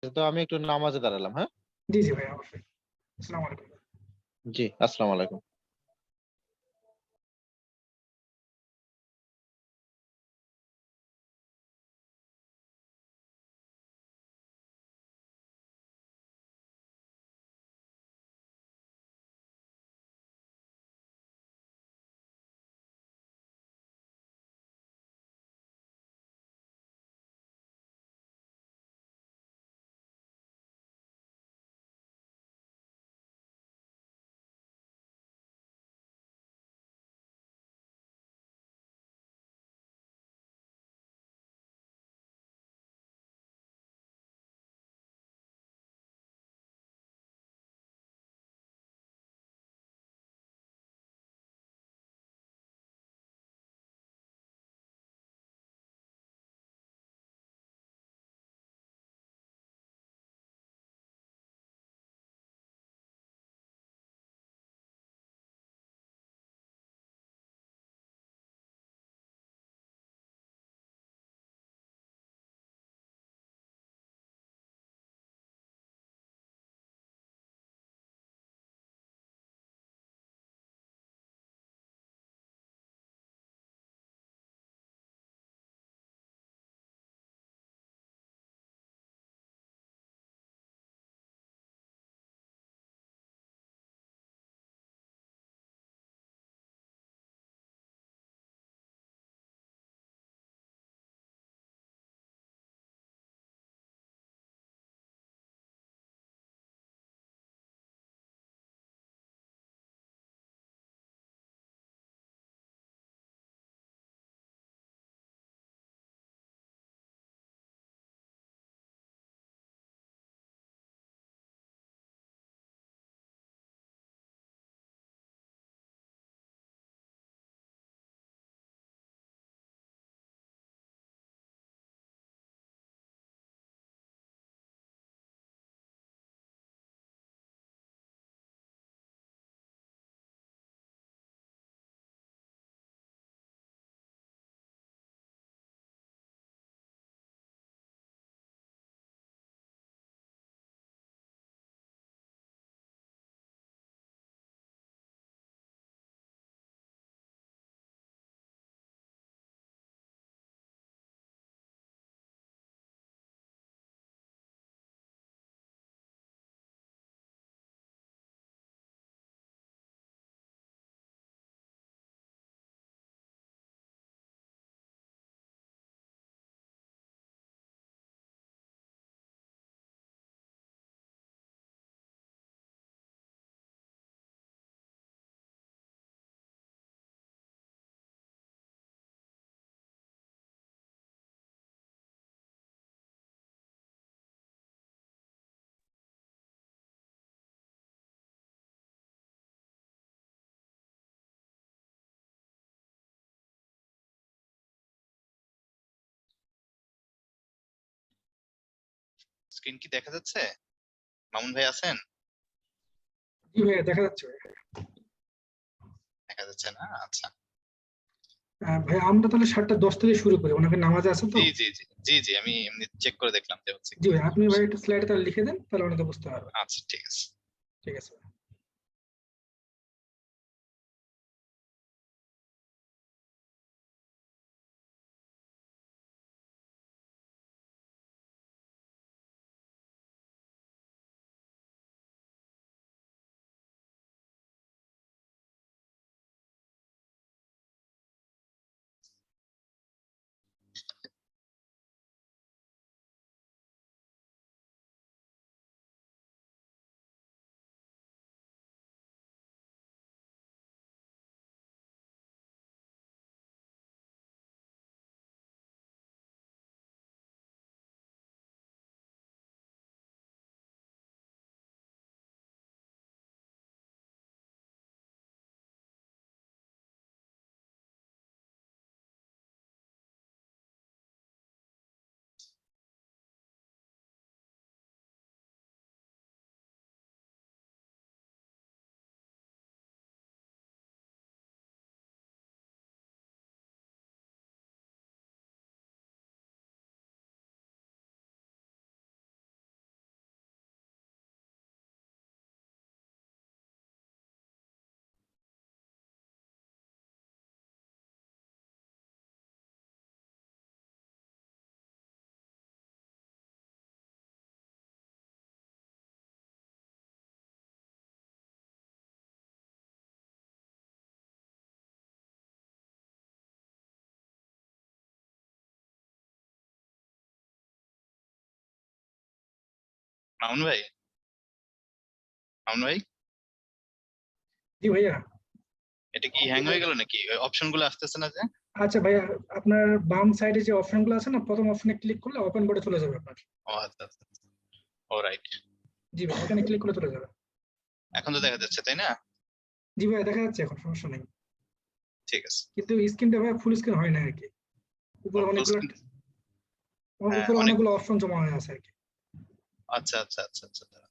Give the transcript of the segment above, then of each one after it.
তো আমি একটু নামাজে দাঁড়ালাম, হ্যাঁ? জি, জি ভাই অবশ্যই। আসসালামু আলাইকুম। জি, আসসালামু আলাইকুম। স্ক্রিন কি দেখা যাচ্ছে? মামুন ভাই আছেন? জি ভাইয়া দেখা যাচ্ছে ভাইয়া। দেখা যাচ্ছে না? আচ্ছা। ভাইয়া আমরা তাহলে 7:10 থেকে শুরু করি। ওনাকে নামাজে আছে তো? জি, জি, জি। জি, জি। আমি এমনি চেক করে দেখলাম যে হচ্ছে জি ভাই, কিনা। আপনি ভাই একটা স্লাইডে তাহলে লিখে দেন, তাহলে অনেকে বুঝতে পারবে। আচ্ছা, ঠিক আছে। ঠিক আছে। মামুন ভাই, মামুন ভাই, জি ভাইয়া। এটা কি হ্যাং হয়ে গেল নাকি? অপশন গুলো আসতেছে না যে? আচ্ছা ভাইয়া, আপনার বাম সাইডে যে অপশন গুলো আছে না, প্রথম অপশনে ক্লিক করলে ওপেন বোর্ডে চলে যাবে আপনার। ও আচ্ছা আচ্ছা, ও রাইট। জি ভাই, এখানে ক্লিক করলে চলে যাবে। এখন তো দেখা যাচ্ছে তাই না? জি ভাইয়া, দেখা যাচ্ছে এখন, সমস্যা নেই। ঠিক আছে। কিন্তু স্ক্রিনটা ভাইয়া ফুল স্ক্রিন হয় না আর কি। উপরে ফুল অনেকগুলো স্ক্রিন, উপরে অনেক। অনেকগুলো অপশন জমা হয়ে আছে আর কি। আচ্ছা আচ্ছা আচ্ছা আচ্ছা, দাঁড়ান।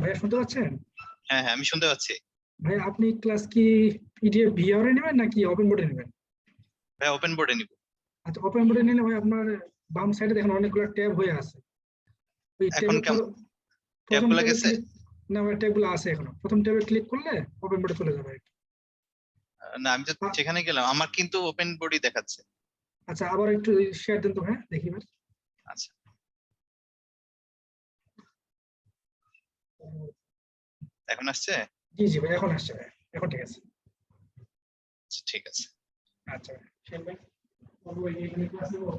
ভাইয়া শুনতে পাচ্ছেন? হ্যাঁ হ্যাঁ, আমি শুনতে পাচ্ছি। ভাই আপনি ক্লাস কি পিডিএফ ভিআর এ নেবেন নাকি ওপেন বোর্ডে নেবেন? ভাই ওপেন বোর্ডে নিব। আচ্ছা, ওপেন বোর্ডে নিলে ভাই আপনার বাম সাইডে দেখেন অনেকগুলো ট্যাব হয়ে আছে। ওই এখন ট্যাবে কেমন ট্যাব প্রথম গুলা ট্যাবে গেছে? ক্লিক, না ভাই ট্যাব গুলো আছে এখনো, প্রথম ট্যাবে ক্লিক করলে ওপেন বোর্ডে চলে যাবে আর কি। না, আমি তো আ- সেখানে গেলাম, আমার কিন্তু ওপেন বোর্ডই দেখাচ্ছে। আচ্ছা, আবার একটু শেয়ার দেন তো ভাই, দেখি ভাই। আচ্ছা, এখন আসছে? জি জি ভাই, এখন আসছে ভাই, এখন ঠিক আছে। আচ্ছা, ঠিক আছে। আচ্ছা ভাই, শিওর ভাই। ওই এখানে ক্লাস নেবো।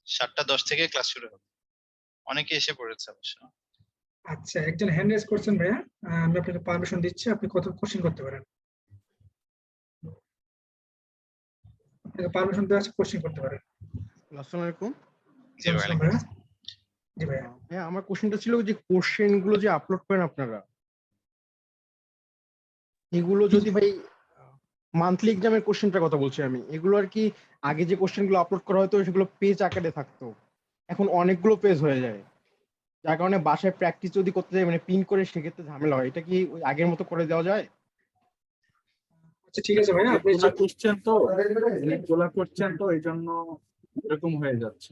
7:10 থেকে ক্লাস শুরু হবে। অনেকে এসে পড়েছে অবশ্য। আচ্ছা, একজন হ্যান্ড রেজ করছেন ভাইয়া, আমি আপনাকে পারমিশন দিচ্ছি, আপনি কত কোশ্চেন করতে পারেন। আপনাকে পারমিশন দেওয়া আছে, কোশ্চেন করতে পারেন। আসসালামু আলাইকুম। জি আসসালাম ওয়ালাইকুম ভাইয়া। আসসালাম। জি ভাইয়া। ভাইয়া আমার কোশ্চেনটা ছিল যে কোশ্চেন গুলো যে আপলোড করেন আপনারা, এগুলো জি যদি ভাই মান্থলি এক্সামের কোশ্চেনটার কথা বলছি আমি, এগুলো আর কি আগে যে কোশ্চেন গুলো আপলোড করা হতো সেগুলো পেজ আকারে থাকতো, এখন অনেকগুলো পেজ হয়ে যায়, যার কারণে বাসায় প্র্যাকটিস যদি করতে যাই মানে পিন করে সেক্ষেত্রে ঝামেলা হয়। এটা কি ওই আগের মতো করে দেওয়া যায়? আচ্ছা ঠিক আছে ভাইয়া, আপনি অনেকগুলা কোশ্চেন তো এই জন্য এরকম হয়ে যাচ্ছে।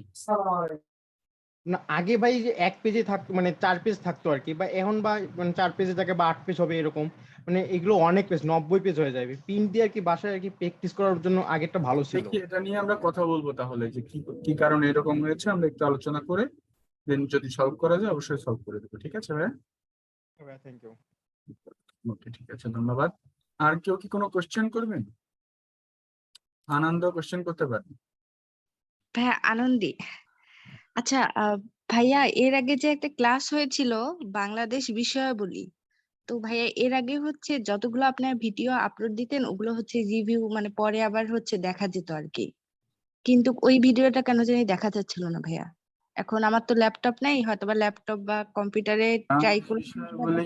না আগে ভাই যে এক পেজে থাকতো মানে 4 পেজ থাকতো আর কি, বা এখন বা মানে 4 পেজে থাকে বা 8 পেজ হবে এরকম, মানে এগুলো অনেক পেজ 90 পেজ হয়ে যাবে। পিন দিয়ে আর কি বাসায় আর কি প্র্যাকটিস করার জন্য আগেরটা ভালো ছিল। দেখি এটা নিয়ে আমরা কথা বলবো তাহলে, যে কি কি কারণে এরকম হয়েছে আমরা একটু আলোচনা করে দেন যদি সলভ করা যায় অবশ্যই সলভ করে দেবো। ঠিক আছে ভাই? Thank you. ওকে, ঠিক আছে, ধন্যবাদ। আর কেউ কি কোনো কোশ্চেন করবেন? আনন্দ কোশ্চেন করতে পারেন। ভাইয়া আনন্দি। আচ্ছা, ভাইয়া এর আগে যে একটা ক্লাস হয়েছিল বাংলাদেশ বিষয়াবলী, তো ভাইয়া এর আগে হচ্ছে যতগুলো আপনার ভিডিও আপলোড দিতেন ওগুলো হচ্ছে রিভিউ মানে পরে আবার হচ্ছে দেখা যেত আর কি, কিন্তু ওই ভিডিওটা কেন জানি দেখা যাচ্ছিল না ভাইয়া। এখন আমার তো ল্যাপটপ নেই, হয়তোবা ল্যাপটপ বা কম্পিউটারে ট্রাই করে বলে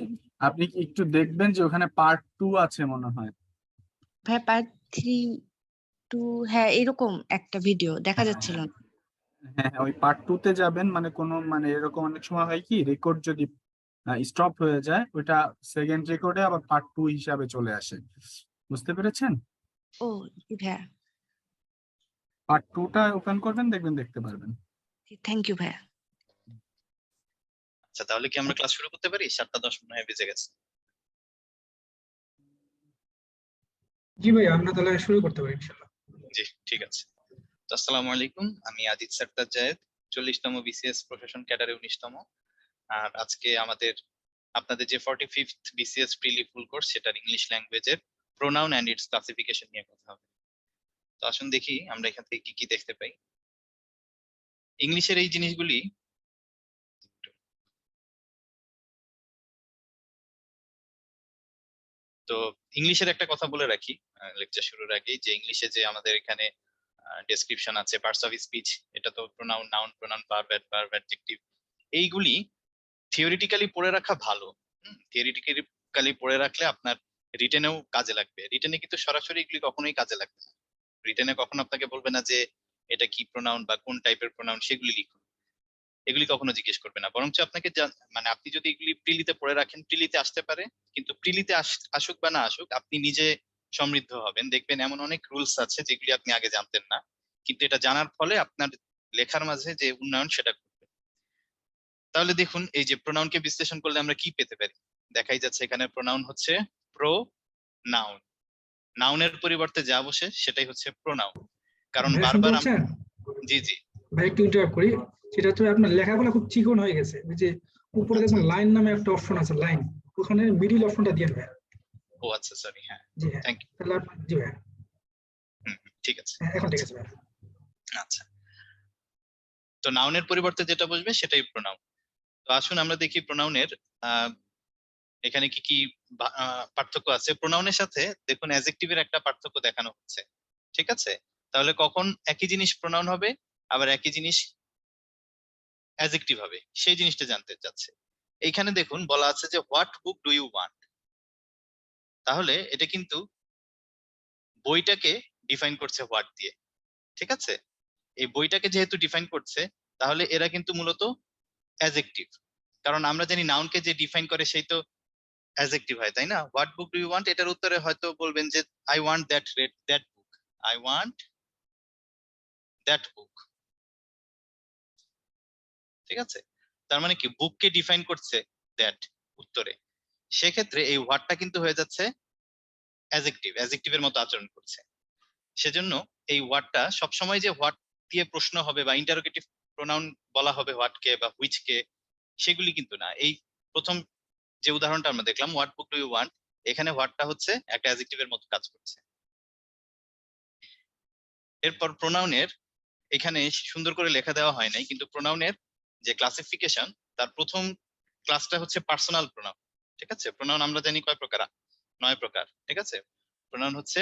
আপনি কি একটু দেখবেন যে ওখানে পার্ট 2 আছে মনে হয়। ভাইয়া পার্ট 3, 2, হ্যাঁ এরকম একটা ভিডিও দেখা হ্যাঁ যাচ্ছিল না। হ্যাঁ, ওই পার্ট 2 তে যাবেন, মানে কোনো মানে এরকম অনেক সময় হয় কি রেকর্ড যদি স্টপ হয়ে যায় ওইটা সেকেন্ড রেকর্ডে আবার পার্ট 2 হিসাবে চলে আসে। বুঝতে পেরেছেন? ও জি ভাইয়া, পার্ট 2 টা ওপেন করবেন, দেখবেন, দেখতে পারবেন। থ্যাংক ইউ ভাইয়া। আচ্ছা, তাহলে কি আমরা ক্লাস শুরু করতে পারি? 7:10 মনে হয় বেজে গেছে। জি ভাইয়া, আমরা তাহলে শুরু করতে পারি ইনশাল্লাহ। জি, ঠিক আছে। তো আসসালামু আলাইকুম, আমি আজিজ সাত্তার জায়েদ, 40তম বিসিএস প্রশাসন ক্যাডারে 19তম। আর আজকে আপনাদের যে 45th BCS prelim full course সেটার ইংলিশ ল্যাঙ্গুয়েজের প্রোনাউন এন্ড ইটস ক্লাসিফিকেশন নিয়ে কথা হবে। তো আসুন দেখি আমরা এখান থেকে কি কি দেখতে পাই। ইংলিশের এই জিনিসগুলি তো ইংলিশের একটা কথা বলে রাখি লেকচার শুরুর আগেই, যে ইংলিশে যে আমাদের এখানে ডেসক্রিপশন আছে, পার্টস অফ স্পিচ, এটা তো pronoun, noun, pronoun, verb, adverb, adjective, এইগুলি থিওরিটিক্যালি পড়ে রাখা ভালো। থিওরিটিক্যালি পড়ে রাখলে আপনার রিটেনেও কাজে লাগবে। রিটেনে কিন্তু সরাসরি এগুলি কখনোই কাজে লাগবে না। রিটেনে কখনো আপনাকে বলবে না যে এটা কি প্রোনাউন বা কোন টাইপের প্রোনাউন সেগুলি লিখুন, এগুলি কখনো জিজ্ঞেস করবে না। বরঞ্চ আপনাকে মানে আপনি যদি এগুলি প্রিলিতে পড়ে রাখেন, প্রিলিতে আসতে পারে, কিন্তু প্রিলিতে আসুক বা না আসুক আপনি নিজে সমৃদ্ধ হবেন। দেখবেন এমন অনেক রুলস আছে যেগুলি আপনি আগে জানতেন না, কিন্তু এটা জানার ফলে আপনার লেখার মাঝে যে উন্নয়ন সেটা ঘটবে। তাহলে দেখুন, এই যে প্রোনাউনকে বিশ্লেষণ করলে আমরা কি পেতে পারি। দেখাই যাচ্ছে এখানে প্রোনাউন হচ্ছে প্রো নাউন। নাউনের পরিবর্তে যা বসে সেটাই হচ্ছে প্রোনাউন। কারণ ভাইয়া শুনতে বারবার পাচ্ছেন? জি জি ভাই একটু ইন্টারাপ্ট করি। সেটা হচ্ছে আপনার লেখাগুলো খুব চিকন হয়ে গেছে। ওই যে উপরে আচ্ছা দেখুন লাইন নামে একটা অপশন আছে, লাইন, ওখানে মিডিল অপশনটা দিয়ে ভাইয়া। ও আচ্ছা সরি হ্যাঁ জি হ্যাঁ, থ্যাংক ইউ। তাহলে জি ভাইয়া, ঠিক আছে হ্যাঁ এখন ঠিক আচ্ছা আছে ভাইয়া। আচ্ছা। তো নাউনের পরিবর্তে যেটা বসবে সেটাই প্রোনাউন। তো আসুন আমরা দেখি প্রোনাউনের এখানে কি কি পার্থক্য আছে। প্রোনাউনের সাথে দেখুন অ্যাডজেক্টিভের একটা পার্থক্য দেখানো হচ্ছে, ঠিক আছে? তাহলে কখন একই জিনিস প্রোনাউন হবে আবার একই জিনিস অ্যাডজেক্টিভ হবে সেই জিনিসটা জানতে চাচ্ছে। এইখানে দেখুন বলা আছে যে what book do you want. তাহলে এটা কিন্তু বইটাকে ডিফাইন করছে হোয়াট দিয়ে, ঠিক আছে? এই বইটাকে যেহেতু ডিফাইন করছে তাহলে এরা কিন্তু মূলত অ্যাডজেক্টিভ। কারণ আমরা জানি নাউনকে যে ডিফাইন করে সেই তো অ্যাডজেক্টিভ হয়, তাই না? What book do you want এটার উত্তরে হয়তো বলবেন যে I want that book, I want that book, ঠিক আছে? তার মানে কি বুককে ডিফাইন করছে দ্যাট উত্তরে। সেক্ষেত্রে এই হোয়াটটা কিন্তু হয়ে যাচ্ছে অ্যাডজেক্টিভের মতো আচরণ করছে। সেজন্য এই হোয়াটটা সবসময় যে হোয়াট দিয়ে প্রশ্ন হবে বা ইন্টারোগেটিভ প্রোনাউন বলা হবে হোয়াটকে বা হুইচকে, সেগুলি কিন্তু না। এই প্রথম যে উদাহরণটা আমরা দেখলাম what book do you want, এখানে হোয়াটটা হচ্ছে একটা অ্যাডজেক্টিভের মতো কাজ করছে। এরপর প্রোনাউনের এখানে সুন্দর করে লেখা দেওয়া হয় নাই, কিন্তু প্রোনাউনের যে ক্লাসিফিকেশন তার প্রথম ক্লাসটা হচ্ছে পার্সোনাল প্রোনাউন, ঠিক আছে? প্রোনাউন আমরা জানি কয় প্রকার, 9 প্রকার, ঠিক আছে? প্রোনাউন হচ্ছে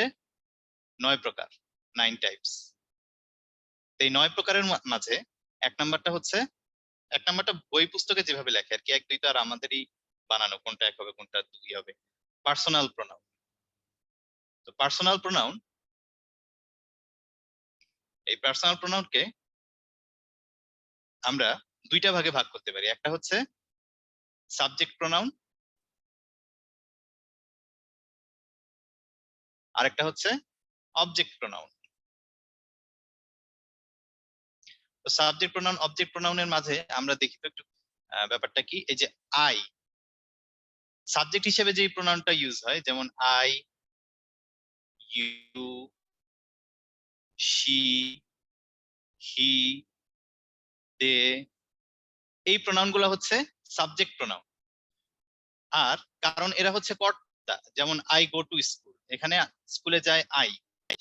9 প্রকার, 9 টাইপস। এই 9 প্রকারের মাঝে এক নাম্বারটা বই পুস্তকে যেভাবে লেখে আর কি, 1 2 তো আর আমাদেরই বানানো, কোনটা 1 হবে কোনটা 2 হবে। Personal pronoun. তো পার্সোনাল প্রোনাউন, এই পার্সোনাল প্রোনাউনকে আমরা দুইটা ভাগে ভাগ করতে পারি। একটা হচ্ছে সাবজেক্ট প্রোনাউন, আর একটা হচ্ছে অবজেক্ট প্রোনাউন। তো সাবজেক্ট প্রোনাউন অবজেক্ট প্রোনাউনের মাঝে আমরা দেখি তো একটু ব্যাপারটা কি। এই যে আই সাবজেক্ট হিসেবে যে প্রোনাউনটা ইউজ হয়, যেমন আই, ইউ, শি, হি, দে, এই প্রোনাউন গুলো হচ্ছে সাবজেক্ট প্রোনাউন। আর কারণ এরা হচ্ছে কর্তা, যেমন আই গো টু স্কুল, এখানে স্কুলে যায় আই,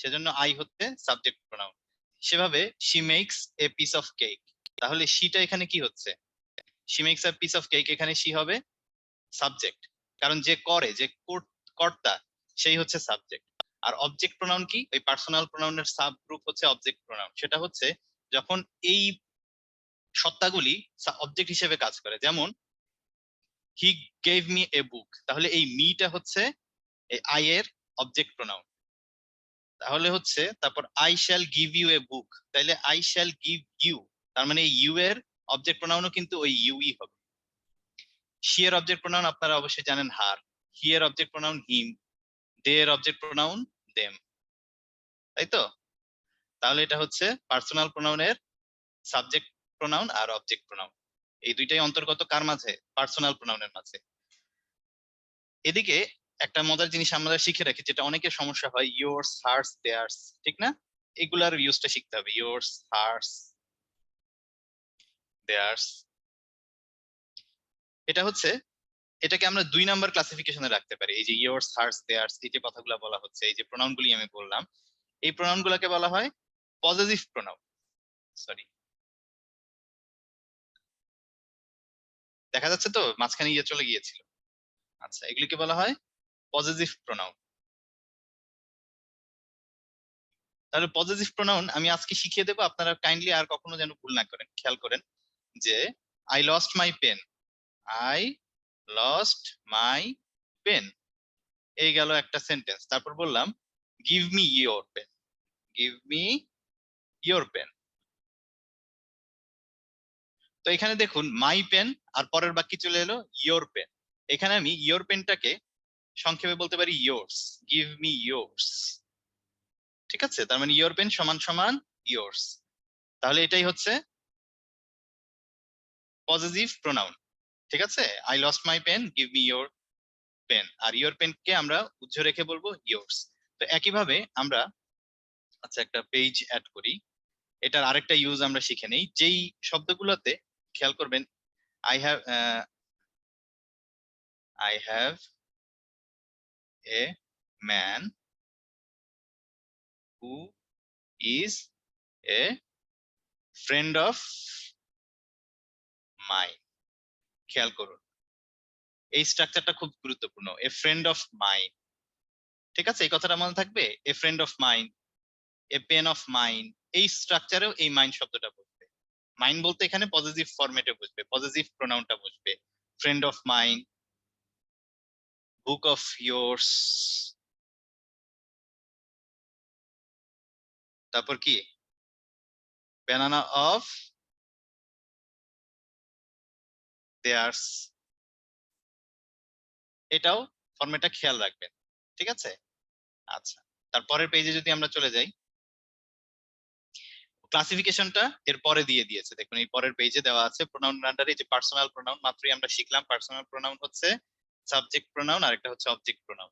সেজন্য আই হচ্ছে সাবজেক্ট প্রোনাউন। সেভাবে she makes a piece of cake, তাহলে শিটা এখানে কি হচ্ছে? She makes a piece of cake, এখানে শি হবে সাবজেক্ট, কারণ যে করে, যে কর্তা, সেই হচ্ছে সাবজেক্ট। আর অবজেক্ট প্রোনাউন কি? ওই পার্সোনাল প্রোনাউনের সাব গ্রুপ হচ্ছে অবজেক্ট প্রোনাউন। সেটা হচ্ছে যখন এই সত্তাগুলি অবজেক্ট হিসেবে কাজ করে। যেমন হি গেভ মি এ বুক, তাহলে এই মিটা হচ্ছে এই আই এর অবজেক্ট প্রোনাউন। তাহলে হচ্ছে তারপর I shall give U A বুক, তাহলে আই শ্যাল গিভ ইউ, তার মানে এই ইউ এর অবজেক্ট প্রোনাউনও কিন্তু ওই ইউই হবে। শি এর অবজেক্ট প্রোনাউন আপনারা অবশ্যই জানেন হার, হি এর অবজেক্ট প্রোনাউন হিম, দে এর অবজেক্ট প্রোনাউন দেম, তাই তো? তাহলে এটা হচ্ছে পার্সোনাল প্রোনাউনের সাবজেক্ট প্রোনাউন আর অবজেক্ট প্রোনাউন, এই দুইটাই অন্তর্গত কার মাঝে? পার্সোনাল প্রোনাউনের মাঝে। এদিকে একটা মজার জিনিস আমরা শিখে রাখি, যেটা অনেকের সমস্যা হয়, ইয়োর্স, হার্স, দেয়ার্স, ঠিক না? এগুলার ইউজটা শিখতে হবে। ইয়োর্স, হার্স, দেয়ার্স, এটা হচ্ছে, এটাকে আমরা 2 নাম্বার ক্লাসিফিকেশনে রাখতে পারি। এই যে ইয়োর্স, হার্স, দেয়ার্স, এই যে কথাগুলো বলা হচ্ছে, এই যে প্রোনাউনগুলি আমি বললাম, এই প্রোনাউনগুলোকে বলা হয় পজেসিভ প্রোনাউন। সরি, দেখা যাচ্ছে তো মাঝখানে ইয়ে চলে গিয়েছিল। আচ্ছা, এগুলিকে বলা হয় পজেসিভ প্রোনাউন। তাহলে পজেসিভ প্রোনাউন আমি আজকে শিখিয়ে দেবো, আপনারা কাইন্ডলি আর কখনো যেন ভুল না করেন। খেয়াল করেন যে I lost my pen, I lost my pen, এই গেল একটা সেন্টেন্স। তারপর বললাম give me your pen, give me your pen. তো এখানে দেখুন মাই পেন আর পরের বাক্যে চলে এলো ইয়োর পেন। এখানে আমি ইয়োর পেনটাকে সংক্ষেপে বলতে পারি ইয়োর্স, গিভ মি ইয়োর্স, ঠিক আছে? তার মানে ইয়োর পেন সমান সমান ইয়োর্স। তাহলে এটাই হচ্ছে পজেসিভ প্রোনাউন, ঠিক আছে? I lost my pen, give me your pen, আর ইয়োর পেন কে আমরা উজ্জ্ব রেখে বলবো ইয়োর্স। তো একইভাবে আমরা আচ্ছা একটা পেজ অ্যাড করি, এটার আরেকটা ইউজ আমরা শিখে নেই। যেই শব্দগুলোতে খেয়াল করবেন I have a man who is A friend of my, খেয়াল করুন এই স্ট্রাকচারটা খুব গুরুত্বপূর্ণ, এ ফ্রেন্ড অফ মাইন। ঠিক আছে, এই কথাটা মনে থাকবে, a friend of mine, a pen of mine, এই স্ট্রাকচারেও এই মাইন শব্দটা বসবে। মাইন বলতে এখানে পজিটিভ ফরম্যাটে বসবে, পজিটিভ প্রোনাউনটা বসবে, friend of mine, book of yours, তারপর কি ব্যানানা অফ দেয়ার্স, এটাও ফরম্যাটটা খেয়াল রাখবেন। ঠিক আছে, আচ্ছা তারপরের পেজে যদি আমরা চলে যাই, ক্লাসিফিকেশনটা এর পরে দিয়ে দিয়েছে, দেখুন এই পরের পেজে দেওয়া আছে প্রোনাউন আন্ডারে যে পার্সোনাল প্রোনাউন, মাত্রই আমরা শিখলাম পার্সোনাল প্রোনাউন হচ্ছে সাবজেক্ট প্রোনাউন আর একটা হচ্ছে অবজেক্ট প্রোনাউন।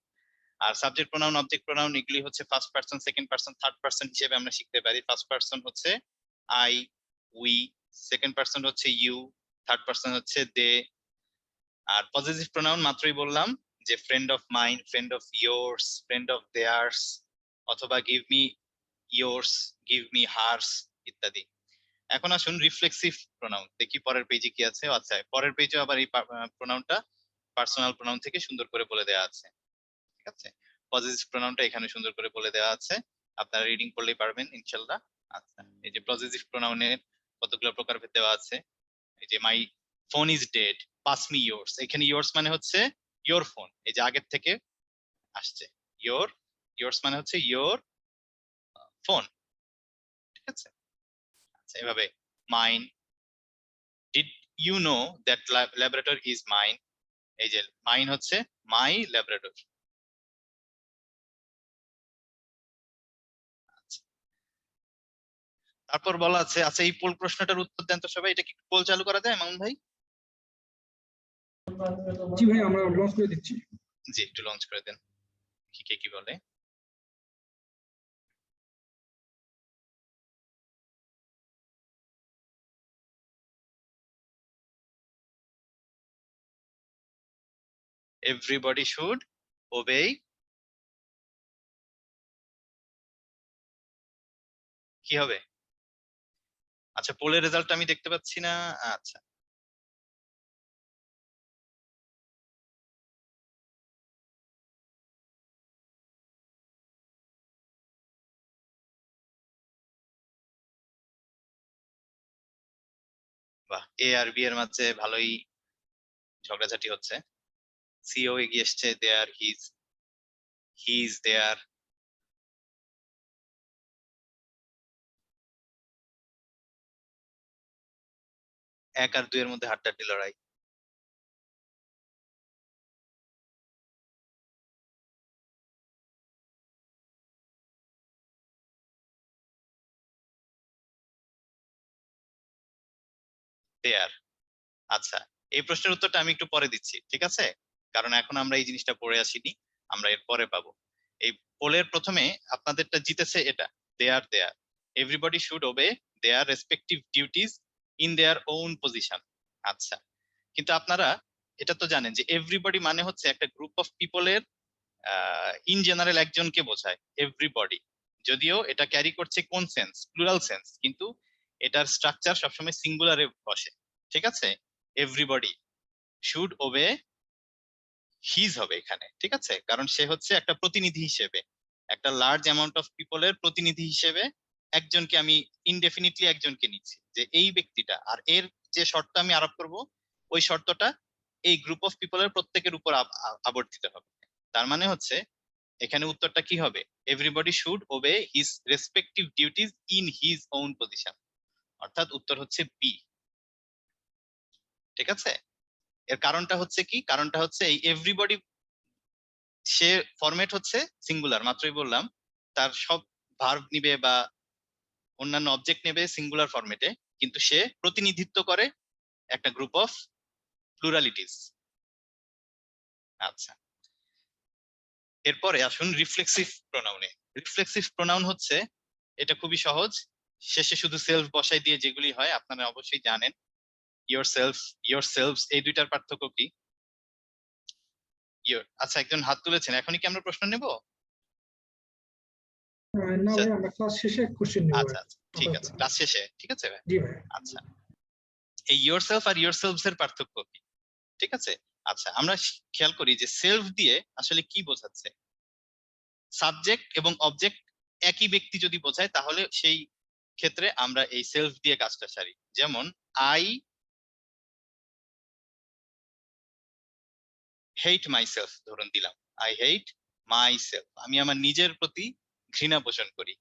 আর সাবজেক্ট প্রোনাউন অবজেক্ট প্রোনাউন এগুলি হচ্ছে first person, second person, third person হিসেবে আমরা শিখতে পারি। ফার্স্ট পারসন হচ্ছে আই, উই, সেকেন্ড পারসন হচ্ছে ইউ, থার্ড পারসন হচ্ছে দে। আর পজিটিভ প্রোনাউন মাত্রই বললাম যে friend of mine, friend of yours, friend of theirs, অথবা give me yours, give me hers ইত্যাদি। এখন আসুন রিফ্লেক্সিভ প্রোনাউন দেখি পরের পেজে কি আছে। আচ্ছা পরের পেজে আবার এই প্রোনাউনটা পার্সোনাল প্রোনাউন থেকে সুন্দর করে বলে দেওয়া আছে। ঠিক আছে, পজিটিভ প্রোনাউনটা এখানে সুন্দর করে বলে দেওয়া আছে, আপনারা রিডিং করলেই পারবেন ইনশাআল্লাহ। আচ্ছা এই যে পজিটিভ প্রোনাউনের কতগুলো প্রকারভেদ দেওয়া আছে, এই যে my phone is dead, pass me yours, এখানে ইয়োর্স মানে হচ্ছে ইয়োর ফোন, এই যে আগের থেকে আসছে ইয়োর্স মানে হচ্ছে ইয়োর ফোন। ঠিক আছে, আচ্ছা এভাবে mine, did you know that laboratory is mine, এই যে মাইন হচ্ছে মাই ল্যাবরেটর। তারপর বলা আছে, আচ্ছা এই পোল প্রশ্নটার উত্তর দেন তো সবাই, এটা কি পোল চালু করা যায় মামুন ভাই? জি ভাই, আমরা লঞ্চ করে দিচ্ছি। জি একটু লঞ্চ করে দেন, কে কি বলে। Everybody should obey, কি হবে? আচ্ছা পোলের রেজাল্ট আমি দেখতে পাচ্ছি না। আচ্ছা বাহ, এ আর বি এর মাঝে ভালোই ঝগড়াঝাটি হচ্ছে। সিও এগিয়ে এসছে, দেয়ার হিজ দেয়ার। এক আর দুই এর মধ্যে হাড্ডাহাড্ডি লড়াই। দেয়ার, আচ্ছা এই প্রশ্নের উত্তরটা আমি একটু পরে দিচ্ছি, ঠিক আছে, কারণ এখন আমরা এই জিনিসটা পড়ে আসিনি, আমরা এর পরে পাবো। এই পোলের প্রথমে আপনাদেরটা জিতেছে এটা, there everybody should obey their respective duties in their own position. আচ্ছা কিন্তু আপনারা এটা তো জানেন যে এভরিবডি মানে হচ্ছে একটা গ্রুপ অফ পিপলের ইন জেনারেল একজনকে বোঝায় এভরিবডি, যদিও এটা ক্যারি করছে কোন সেন্স, প্লুরাল সেন্স, কিন্তু এটার স্ট্রাকচার সবসময় সিঙ্গুলারে বসে। ঠিক আছে, এভরিবডি শুড ওবে হিজ হবে এখানে, ঠিক আছে, কারণ সে হচ্ছে একটা প্রতিনিধি হিসেবে, একটা লার্জ অ্যামাউন্ট অফ পিপলের প্রতিনিধি হিসেবে একজনকে আমি ইনডেফিনিটলি একজনকে নিচ্ছি যে এই ব্যক্তিটা, আর এর যে শর্ত আমি আরোপ করব ওই শর্তটা এই গ্রুপ অফ পিপলের প্রত্যেকের উপর আবর্তিত হবে। তার মানে হচ্ছে এখানে উত্তরটা কি হবে, everybody should ওবে his respective duties in his own position, অর্থাৎ উত্তর হচ্ছে বি। ঠিক আছে, এর কারণটা হচ্ছে কি, কারণটা হচ্ছে এই এভরিবডি সে ফরম্যাট হচ্ছে সিঙ্গুলার, মাত্রই বললাম, তার সব ভার্ব নিবে বা অন্যান্য অবজেক্ট নেবে সিঙ্গুলার ফরম্যাটে, কিন্তু সে প্রতিনিধিত্ব করে একটা গ্রুপ অফ প্লুরালিটিস। আচ্ছা এরপরে আসুন রিফ্লেক্সিভ প্রোনাউনে। রিফ্লেক্সিভ প্রোনাউন হচ্ছে, এটা খুবই সহজ, শেষে শুধু সেলফ বসাই দিয়ে যেগুলি হয় আপনারা অবশ্যই জানেন। yourself, yourselves এই দুইটার পার্থক্য কি? আচ্ছা, একজন হাত তুলেছেন, এখনই কি আমরা প্রশ্ন নেব? না ভাই, আমরা ক্লাস শেষে কোশ্চেন নিব। আচ্ছা আচ্ছা, ঠিক আছে, ক্লাস শেষে, ঠিক আছে ভাই। জি ভাই। আচ্ছা, এই yourself আর yourselves এর পার্থক্য কি? ঠিক আছে, আচ্ছা আমরা খেয়াল করি যে সেলফ দিয়ে আসলে কি বোঝাচ্ছে। সাবজেক্ট এবং অবজেক্ট একই ব্যক্তি যদি বোঝায় তাহলে সেই ক্ষেত্রে আমরা এই সেলফ দিয়ে কাজটা সারি। যেমন আই হেট মাইসেলফ ধরুন দিলাম, আই হেট মাইসেলফ, আমি আমার নিজের প্রতি ঘৃণা পোষণ করি।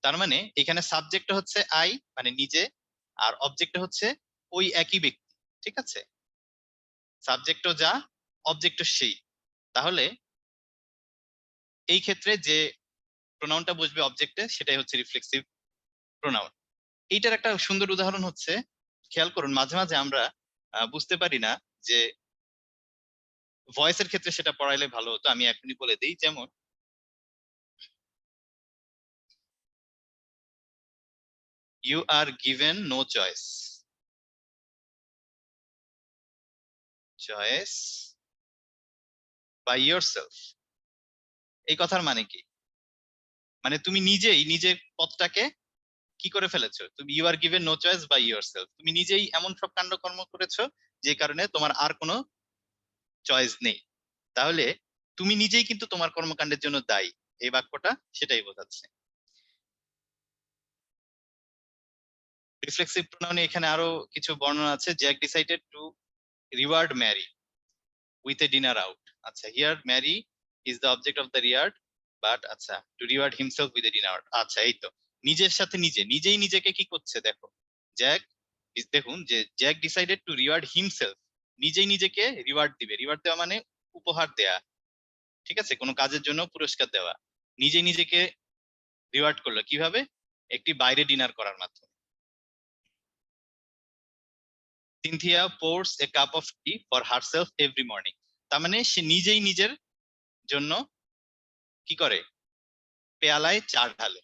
তার মানে এখানে সাবজেক্টটা হচ্ছে আই মানে নিজে, আর অবজেক্টটা হচ্ছে ওই একই ব্যক্তি। ঠিক আছে, সাবজেক্টও যা, অবজেক্টও সেই। তাহলে এই ক্ষেত্রে যে প্রোনাউনটা বসবে অবজেক্টে সেটাই হচ্ছে রিফ্লেক্সিভ প্রোনাউন। এইটার একটা সুন্দর উদাহরণ হচ্ছে, খেয়াল করুন মাঝে মাঝে আমরা বুঝতে পারি না যে ভয়েসের ক্ষেত্রে সেটা পড়াইলে ভালো হতো, আমি এখনই বলে দিই। যেমন you are given no choice, choice by yourself. এই কথার মানে কি? মানে তুমি নিজেই নিজের পথটাকে কি করে ফেলেছো, তুমি you are given no choice by yourself, তুমি নিজেই এমন সব কাণ্ডকর্ম করেছো যে কারণে তোমার আর কোনো চয়েস নেই। তাহলে তুমি নিজেই কিন্তু তোমার কর্মকাণ্ডের জন্য দায়ী, এই বাক্যটা সেটাই বোঝাচ্ছে। রিফ্লেক্সিভ প্রোনাউনে এখানে আরো কিছু বর্ণনা আছে। Jack decided to reward Mary with a dinner out. আচ্ছা, here Mary is the object of the reward, but আচ্ছা to reward himself with a dinner out. আচ্ছা, এই তো নিজের সাথে নিজেই নিজেকে কি করছে দেখো। জ্যাক, দেখুন যে Jack decided to reward himself, নিজেই নিজেকে রিওয়ার্ড দিবে। রিওয়ার্ড দেওয়া মানে উপহার দেয়া, ঠিক আছে, কোনো কাজের জন্য পুরস্কার দেওয়া। নিজেই নিজেকে রিওয়ার্ড করলো কিভাবে? একটি বাইরে ডিনার করার মাধ্যমে। Cynthia pours a cup of tea for herself every morning. তার মানে সে নিজেই নিজের জন্য কি করে, পেয়ালায় চা ঢালে।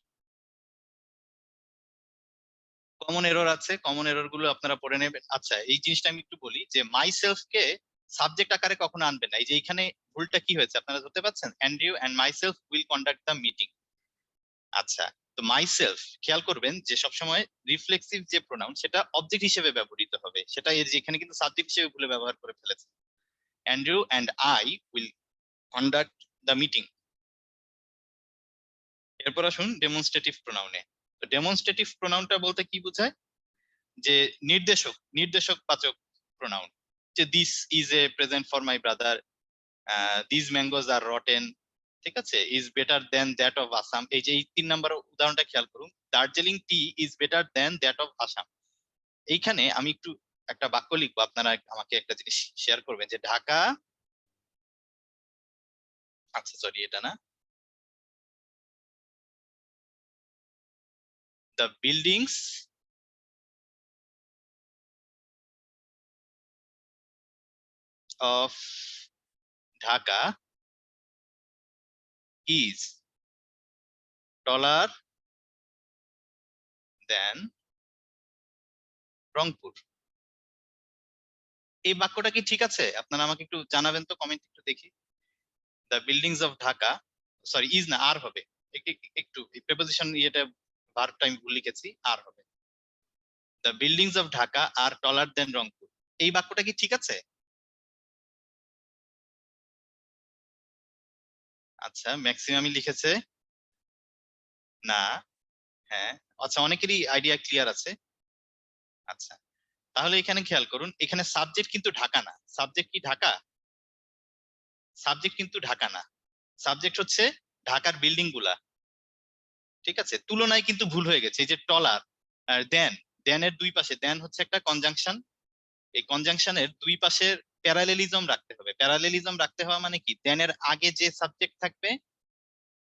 কমন এরর আছে, কমন এরর গুলো আপনারা পড়ে নেবেন। আচ্ছা, এই জিনিসটা আমি একটু বলি যে মাই সেলফ কে সাবজেক্ট আকারে কখনো আনবেন না। এই যে এখানে ভুলটা কি হয়েছে আপনারা ধরতে পাচ্ছেন, Andrew and myself will conduct the meeting. আচ্ছা, তো মাই সেলফ খেয়াল করবেন যে সবসময় রিফ্লেক্সিভ যে প্রোনাউন সেটা অবজেক্ট হিসেবে ব্যবহৃত হবে, সেটা এর যেখানে কিন্তু সাবজেক্ট হিসেবে ভুলে ব্যবহার করে ফেলেছে। Andrew and I will conduct the meeting. এরপর আসুন ডেমনস্ট্রেটিভ প্রোনাউনে। তো ডেমনস্ট্রেটিভ প্রোনাউনটা বলতে কি বোঝায়? যে নির্দেশক বাচক প্রোনাউন। যে this is a present for my brother, this mangoes are rotten, ঠিক আছে, is better than that of Assam. এই যে এই 3 নাম্বার উদাহরণটা খেয়াল করুন, Darjeeling tea is better than that of Assam. এইখানে আমি একটু একটা বাক্য লিখবো, আপনারা আমাকে একটা জিনিস শেয়ার করবেন যে ঢাকা, আচ্ছা সরি এটা না, the buildings of Dhaka is taller than Rangpur. এই বাক্যটা কি ঠিক আছে? আপনারা আমাকে একটু জানাবেন তো, কমেন্ট একটু দেখি। The buildings of Dhaka, sorry is না, আর হবে একটু প্রেপোজিশন ইয়েটা, ভার্বটা আমি ভুল লিখেছি, আর হবে। The buildings of Dhaka R trawler than Rangpur. এই বাক্যটা কি ঠিক আছে? আচ্ছা, ম্যাক্সিমামই লিখেছে না, হ্যাঁ, আচ্ছা অনেকেরই আইডিয়া ক্লিয়ার আছে। আচ্ছা, তাহলে এখানে খেয়াল করুন, এখানে সাবজেক্ট কিন্তু ঢাকা না। সাবজেক্ট কি ঢাকা? সাবজেক্ট কিন্তু ঢাকা না, সাবজেক্ট হচ্ছে ঢাকার বিল্ডিং গুলা। ঠিক আছে, তুলনায় কিন্তু ভুল হয়ে গেছে। এই যে টলার আর দেন, দেনের দুই পাশে, দেন হচ্ছে একটা কনজাংশন, এই কনজাংশনের দুই পাশের প্যারালেলিজম রাখতে হবে। প্যারালেলিজম রাখতে হওয়া মানে কি, দেনের আগে যে সাবজেক্ট থাকবে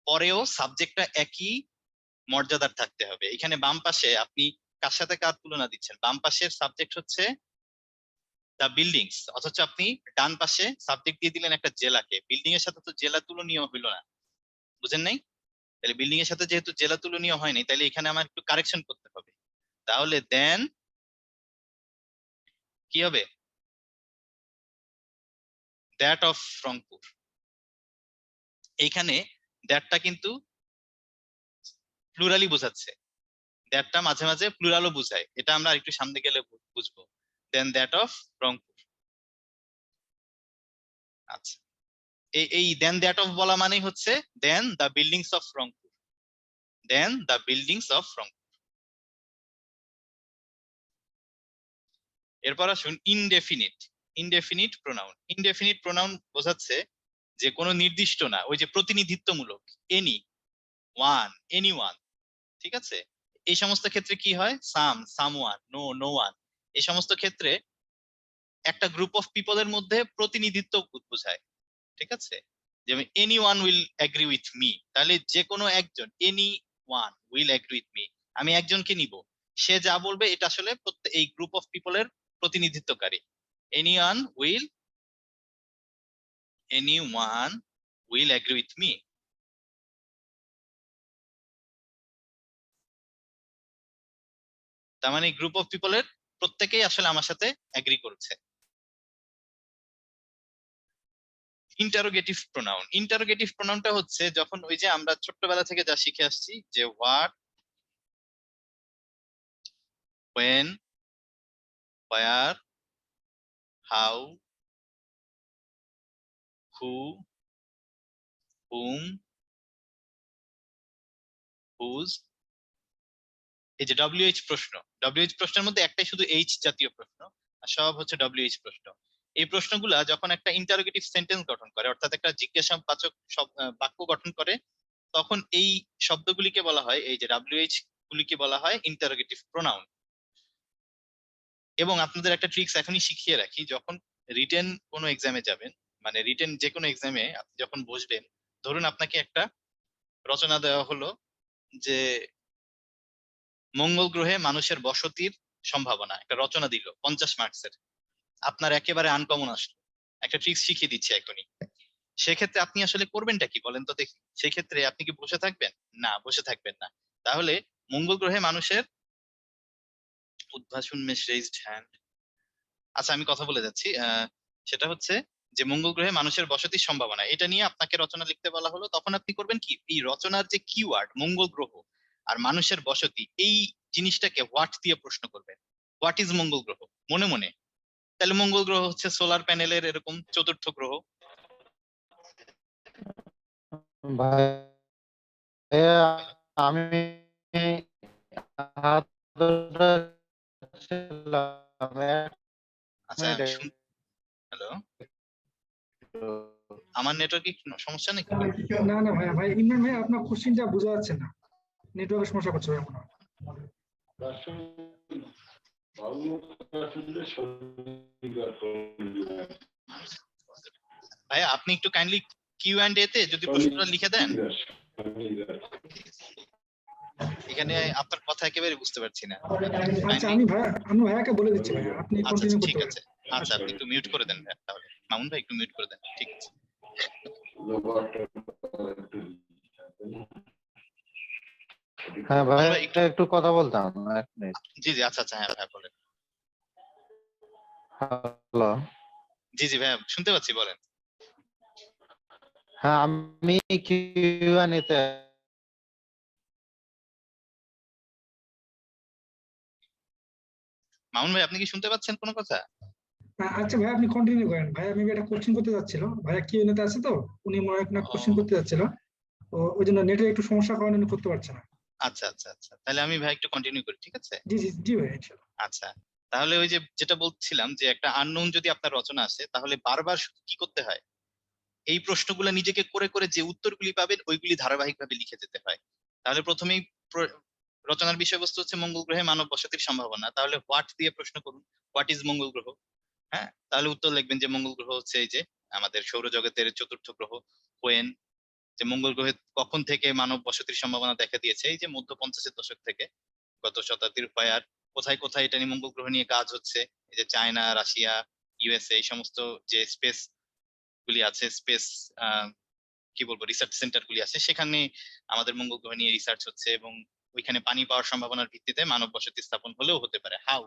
পরেও সাবজেক্টটা একই মর্যাদার থাকতে হবে। এখানে বাম পাশে আপনি কার সাথে কার তুলনা দিচ্ছেন? বাম পাশের সাবজেক্ট হচ্ছে দ্য বিল্ডিংস, অথচ আপনি ডান পাশে সাবজেক্ট দিয়ে দিলেন একটা জেলাকে। বিল্ডিং এর সাথে তো জেলা তুলনীয় হইলো না। বুঝেন নাই? তাহলে বিল্ডিং এর সাথে যেহেতু জেলা তুলনীয় হয়নি, তাহলে এখানে আমার একটু কারেকশন করতে হবে। তাহলে দেন কি হবে? That of Rangpur. এইখানে দ্যাটটা কিন্তু প্লুরালি বোঝাচ্ছে, দ্যাটটা মাঝে মাঝে প্লুরালও বোঝায়, এটা আমরা একটু সামনে গেলে বুঝবো। Than that of Rangpur. আচ্ছা, এই দেন দ্যাট অফ বলা মানেই হচ্ছে than the buildings of Rangpur, than the buildings of Rangpur. এরপর আসুন indefinite. Indefinite pronoun. Indefinite pronoun বোঝাচ্ছে যে কোনো নির্দিষ্ট না, ওই যে প্রতিনিধিত্বমূলক, এনি ওয়ান, এনি ওয়ান, ঠিক আছে? এই সমস্ত ক্ষেত্রে কি হয়? Some, someone, no, no one, এই সমস্ত ক্ষেত্রে একটা গ্রুপ অফ পিপলের মধ্যে প্রতিনিধিত্ব বোঝায়, ঠিক আছে? যেমন any one will agree with me, তাহলে যে কোনো একজন, any one will agree with me, আমি একজনকে নিব, সে যা বলবে এটা আসলে এই গ্রুপ অফ পিপলের প্রতিনিধিত্বকারী। Any one will agree with me. তার মানে গ্রুপ অফ পিপলের প্রত্যেকেই আসলে আমার সাথে এগ্রি করছে। Interrogative pronoun. ইন্টারোগেটিভ প্রোনাউনটা হচ্ছে যখন ওই যে আমরা ছোট্টবেলা থেকে যা শিখে আসছি যে what, when, where, how, who, whom, whose, এই যে WH প্রশ্ন। WH প্রশ্নের মধ্যে একটাই শুধু H জাতীয় প্রশ্ন, আর সব হচ্ছে WH প্রশ্ন। এই প্রশ্নগুলা যখন একটা ইন্টারোগেটিভ সেন্টেন্স গঠন করে, অর্থাৎ একটা জিজ্ঞাসাবাচক বাক্য গঠন করে, তখন এই শব্দগুলিকে বলা হয়, এই যে WH গুলিকে বলা হয় ইন্টারোগেটিভ প্রোনাউন। এবং আপনাদের একটা ট্রিক্স এখনই শিখিয়ে রাখি, যখন রিটেন কোনো এক্সামে যাবেন, মানে রিটেন যে কোনো এক্সামে আপনি যখন বসবেন, ধরুন আপনাকে একটা রচনা দেওয়া হলো যে মঙ্গল গ্রহে মানুষের বসতির সম্ভাবনা, একটা রচনা দিল 50 মার্কসের, আপনার একেবারে আনকমন আসলো। একটা ট্রিক্স শিখিয়ে দিচ্ছি এখনই। সেক্ষেত্রে আপনি আসলে করবেনটা কি বলেন তো দেখি? সেক্ষেত্রে আপনি কি বসে থাকবেন? না, বসে থাকবেন না। তাহলে মঙ্গল গ্রহে মানুষের উদ্ভাসন মেশ রেইজড হ্যান্ড, আচ্ছা আমি কথা বলে যাচ্ছি। সেটা হচ্ছে যে মঙ্গল গ্রহে মানুষের বসতির সম্ভাবনা, এটা নিয়ে আপনাকে রচনা লিখতে বলা হলো, তখন আপনি করবেন কি, এই রচনার যে কিওয়ার্ড মঙ্গল গ্রহ আর মানুষের বসতি, এই জিনিসটাকে হোয়াট দিয়ে প্রশ্ন করবেন। হোয়াট ইজ মঙ্গল গ্রহ মনে মনে। তাহলে মঙ্গল গ্রহ হচ্ছে সোলার প্যানেলের এরকম চতুর্থ গ্রহ। ভাইয়া আমি হাত ধরেছিলাম, এক আচ্ছা মিনিট হ্যালো, একটু। আমার নেটওয়ার্কে সমস্যা নাকি? না না ভাই, ভাই ইমরান ভাই আপনার কোশ্চেনটা বোঝা যাচ্ছে না, নেটওয়ার্কের সমস্যা করছে ভাই মনে হয়। ভাইয়া আপনি একটু কাইন্ডলি Q&A তে যদি প্রশ্নটা লিখে দেন, এখানে আপনার কথা একেবারে বুঝতে পারছি না। আচ্ছা আমি ভাইয়াকে বলে দিচ্ছি ভাইয়া, আপনি আচ্ছা কন্টিনিউ ঠিক করতে আছে, পারেন। আচ্ছা আপনি একটু মিউট করে দেন ভাইয়া, তাহলে মামুন ভাই একটু মিউট করে দেন, ঠিক আছে। হ্যাঁ ভাই, মামুন ভাই একটু, একটু কথা বলতাম, এক মিনিট। জি জি আচ্ছা আচ্ছা, হ্যাঁ ভাইয়া বলেন। হ্যালো। জি জি ভাইয়া শুনতে পাচ্ছি, বলেন। হ্যাঁ আমি Q&A তে মামুন ভাই আপনি কি শুনতে পাচ্ছেন কোনো কথা? আচ্ছা ভাই আপনি কন্টিনিউ করেন, ভাইয়া মেবি একটা কোশ্চেন করতে যাচ্ছিল, ভাইয়া কিউএনএ তে আছে তো, উনি মনে হয় একটা কোশ্চেন করতে যাচ্ছিল, তো ওই জন্য নেটের একটু সমস্যার কারণে উনি করতে পারছে না। আচ্ছা আচ্ছা আচ্ছা, তাহলে আমি ভাই একটু কন্টিনিউ করি, ঠিক আছে? জি জি জি ভাই ইনশাআল্লাহ। আচ্ছা, তাহলে ওই যে যেটা বলছিলাম যে একটা আননোন যদি আপনার রচনা আসে, তাহলে বারবার শুধু কি করতে হয়, এই প্রশ্নগুলো নিজেকে করে করে যে উত্তরগুলি পাবেন ওইগুলি ধারাবাহিকভাবে লিখে যেতে হয়। তাহলে প্রথমেই রচনার বিষয়বস্তু হচ্ছে মঙ্গল গ্রহে মানব বসতির সম্ভাবনা, তাহলে হোয়াট দিয়ে প্রশ্ন করুন, হোয়াট ইজ মঙ্গল গ্রহ। হ্যাঁ, তাহলে উত্তর লিখবেন যে মঙ্গল গ্রহ হচ্ছে এই যে আমাদের সৌরজগতের চতুর্থ গ্রহ। কোয়েন, যে মঙ্গল গ্রহে কখন থেকে মানব বসতির সম্ভাবনা দেখা দিয়েছে, এই যে মধ্য 50-এর দশক থেকে গত শতাব্দীর ফায়ার। কোথায় কোথায় এটা নিয়ে মঙ্গল গ্রহ নিয়ে কাজ হচ্ছে, এই যে চায়না, রাশিয়া, USA, এই সমস্ত যে স্পেস গুলি আছে, স্পেস কি বলবো রিসার্চ সেন্টার গুলি আছে, সেখানে আমাদের মঙ্গল গ্রহ নিয়ে রিসার্চ হচ্ছে এবং ওইখানে পানি পাওয়ার সম্ভাবনার ভিত্তিতে মানব বসতি স্থাপন হলেও হতে পারে। হাউ,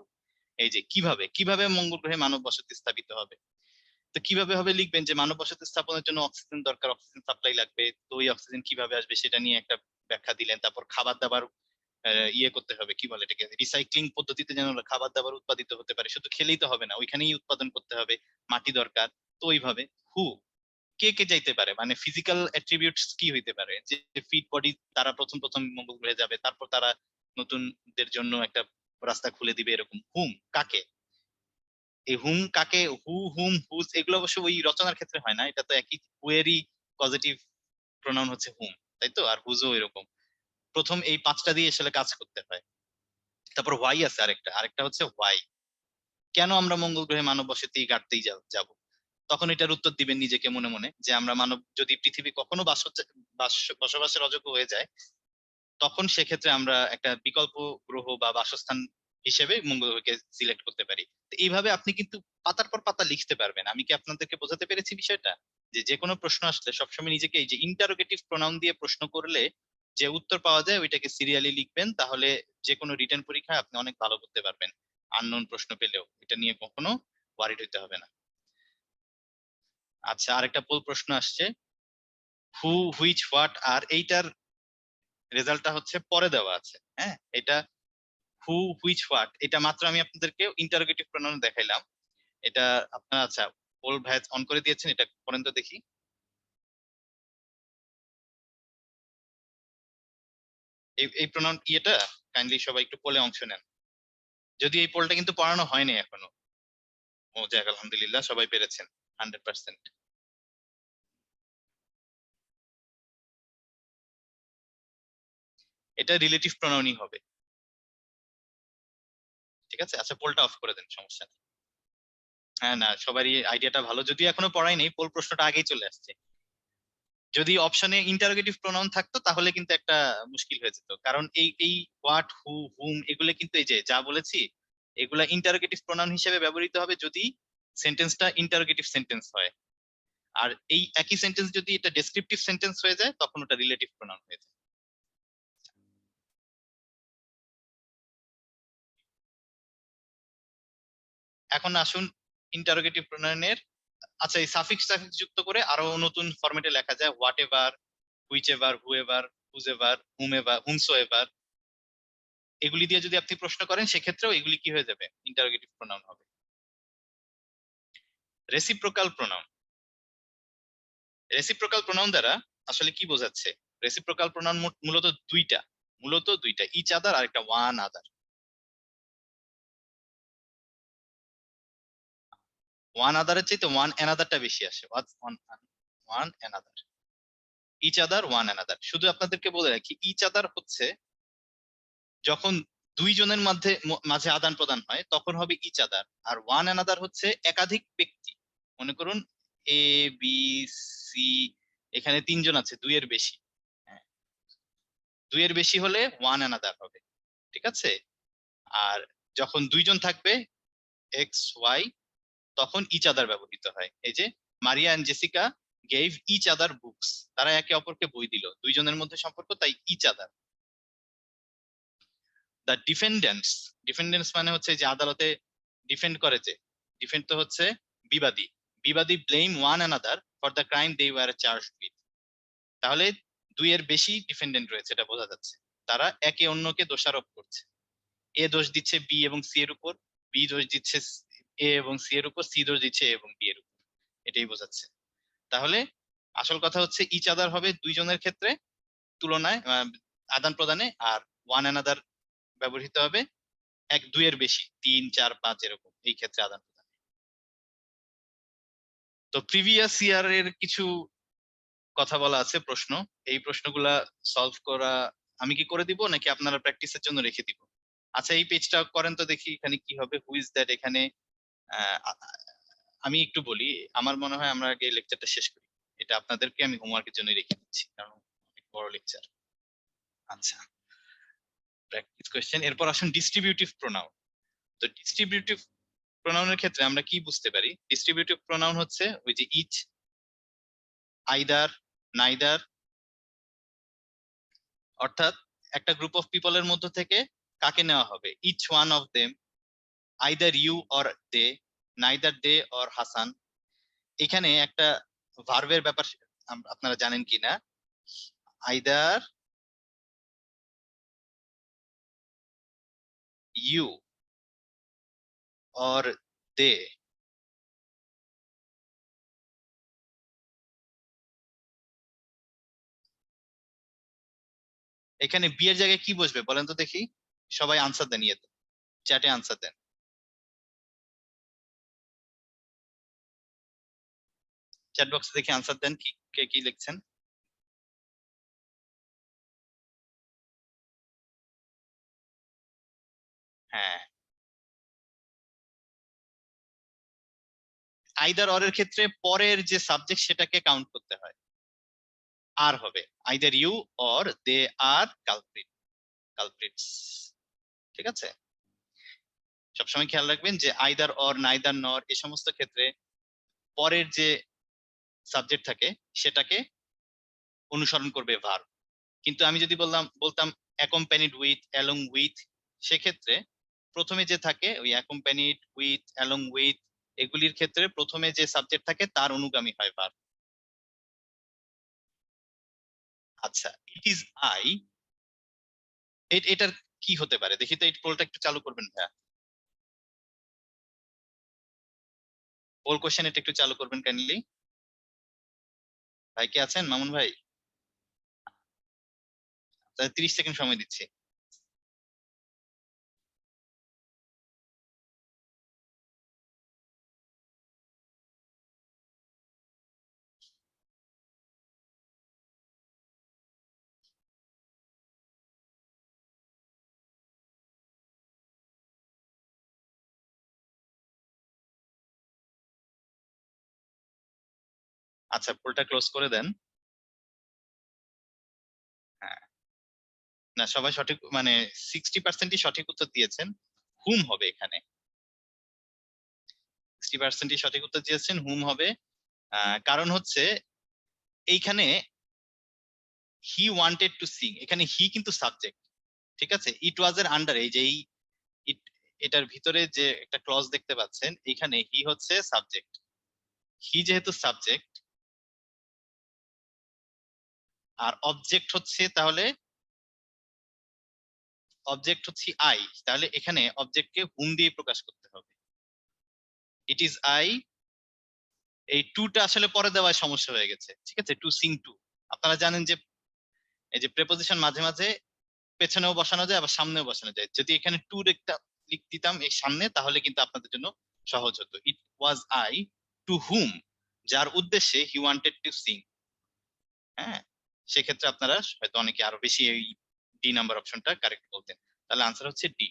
এই যে কিভাবে কিভাবে মঙ্গল গ্রহে মানব বসতি স্থাপিত হবে। তো কিভাবে হবে লিখবেন যে মানব বসতি স্থাপনের জন্য অক্সিজেন দরকার, অক্সিজেন সাপ্লাই লাগবে, তো ওই অক্সিজেন কিভাবে আসবে সেটা নিয়ে একটা ব্যাখ্যা দিলেন। তারপর খাবার দাবার ইয়ে করতে হবে, কি বলে এটাকে, রিসাইক্লিং পদ্ধতিতে যেন খাবার দাবার উৎপাদিত হতে পারে, শুধু খেলেই তো হবে না, ওইখানেই উৎপাদন করতে হবে, মাটি দরকার। তো ওইভাবে হু, কে কে যাইতে পারে, মানে ফিজিক্যাল অ্যাট্রিবিউটস কি হইতে পারে, যে ফিট বডি তারা প্রথম প্রথম মঙ্গল গ্রহে যাবে, তারপর তারা নতুনদের জন্য একটা রাস্তা খুলে দিবে, এরকম হুম কাকে, এই হুম কাকে, হু হুম হুজ এগুলো অবশ্য ওই রচনার ক্ষেত্রে হয় না, এটা তো একই হুয়েরই পজিটিভ প্রোনাউন হচ্ছে হুম, তাই তো, আর হুজও এরকম। প্রথম এই 5টা দিয়ে আসলে কাজ করতে হয়। তারপর হোয়াই আছে আরেকটা, আরেকটা হচ্ছে হোয়াই, কেন আমরা মঙ্গল গ্রহে মানব বসতি গাড়তেই যাব। তখন এটার উত্তর দিবেন নিজেকে মনে মনে, যে আমরা মানব যদি পৃথিবী কখনো বসবাসের অযোগ্য হয়ে যায়, তখন সেক্ষেত্রে আমরা একটা বিকল্প গ্রহ বা বাসস্থান হিসেবে মঙ্গল গ্রহকে সিলেক্ট করতে পারি। তো এইভাবে আপনি কিন্তু পাতার পর পাতা লিখতে পারবেন। আমি কি আপনাদেরকে বোঝাতে পেরেছি বিষয়টা, যে যে কোনো প্রশ্ন আসলে সবসময় নিজেকে এই যে ইন্টারোগেটিভ প্রোনাউন দিয়ে প্রশ্ন করলে যে উত্তর পাওয়া যায় ওইটাকে সিরিয়ালি লিখবেন, তাহলে যে কোনো রিটেন পরীক্ষায় আপনি অনেক ভালো করতে পারবেন। আননোন প্রশ্ন পেলেও এটা নিয়ে কখনো ওয়ারিড হইতে হবে না। আচ্ছা, আরেকটা পোল প্রশ্ন আসছে, হু হুইচ হোয়াট আর, এইটার রেজাল্টটা হচ্ছে পরে দেওয়া আছে। হ্যাঁ, এটা হু হুইচ হোয়াট এটা মাত্র আমি আপনাদেরকে ইন্টারোগেটিভ প্রোনাউন দেখাইলাম। এটা আপনারা, আচ্ছা পোল ভ্যাজ অন করে দিয়েছেন, এটা করেন তো দেখি। এই প্রোনাউন ইয়েটা কাইন্ডলি সবাই একটু পোলে অংশ নেন, যদি এই পোলটা কিন্তু পড়ানো হয়নি এখনো। ও যাক, আলহামদুলিল্লাহ সবাই পেরেছেন 100%। এটা রিলেটিভ প্রোনাউনই হবে, ঠিক আছে। আচ্ছা পোলটা অফ করে দেন, সমস্যা নেই। হ্যাঁ না, সবারই আইডিয়াটা ভালো, যদি এখনো পড়াই নেই, পোল প্রশ্নটা আগেই চলে আসছে। যদি অপশনে ইন্টারোগেটিভ প্রোনাউন থাকতো তাহলে কিন্তু একটা মুশকিল হয়ে যেত, কারণ এই হোয়াট হু হুম এগুলো কিন্তু এই যে যা বলেছি এগুলা ইন্টারোগেটিভ প্রোনাউন হিসেবে ব্যবহৃত হবে যদি সেন্টেন্সটা ইন্টারোগেটিভ সেন্টেন্স হয়, আর এই একই সেন্টেন্স যদি এটা ডেসক্রিপটিভ সেন্টেন্স হয়ে যায় তখন ওটা রিলেটিভ প্রোনাউন হয়ে যায়। এখন আসুন ইন্টারোগেটিভ প্রোনাউনের, আচ্ছা এই সাফিক্স সাফিক্স যুক্ত করে আরো নতুন ফরম্যাটে লেখা যায়, whatever, whichever, whoever, whosever, whomever, whomsoever, এগুলি দিয়ে যদি আপনি প্রশ্ন করেন সেক্ষেত্রেও এগুলি কি হয়ে যাবে, ইন্টারোগেটিভ প্রোনাউন হবে। রেসিপ্রোকাল প্রোনাউন, রেসিপ্রোকাল প্রোনাউন দ্বারা আসলে কি বোঝাচ্ছে, রেসিপ্রোকাল প্রোনাউন মূলত দুইটা ইচ আদার আর একটা ওয়ান আদার। ওয়ান আদারের চাইতে ওয়ান অ্যানাদারটা বেশি আসে, one another, each other one another. শুধু আপনাদেরকে বলে রাখি, ইচ আদার হচ্ছে যখন দুইজনের মাঝে আদান প্রদান হয় তখন হবে ইচ আদার, আর ওয়ান অ্যানাদার হচ্ছে একাধিক ব্যক্তি। মনে করুন এ বি সি, এখানে 3জন আছে, দুইয়ের বেশি, হ্যাঁ, দুইয়ের বেশি হলে ওয়ান অ্যানাদার হবে, ঠিক আছে। আর যখন 2জন থাকবে এক্স ওয়াই, তখন ইচ আদার ব্যবহৃত হয়। এই যে Maria and Jessica gave each other books, তারা একে অপরকে বই দিল, দুইজনের মধ্যে সম্পর্ক, তাই ইচ আদার। দ্য ডিফেন্ডেন্টস, ডিফেন্ডেন্টস মানে হচ্ছে যে আদালতে ডিফেন্ড করে, যে ডিফেন্ড তো হচ্ছে বিবাদী, বিবাদী blame one another for the crime they were charged with. তাহলে দুইয়ের বেশি ডিফেন্ডেন্ট রয়েছে, এটা বোঝা যাচ্ছে, তারা একে অন্যকে দোষারোপ করছে। এ দোষ দিচ্ছে বি এবং সি এর উপর, বি দোষ দিচ্ছে এ এবং সি এর উপর, সি দোষ দিচ্ছে এ এবং বি এর উপর, এটাই বোঝাচ্ছে। তাহলে আসল কথা হচ্ছে ইচ আদার হবে দুইজনের ক্ষেত্রে তুলনায় আদান প্রদানে, আর ওয়ান অ্যানাদার ব্যবহৃত হবে এক দুইয়ের বেশি, 3 4 5 এরকম, এই ক্ষেত্রে আদান প্রদান। তো প্রিভিয়াস ইয়ার এর কিছু কথা বলা আছে প্রশ্ন, এই প্রশ্নগুলা সলভ করা আমি কি করে দিব নাকি আপনারা প্র্যাকটিসের জন্য রেখে দিব? আচ্ছা এই পেজটা করেন তো দেখি, এখানে কি হবে, হু ইজ দ্যাট, এখানে আমি একটু বলি, আমার মনে হয় আমরা আগে লেকচারটা শেষ করি, এটা আপনাদেরকে আমি হোমওয়ার্কের জন্য রেখে দিচ্ছি কারণ অনেক বড় লেকচার। আচ্ছা, প্র্যাকটিস কোশ্চেন, এরপর আসুন ডিস্ট্রিবিউটিভ প্রোনাউন। তো ডিস্ট্রিবিউটিভ প্রোনাউনের ক্ষেত্রে আমরা কি বুঝতে পারি, ডিস্ট্রিবিউটিভ প্রোনাউন হচ্ছে ওই যে ইচ, আইদার, নাইদার, অর্থাৎ একটা গ্রুপ অফ পিপলের মধ্য থেকে কাকে নেওয়া হবে, each one of them, either you or they, neither they or Hasan. এখানে একটা ভার্বের ব্যাপার আপনারা জানেন কিনা, আইদার ইউ অর দে। এখানে বি এর জায়গায় কি বসবে বলেন তো দেখি, সবাই আনসার দেন, ইয়েতে চ্যাটে আনসার দেন। চ্যাট বক্সে দেখি আনসার দেন, কি কে কি লিখছেন। হ্যাঁ, আইদার অর এর ক্ষেত্রে পরের যে সাবজেক্ট সেটাকে কাউন্ট করতে হয়, আর হবে either you or they are culprits. ঠিক আছে, সবসময় খেয়াল রাখবেন যে আইদার অর, নাইদার, নর এই সমস্ত ক্ষেত্রে পরের যে সাবজেক্ট থাকে সেটাকে অনুসরণ করবে ভার্ব। কিন্তু আমি যদি বলতাম অ্যাকম্প্যানিড উইথ, অ্যালং উইথ, সেক্ষেত্রে প্রথমে যে থাকে ওই অ্যাকম্প্যানিড উইথ, অ্যালং উইথ, এগুলির ক্ষেত্রে প্রথমে যে সাবজেক্ট থাকে তার অনুগামী হয় ভার্ব। আচ্ছা, ইট ইজ আই, এটার কি হতে পারে দেখি তো, এই পোলটা একটু চালু করবেন ভাইয়া, পোল কোশ্চেন এটা একটু চালু করবেন কাইন্ডলি। ভাই কি আছেন, মামুন ভাই? 30 সেকেন্ড সময় দিচ্ছি। আচ্ছা, পোলটা ক্লোজ করে দেন। হ্যাঁ, না সবাই সঠিক, মানে 60%ই সঠিক উত্তর দিয়েছেন। হুম হবে এখানে, 60%ই সঠিক উত্তর দিয়েছেন, হুম হবে। কারণ হচ্ছে এইখানে হি ওয়ান্টেড টু সিং, এখানে হি কিন্তু সাবজেক্ট। ঠিক আছে, ইট ওয়াজ এর আন্ডার, এই যে এটার ভিতরে যে একটা ক্লজ দেখতে পাচ্ছেন, এখানে হি হচ্ছে সাবজেক্ট। হি যেহেতু সাবজেক্ট আর অবজেক্ট হচ্ছে, তাহলে অবজেক্ট হচ্ছে আই, তাহলে এখানে অবজেক্টকে হুম দিয়ে প্রকাশ করতে হবে। ইট ইজ আই, এই টুটা আসলে পরে দেওয়ায় সমস্যা হয়ে গেছে। ঠিক আছে, টু সিং টু, আপনারা জানেন যে এই যে প্রেপোজিশন মাঝে মাঝে পেছনেও বসানো যায় আবার সামনেও বসানো যায়। যদি এখানে টু একটা লিখ দিতাম এই সামনে, তাহলে কিন্তু আপনাদের জন্য সহজ হতো। ইট ওয়াজ আই টু হুম, যার উদ্দেশ্যে হি ওয়ান্টেড টু সিং। হ্যাঁ, সেক্ষেত্রে আপনারা হয়তো অনেকে আরো বেশি এই ডি নাম্বার অপশনটা কারেক্ট বলতেন। তাহলে আনসার হচ্ছে ডি।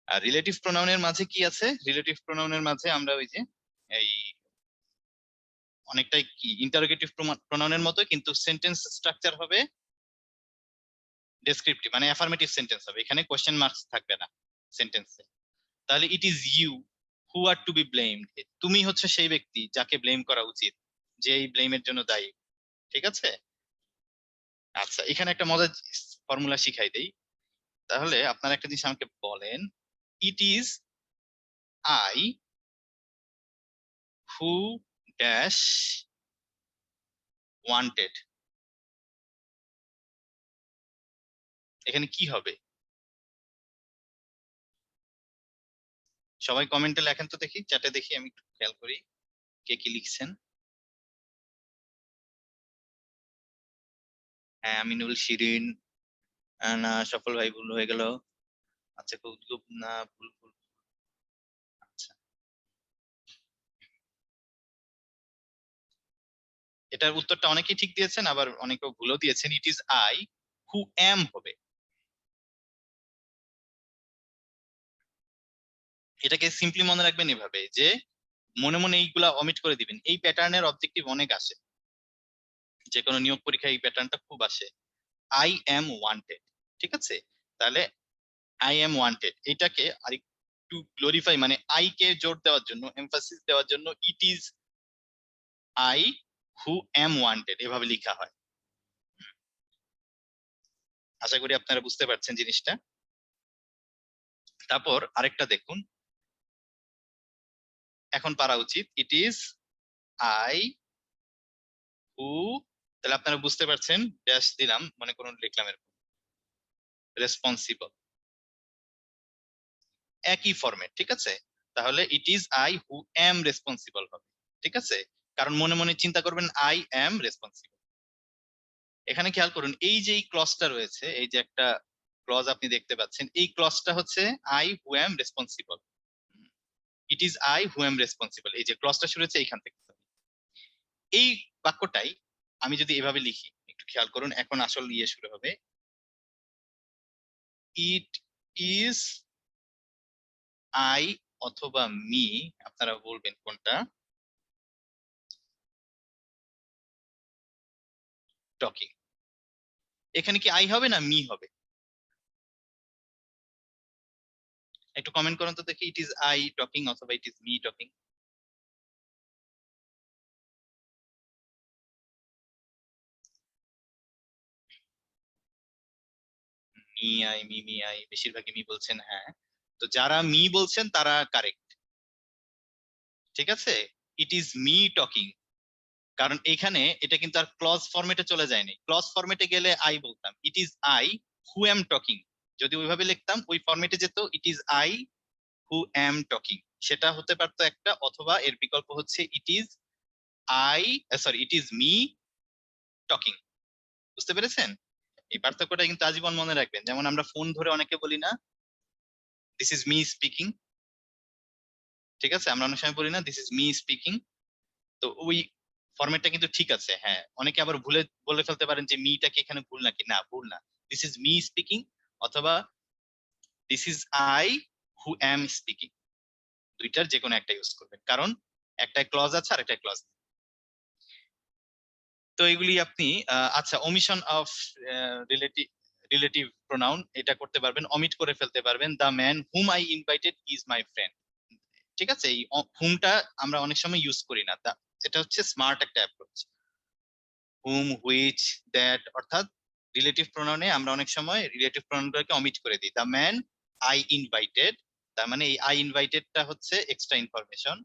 আর রিলেটিভ প্রোনাউনের মাঝে কি আছে, রিলেটিভ প্রোনাউনের মাঝে আমরা ওই যে এই অনেকটাই কি ইন্টারোগেটিভ প্রোনাউনের মতো, কিন্তু সেন্টেন্স স্ট্রাকচার হবে ডেসক্রিপটিভ, মানে অ্যাফার্মেটিভ সেন্টেন্স হবে, এখানে কোশ্চেন মার্কস থাকবে না সেন্টেন্সে। তাহলে it is you who are to be blamed, তুমি হচ্ছে সেই ব্যক্তি যাকে ব্লেম করা উচিত, যে এই ব্লেমের জন্য দায়ী। ঠিক আছে, আচ্ছা এখানে একটা মজার ফর্মুলা শিখাই দেই। তাহলে আপনারা একটা জিনিস আমাকে বলেন, it is I who dash wanted, এখানে কি হবে? সবাই কমেন্টে লেখেন তো দেখি, চ্যাটে দেখি, আমি একটু খেয়াল করি কে কি লিখছেন। হ্যাঁ, আমিনুল, শিরিন, না সফল ভাই ভুল হয়ে গেল। আচ্ছা, কৌতুক না, ভুল ভুল। আচ্ছা, এটার উত্তরটা অনেকেই ঠিক দিয়েছেন, আবার অনেকেও ভুলও দিয়েছেন। ইট ইজ আই হু অ্যাম হবে। এটাকে সিম্পলি মনে রাখবেন এভাবে, যে মনে মনে এইগুলা অমিট করে দিবেন। এই প্যাটার্নের অবজেক্টিভ অনেক আসে, যে কোনো নিয়োগ পরীক্ষায় এই প্যাটার্নটা খুব আসে। আই অ্যাম ওয়ান্টেড, ঠিক আছে, তাহলে আই অ্যাম ওয়ান্টেড এটাকে টু গ্লোরিফাই মানে আই কে জোর দেওয়ার জন্য, এমফাসিস দেওয়ার জন্য it is I who am wanted এভাবে লেখা হয়। আশা করি আপনারা বুঝতে পারছেন জিনিসটা। তারপর আরেকটা দেখুন, এখন পারা উচিত ইট ইজ আই হু, তাহলে আপনারা বুঝতে পারছেন, ড্যাশ দিলাম, মনে করুন লিখলাম এরকম রেসপন্সিবল, একই ফরম্যাট, ঠিক আছে। তাহলে it is I who am responsible হবে, ঠিক আছে, কারণ মনে মনে চিন্তা করবেন আই এম রেসপন্সিবল। এখানে খেয়াল করুন এই যে এই ক্লজটা রয়েছে, এই যে একটা ক্লজ আপনি দেখতে পাচ্ছেন, এই ক্লজটা হচ্ছে I who am responsible, it is I who am responsible, এই যে ক্লজটা শুরু হচ্ছে এইখান থেকে। এই বাক্যটাই আমি যদি এভাবে লিখি, একটু খেয়াল করুন, এখন আসল ইয়ে শুরু হবে, ইট ইজ আই অথবা মি, আপনারা বলবেন কোনটা, টকিং। এখানে কি আই হবে না মি হবে? একটু কমেন্ট করুন তো দেখি, ইট ইজ আই টকিং অথবা it is me talking. Me I, me I, বেশিরভাগই মি বলছেন, হ্যাঁ। তো যারা মি বলছেন তারা কারেক্ট, ঠিক আছে। ইট ইজ মি টকিং, কারণ এখানে এটা কিন্তু আর ক্লজ ফরম্যাটে চলে যায়নি। ক্লজ ফরম্যাটে গেলে আই বলতাম, it is I who am talking, যদি ওইভাবে লিখতাম ওই ফরম্যাটে যেত, it is I who am talking, সেটা হতে পারতো একটা, অথবা এর বিকল্প হচ্ছে it is I, sorry it is me talking. বুঝতে পেরেছেন? এই পার্থক্যটা কিন্তু আজীবন মনে রাখবেন। যেমন আমরা ফোন ধরে অনেকে বলি না দিস ইজ মি স্পিকিং, ঠিক আছে, আমরা অনেক সময় বলি না দিস ইজ মি স্পিকিং, তো ওই ফরম্যাটটা কিন্তু ঠিক আছে। হ্যাঁ, অনেকে আবার ভুলে বলে ফেলতে পারেন যে মিটা কি এখানে ভুল নাকি, না ভুল না, দিস ইজ মি স্পিকিং অথবা this is I who am speaking, দুইটার যে কোনো একটা ইউজ করবেন, কারণ একটা ক্লজ আছে আর একটা ক্লজ। তো এগুলি আপনি আচ্ছা, omission of relative relative pronoun এটা করতে পারবেন, অমিট করে ফেলতে পারবেন, the man whom I invited is my friend, ঠিক আছে। এই হুমটা আমরা অনেক সময় ইউজ করি না, এটা হচ্ছে স্মার্ট একটা অ্যাপ্রোচ। হুম, হুইচ, দ্যাট, অর্থাৎ রিলেটিভ প্রোনাউনে আমরা অনেক সময় রিলেটিভ প্রোনাউনগুলোকে অমিট করে দিই। দ্য ম্যান আই ইনভাইটেড, তার মানে এই আই ইনভাইটেডটা হচ্ছে extra information,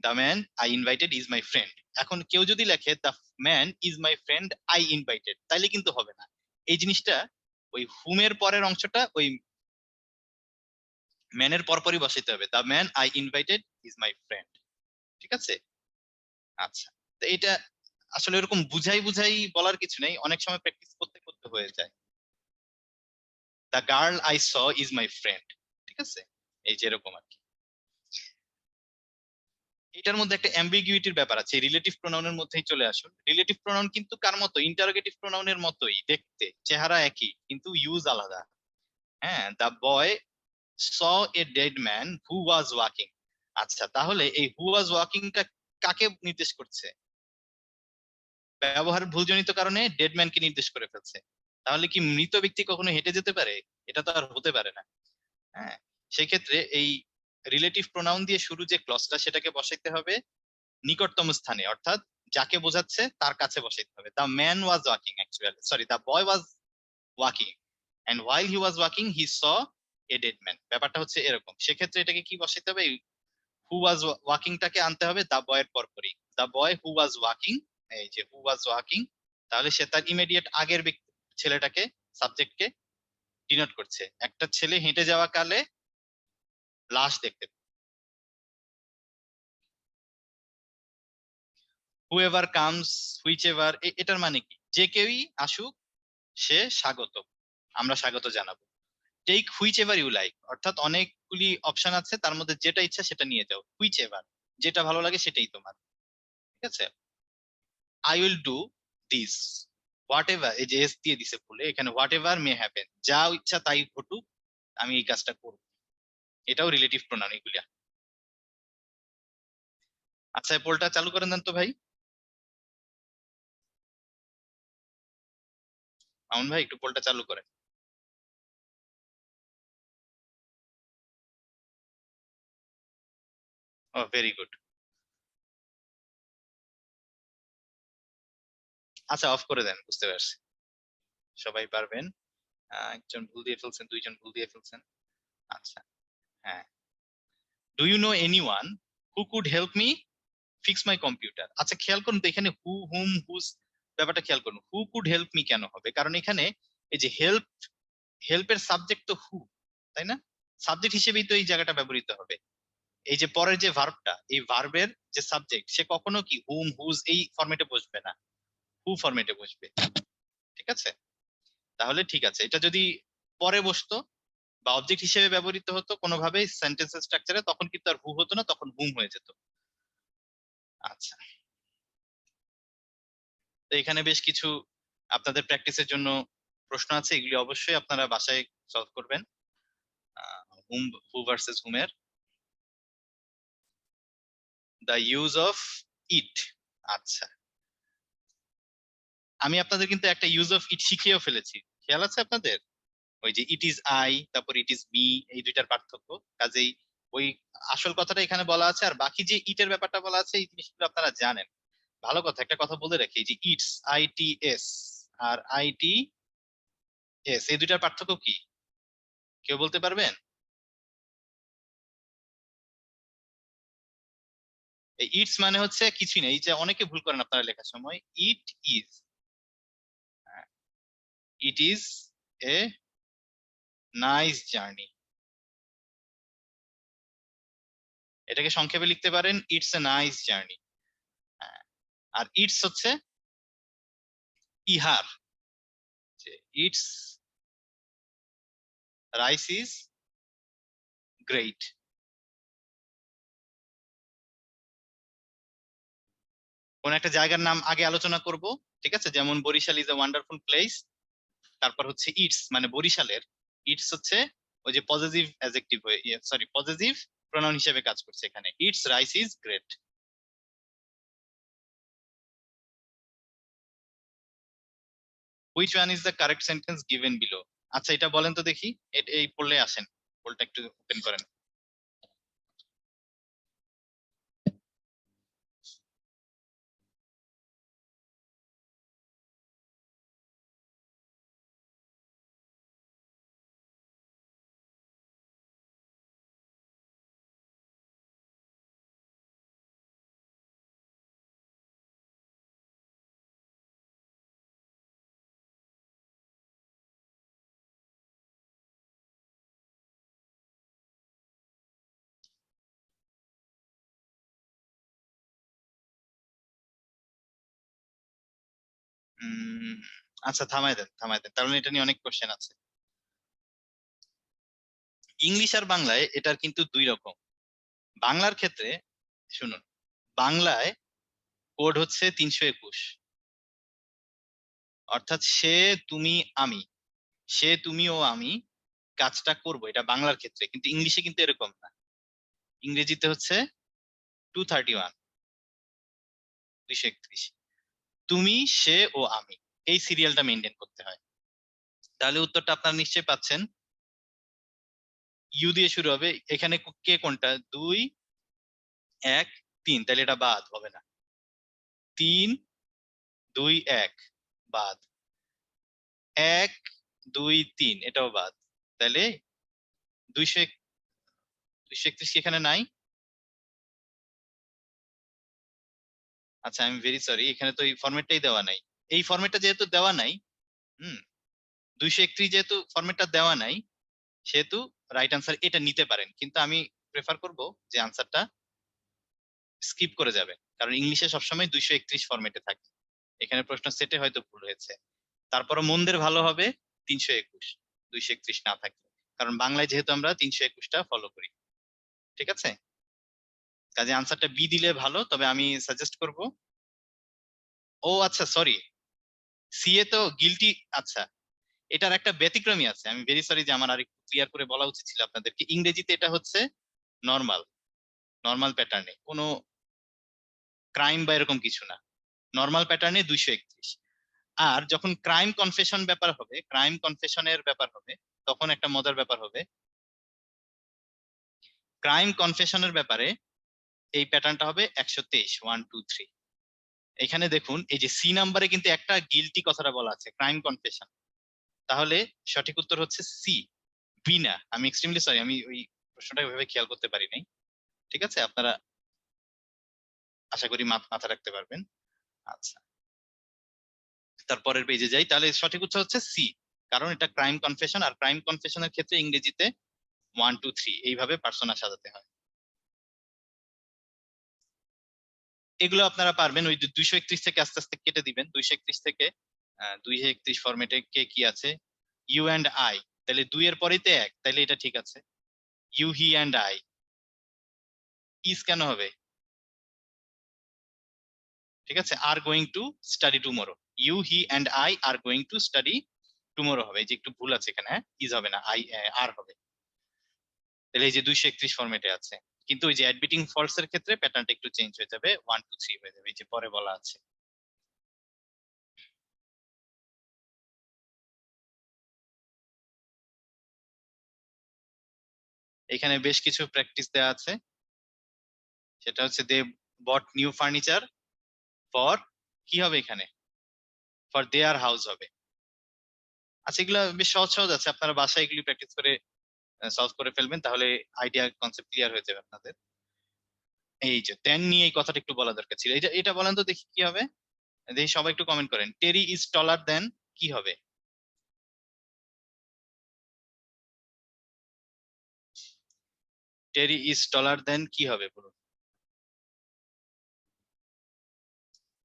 the man I invited is my friend. এখন কেউ যদি লেখে the man is my friend I invited, তাইলে কিন্তু হবে না। এই জিনিসটা ওই হুমের পরের অংশটা ওই ম্যানের পরপরই বসাইতে হবে, the man I invited is my friend, ঠিক আছে। আচ্ছা, তো এটা আসলে এরকম বুঝাই বুঝাই বলার কিছু নেই, অনেক সময় প্র্যাকটিস করতে করতে হয়ে যায়। The girl I saw is my friend, ঠিক আছে, এই যে এরকম আর কি। এটার মধ্যে একটা অ্যাম্বিগুইটির ব্যাপার আছে, রিলেটিভ প্রোনাউনের মধ্যেই চলে আসুন। রিলেটিভ প্রোনাউন কিন্তু কার মতো, ইন্টারোগেটিভ প্রোনাউনের মতোই দেখতে, চেহারা একই কিন্তু ইউজ আলাদা। হ্যাঁ, the boy saw a dead man who was walking. আচ্ছা, তাহলে এই হু ওয়াজ ওয়াকিংটা কাকে নির্দেশ করছে? ব্যবহার ভুলজনিত কারণে ডেড ম্যানকে নির্দেশ করে ফেলছে। তাহলে কি মৃত ব্যক্তি কখনো হেঁটে যেতে পারে? এটা তো আর হতে পারে না। হ্যাঁ, সেই ক্ষেত্রে এই রিলেটিভ প্রোনাউন দিয়ে শুরু যে ক্লজটা সেটাকে বসাইতে হবে নিকটতম স্থানে, অর্থাৎ যাকে বোঝাচ্ছে তার কাছে বসাইতে হবে। The man was walking, actually sorry, the boy was walking and while he was walking he saw a dead man. ব্যাপারটা হচ্ছে এরকম। সেক্ষেত্রে এটাকে কি বসাইতে হবে, হু ওয়াজ ওয়াকিংটাকে আনতে হবে দ্য বয়ের পরপরই। The boy who was walking, এই যে হু ওয়াজ ওয়াকিং, তাহলে সে তার ইমিডিয়েট আগের ছেলেটাকে, সাবজেক্টকে ডিনোট করছে। একটা ছেলে হেঁটে যাওয়া কালে লাশ দেখতে, হুএভার কামস, হুইচ এভার, এটার মানে কি, যে কেউই আসুক সে স্বাগত, আমরা স্বাগত জানাবো। Take whichever you like, অর্থাৎ অনেকগুলি অপশন আছে, তার মধ্যে যেটা ইচ্ছা সেটা নিয়ে যাও, হুইচ এভার, যেটা ভালো লাগে সেটাই তোমার, ঠিক আছে। I will do this what ever, এই যে এস দিয়ে দিছে ফুলে, এখানে হোয়াট এভার মে হ্যাপেন, যা ইচ্ছা তাই ঘটুক আমি এই কাজটা করব, এটাও রিলেটিভ প্রোনাউন এগুলা। আচ্ছা, পোলটা চালু করেন দেন তো ভাই, মামুন ভাই একটু পোলটা চালু করেন। ও ভেরি গুড। আচ্ছা অফ করে দেন, বুঝতে পারছি সবাই পারবেন। একজন ভুল দিয়ে ফেলছেন, দুইজন ভুল দিয়ে ফেলছেন। আচ্ছা হ্যাঁ, do you know anyone who could help me fix my computer? আচ্ছা খেয়াল করুন তো এখানে হু হুম হুজ ব্যাপারটা খেয়াল করুন। হু কুড হেল্প মি কেন হবে? কারণ এখানে এই যে হেল্পের সাবজেক্ট তো হু, তাই না? সাবজেক্ট হিসেবেই তো এই জায়গাটা ব্যবহৃত হবে। এই যে পরের যে ভার্বটা, এই ভার্বের যে সাবজেক্ট সে কখনো কি হুম হুজ এই ফরম্যাটে বসবে না, হু ফরম্যাটে বসবে। ঠিক আছে, তাহলে ঠিক আছে। এটা যদি পরে বসতো বা অবজেক্ট হিসেবে ব্যবহৃত হতো কোনোভাবে সেন্টেন্সের স্ট্রাকচারে, তখন কিন্তু আর হু হতো না, তখন হুম হয়ে যেত। আচ্ছা, তো এখানে বেশ কিছু আপনাদের প্র্যাকটিসের জন্য প্রশ্ন আছে, এগুলি অবশ্যই আপনারা বাসায় সলভ করবেন। হুম, হু ভার্সেস হুমের দ্য ইউজ অফ ইট। আচ্ছা, আমি আপনাদের কিন্তু একটা ইউজ অফ ইট শিখিয়েও ফেলেছি, খেয়াল আছে আপনাদের? ওই যে ইট ইজ আই, তারপর ইট ইজ মি, এই দুইটার পার্থক্য। কাজেই ওই আসল কথাটা এখানে বলা আছে, আর বাকি যে ইটের ব্যাপারটা বলা আছে এই জিনিসগুলো আপনারা জানেন। ভালো কথা, একটা কথা বলে রাখি, যে ইটস ITS আর ITS এই দুইটার পার্থক্য কি কেউ বলতে পারবেন? এই ইটস মানে হচ্ছে কিছুই না, এই যে অনেকে ভুল করেন আপনারা লেখার সময়, it is, it is a nice journey, এটাকে সংক্ষেপে লিখতে পারেন ইটস এ নাইস জার্নি। আর ইটস হচ্ছে ইহার, যে ইটস রাইস ইজ গ্রেট। কোন একটা জায়গার নাম আগে আলোচনা করব, ঠিক আছে? যেমন Barishal is a wonderful place, তারপর হচ্ছে ইটস মানে বরিশালের, ইটস হচ্ছে ওই যে পজিটিভ অ্যাডজেক্টিভ হয়ে, সরি পজিটিভ প্রোনাউন হিসেবে কাজ করছে এখানে, its rice is great. Which one is the correct sentence given below? আচ্ছা এটা বলেন তো দেখি, এই পড়লে আসেন, পোলটা একটু ওপেন করেন। উম, আচ্ছা থামাই দেন, থামাই দেন, কারণ এটা নিয়ে অনেক কোশ্চেন আছে। ইংলিশ আর বাংলায় এটার কিন্তু দুই রকম। বাংলার ক্ষেত্রে শুনুন, বাংলায় কোড হচ্ছে 321, অর্থাৎ সে তুমি আমি, সে তুমি ও আমি কাজটা করব, এটা বাংলার ক্ষেত্রে। কিন্তু ইংলিশে কিন্তু এরকম না, ইংরেজিতে হচ্ছে 231, 231, তুমি সে ও আমি, এই সিরিয়ালটা মেনটেন করতে হয়। তাহলে উত্তরটা আপনারা নিশ্চয়ই পাচ্ছেন, ইউ দিয়ে শুরু হবে। এখানে কে কোনটা? 2 1 3, তাহলে এটা বাদ হবে না। 3 2 1 বাদ, 1 2 3 এটাও বাদ, তাহলে 231 এখানে নাই। আচ্ছা আমি ভেরি সরি, এখানে তো এই ফরম্যাটটাই দেওয়া নাই। এই ফরম্যাটটা যেহেতু দেওয়া নাই, হুম, 231 যেহেতু ফরম্যাটটা দেওয়া নাই, সেহেতু রাইট আনসার এটা নিতে পারেন, কিন্তু আমি প্রেফার করব যে আনসারটা স্কিপ করে যাবে, কারণ ইংলিশে সবসময় 231 ফরম্যাটে থাকে। এখানে প্রশ্ন সেটে হয়তো ভুল হয়েছে, তারপরও মনদের ভালো হবে 321, 231 না থাকে, কারণ বাংলায় যেহেতু আমরা 321টা ফলো করি। ঠিক আছে, কাজে আনসারটা বি দিলে ভালো, তবে আমি সাজেস্ট করব। ও আচ্ছা সরি, সি এ তো গিলটি। আচ্ছা, এটার একটা ব্যতিক্রমী আছে, আমি ভেরি সরি যে আমার আরেকটু ক্লিয়ার করে বলা উচিত ছিল আপনাদেরকে। ইংরেজিতে এটা হচ্ছে নর্মাল, নর্মাল প্যাটার্নে, কোনো ক্রাইম বা এরকম কিছু না, নর্মাল প্যাটার্নে 231। আর যখন ক্রাইম কনফেশন ব্যাপার হবে, ক্রাইম কনফেশনের ব্যাপার হবে, তখন একটা মজার ব্যাপার হবে। ক্রাইম কনফেশনের ব্যাপারে এই প্যাটার্নটা হবে 123 1 2 3। এখানে দেখুন এই যে সি নাম্বারে কিন্তু একটা গিলটি কথাটা বলা আছে, ক্রাইম কনফেশন। তাহলে সঠিক উত্তর হচ্ছে সি, বি না। আমি এক্সট্রিমলি সরি, আমি ওই প্রশ্নটা ওইভাবে খেয়াল করতে পারি নাই। ঠিক আছে, আপনারা আশা করি মাথা রাখতে পারবেন। আচ্ছা, তারপরের পেজে যাই। তাহলে সঠিক উত্তর হচ্ছে সি, কারণ এটা ক্রাইম কনফেশন, আর ক্রাইম কনফেশনের ক্ষেত্রে ইংরেজিতে 1 2 3 এইভাবে পার্সোনা সাজাতে হয়। এগুলো আপনারা পারবেন। ওই 231 থেকে আস্তে আস্তে কেটে দিবেন। 231 থেকে 231 ফরম্যাটে কে কি আছে, ইউ অ্যান্ড আই, তাহলে 2 এর পরেতে 1, তাহলে এটা ঠিক আছে। You, he and I, is কেন হবে? ঠিক আছে, are going to study tomorrow, you, he and I are going to study tomorrow হবে। এই যে একটু ভুল আছে এখানে, ইজ হবে না, আই আর হবে। তাহলে এই যে 231 ফরম্যাটে আছে, কিন্তু ওই যে অ্যাডমিটিং ফলস এর ক্ষেত্রে প্যাটার্নটা একটু চেঞ্জ হয়ে যাবে, 1 2 3 হয়ে যাবে, এই যে পরে বলা আছে। এখানে বেশ কিছু প্র্যাকটিস দেওয়া আছে, সেটা হচ্ছে দে বট নিউ ফার্নিচার ফর, কি হবে এখানে, ফর দেয়ার হাউস হবে। আচ্ছা, এগুলো বেশ সহজ সহজ আছে, আপনারা বাসায় এগুলি প্র্যাকটিস করে সলভ করে ফেলবেন, তাহলে আইডিয়া কনসেপ্ট ক্লিয়ার হয়ে যাবে আপনাদের। এই যে দেন নিয়ে এই কথাটা একটু বলা দরকার ছিল, এটা এটা বলেন তো দেখি কি হবে। দেখি সবাই একটু কমেন্ট করেন, টেরি ইজ টলার দেন কি হবে? টেরি ইজ টলার দেন কি হবে বলুন,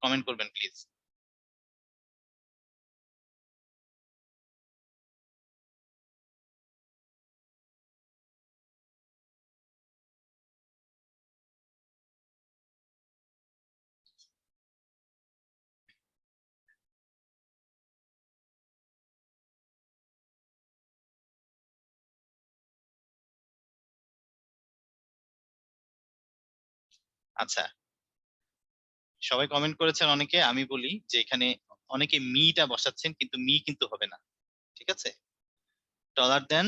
কমেন্ট করবেন প্লিজ। আচ্ছা, সবাই কমেন্ট করেছেন অনেকে। আমি বলি যে এখানে অনেকে মিটা বসাচ্ছেন, কিন্তু মি কিন্তু হবে না। ঠিক আছে, টলার দেন,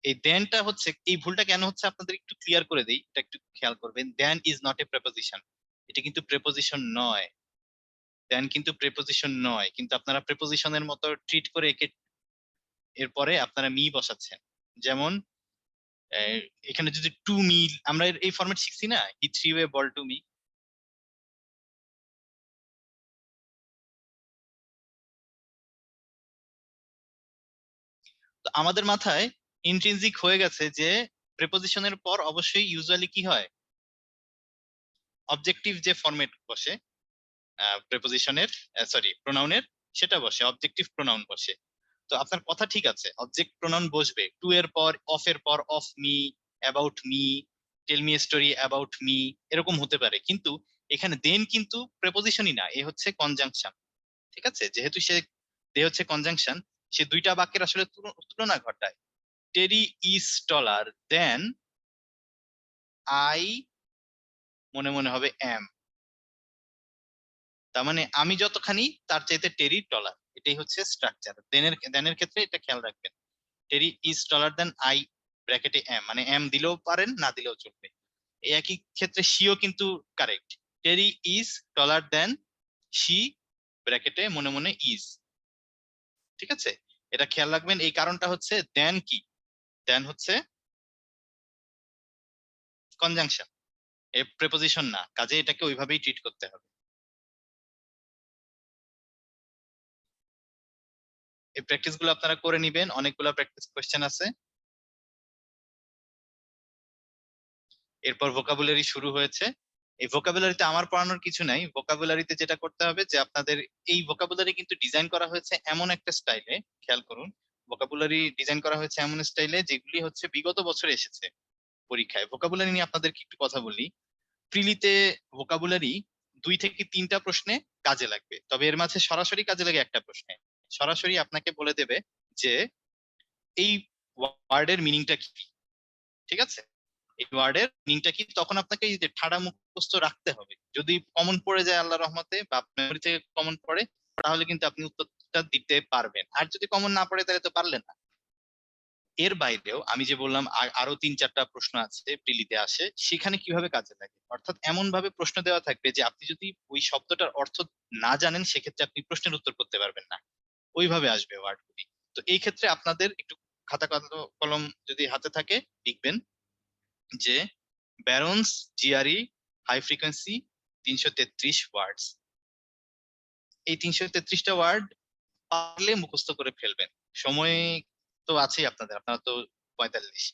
এই দেনটা হচ্ছে, এই ভুলটা কেন হচ্ছে আপনাদের একটু ক্লিয়ার করে দেই, এটা একটু খেয়াল করবেন। দেন ইজ নট এ প্রেপোজিশন, এটা কিন্তু প্রেপোজিশন নয়। দেন কিন্তু প্রেপোজিশন নয়, কিন্তু আপনারা প্রেপোজিশনের মতো ট্রিট করে একে এরপরে আপনারা মি বসাচ্ছেন। যেমন এখানে যদি টু মি, আমরা এই ফরম্যাট শিখছি না, he threw a ball to me. তো আমাদের মাথায় ইন্ট্রিনজিক হয়ে গেছে যে প্রেপোজিশনের পর অবশ্যই ইউজুয়ালি কি হয়, অবজেক্টিভ যে ফরম্যাট বসে প্রেপোজিশনের, সরি প্রোনাউনের, সেটা বসে, অবজেক্টিভ প্রোনাউন বসে। তো আপনার কথা ঠিক আছে, অবজেক্ট প্রোনাউন বসবে টু এর পর, অফ এর পর of me, about me, tell me story about me, এরকম হতে পারে। কিন্তু এখানে দেন কিন্তু প্রেপোজিশনই না, এ হচ্ছে কনজাংশন। ঠিক আছে, যেহেতু সে দে হচ্ছে কনজাংশন, সে দুইটা বাক্যের আসলে তুলনা ঘটায়। টেরি ইজ টলার দেন আই, মনে মনে হবে এম, তার মানে আমি যতখানি তার চাইতে টেরি টলার, এটাই হচ্ছে স্ট্রাকচার। দেনের ক্ষেত্রে এটা খেয়াল রাখবেন, Terry is taller than I ব্র্যাকেটে এম, মানে এম দিলেও পারেন, না দিলেও চলবে। এই একই ক্ষেত্রে শিও কিন্তু correct, Terry is taller than she ব্র্যাকেটে মনে মনে ইজ। ঠিক আছে, এটা খেয়াল রাখবেন। এই কারণটা হচ্ছে দেন কি, দেন হচ্ছে কনজাংশন, এ প্রেপোজিশন না, কাজে এটাকে ওইভাবেই ট্রিট করতে হবে। এই প্র্যাকটিস গুলো আপনারা করে নিবেন, অনেকগুলো প্র্যাকটিস কোয়েশ্চেন আছে। এরপর ভোকাবুলারি শুরু হয়েছে। এই ভোকাবুলারিতে আমার পড়ানোর কিছু নাই। ভোকাবুলারিতে যেটা করতে হবে যে আপনাদের এই ভোকাবুলারি কিন্তু ডিজাইন করা হয়েছে এমন একটা স্টাইলে, খেয়াল করুন, ভোকাবুলারি ডিজাইন করা হয়েছে এমন স্টাইলে যেগুলি হচ্ছে বিগত বছরে এসেছে পরীক্ষায়। ভোকাবুলারি নিয়ে আপনাদেরকে একটু কথা বলি। প্রিলিতে ভোকাবুলারি 2 থেকে 3টা প্রশ্নে কাজে লাগবে, তবে এর মাঝে সরাসরি কাজে লাগে একটা প্রশ্নে। সরাসরি আপনাকে বলে দেবে যে এই ওয়ার্ডের মিনিংটা কি। ঠিক আছে, এই ওয়ার্ডের মিনিংটা কি, তখন আপনাকে এই যে ঠাড়া মুখস্থ রাখতে হবে। যদি কমন পড়ে যায় আল্লাহর রহমতে, বা মেমরি থেকে কমন পড়ে, তাহলে কিন্তু আপনি উত্তরটা দিতে পারবেন। আর যদি কমন না পড়ে তাহলে তো পারলেন না। এর বাইরেও আমি যে বললাম আরো 3-4টা প্রশ্ন আছে প্রিলিতে আসে, সেখানে কিভাবে কাজে লাগে, অর্থাৎ এমন ভাবে প্রশ্ন দেওয়া থাকবে যে আপনি যদি ওই শব্দটার অর্থ না জানেন সেক্ষেত্রে আপনি প্রশ্নের উত্তর করতে পারবেন না, ওইভাবে আসবে ওয়ার্ডগুলি। তো এই ক্ষেত্রে আপনাদের একটু খাতা কলম যদি হাতে থাকে লিখবেন যে ব্যারন্স জিআরই হাই ফ্রিকোয়েন্সি 333 ওয়ার্ডস। এই 333টা ওয়ার্ড পারলে মুখস্থ করে ফেলবেন। সময় তো আছেই আপনাদের, আপনারা তো 45,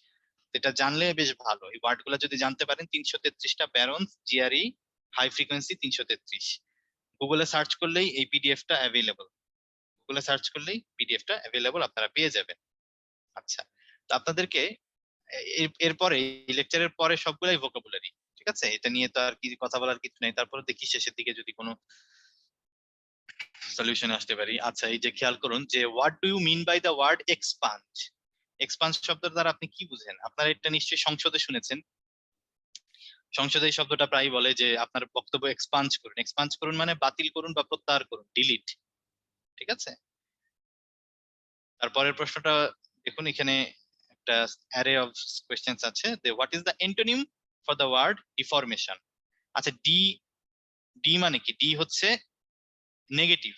এটা জানলে বেশ ভালো। এই ওয়ার্ড গুলা যদি জানতে পারেন, 333টা ব্যারন্স জিআরই হাই ফ্রিকোয়েন্সি 333, গুগলে সার্চ করলেই এই পিডিএফটা অ্যাভেলেবল, গুগলে সার্চ করলেই পিডিএফটা অ্যাভেলেবল আপনারা পেয়ে যাবেন। আচ্ছা, তো আপনাদেরকে এরপরে এই লেকচারের পরে সবগুলাই ভোকাবুলারি, ঠিক আছে? এটা নিয়ে তো আর কি কথা বলার কিছু নেই। তারপরে দেখি শেষের দিকে যদি কোনো সলিউশন আসতে পারি। আচ্ছা, এই যে খেয়াল করুন যে what do you mean by the word expand. Expand শব্দের দ্বারা আপনি কি বুঝেন? আপনারা এটা নিশ্চয়ই সংসদে শুনেছেন। সংসদে এই শব্দটা প্রায় বলে যে আপনার বক্তব্য এক্সপান্ড করুন। এক্সপান্ড করুন মানে বাতিল করুন বা প্রত্যাহার করুন, ডিলিট, ঠিক আছে? তারপরের প্রশ্নটা দেখুন, এখানে একটা অ্যারে অফ কোয়েশ্চেন্স আছে। What is the antonym for the word deformation. আচ্ছা, ডি মানে কি? ডি হচ্ছে নেগেটিভ,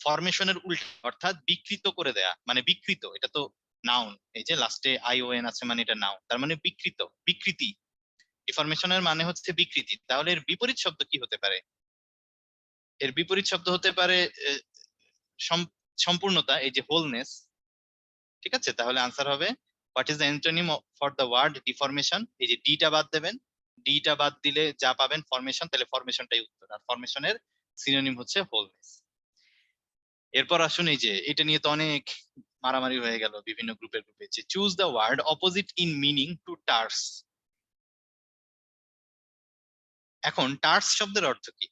ফরমেশনের উল্টো, অর্থাৎ বিকৃত করে দেয়া, মানে বিকৃত। এটা তো নাউন, এই যে লাস্টে আইওএন আছে মানে এটা নাউন, তার মানে বিকৃত, বিকৃতি। ডিফরমেশনের মানে হচ্ছে বিকৃতি। তাহলে এর বিপরীত শব্দ কি হতে পারে? এর বিপরীত শব্দ হতে পারে সম্পূর্ণতা, এই যে হোলনেস, ঠিক আছে? তাহলে আনসার হবে what is the antonym for the word deformation. এই যে ডিটা বাদ দেবেন, ডিটা বাদ দিলে যা পাবেন ফরমেশন, তাহলে ফরমেশনটাই উত্তর, আর ফরমেশনের সিনোনিম হচ্ছে হোলনেস। এরপর আসুন, এই যে এটা নিয়ে তো অনেক মারামারি হয়ে গেল বিভিন্ন গ্রুপে, যে choose the word opposite in meaning to terse. এখন টার্স শব্দের অর্থ কি?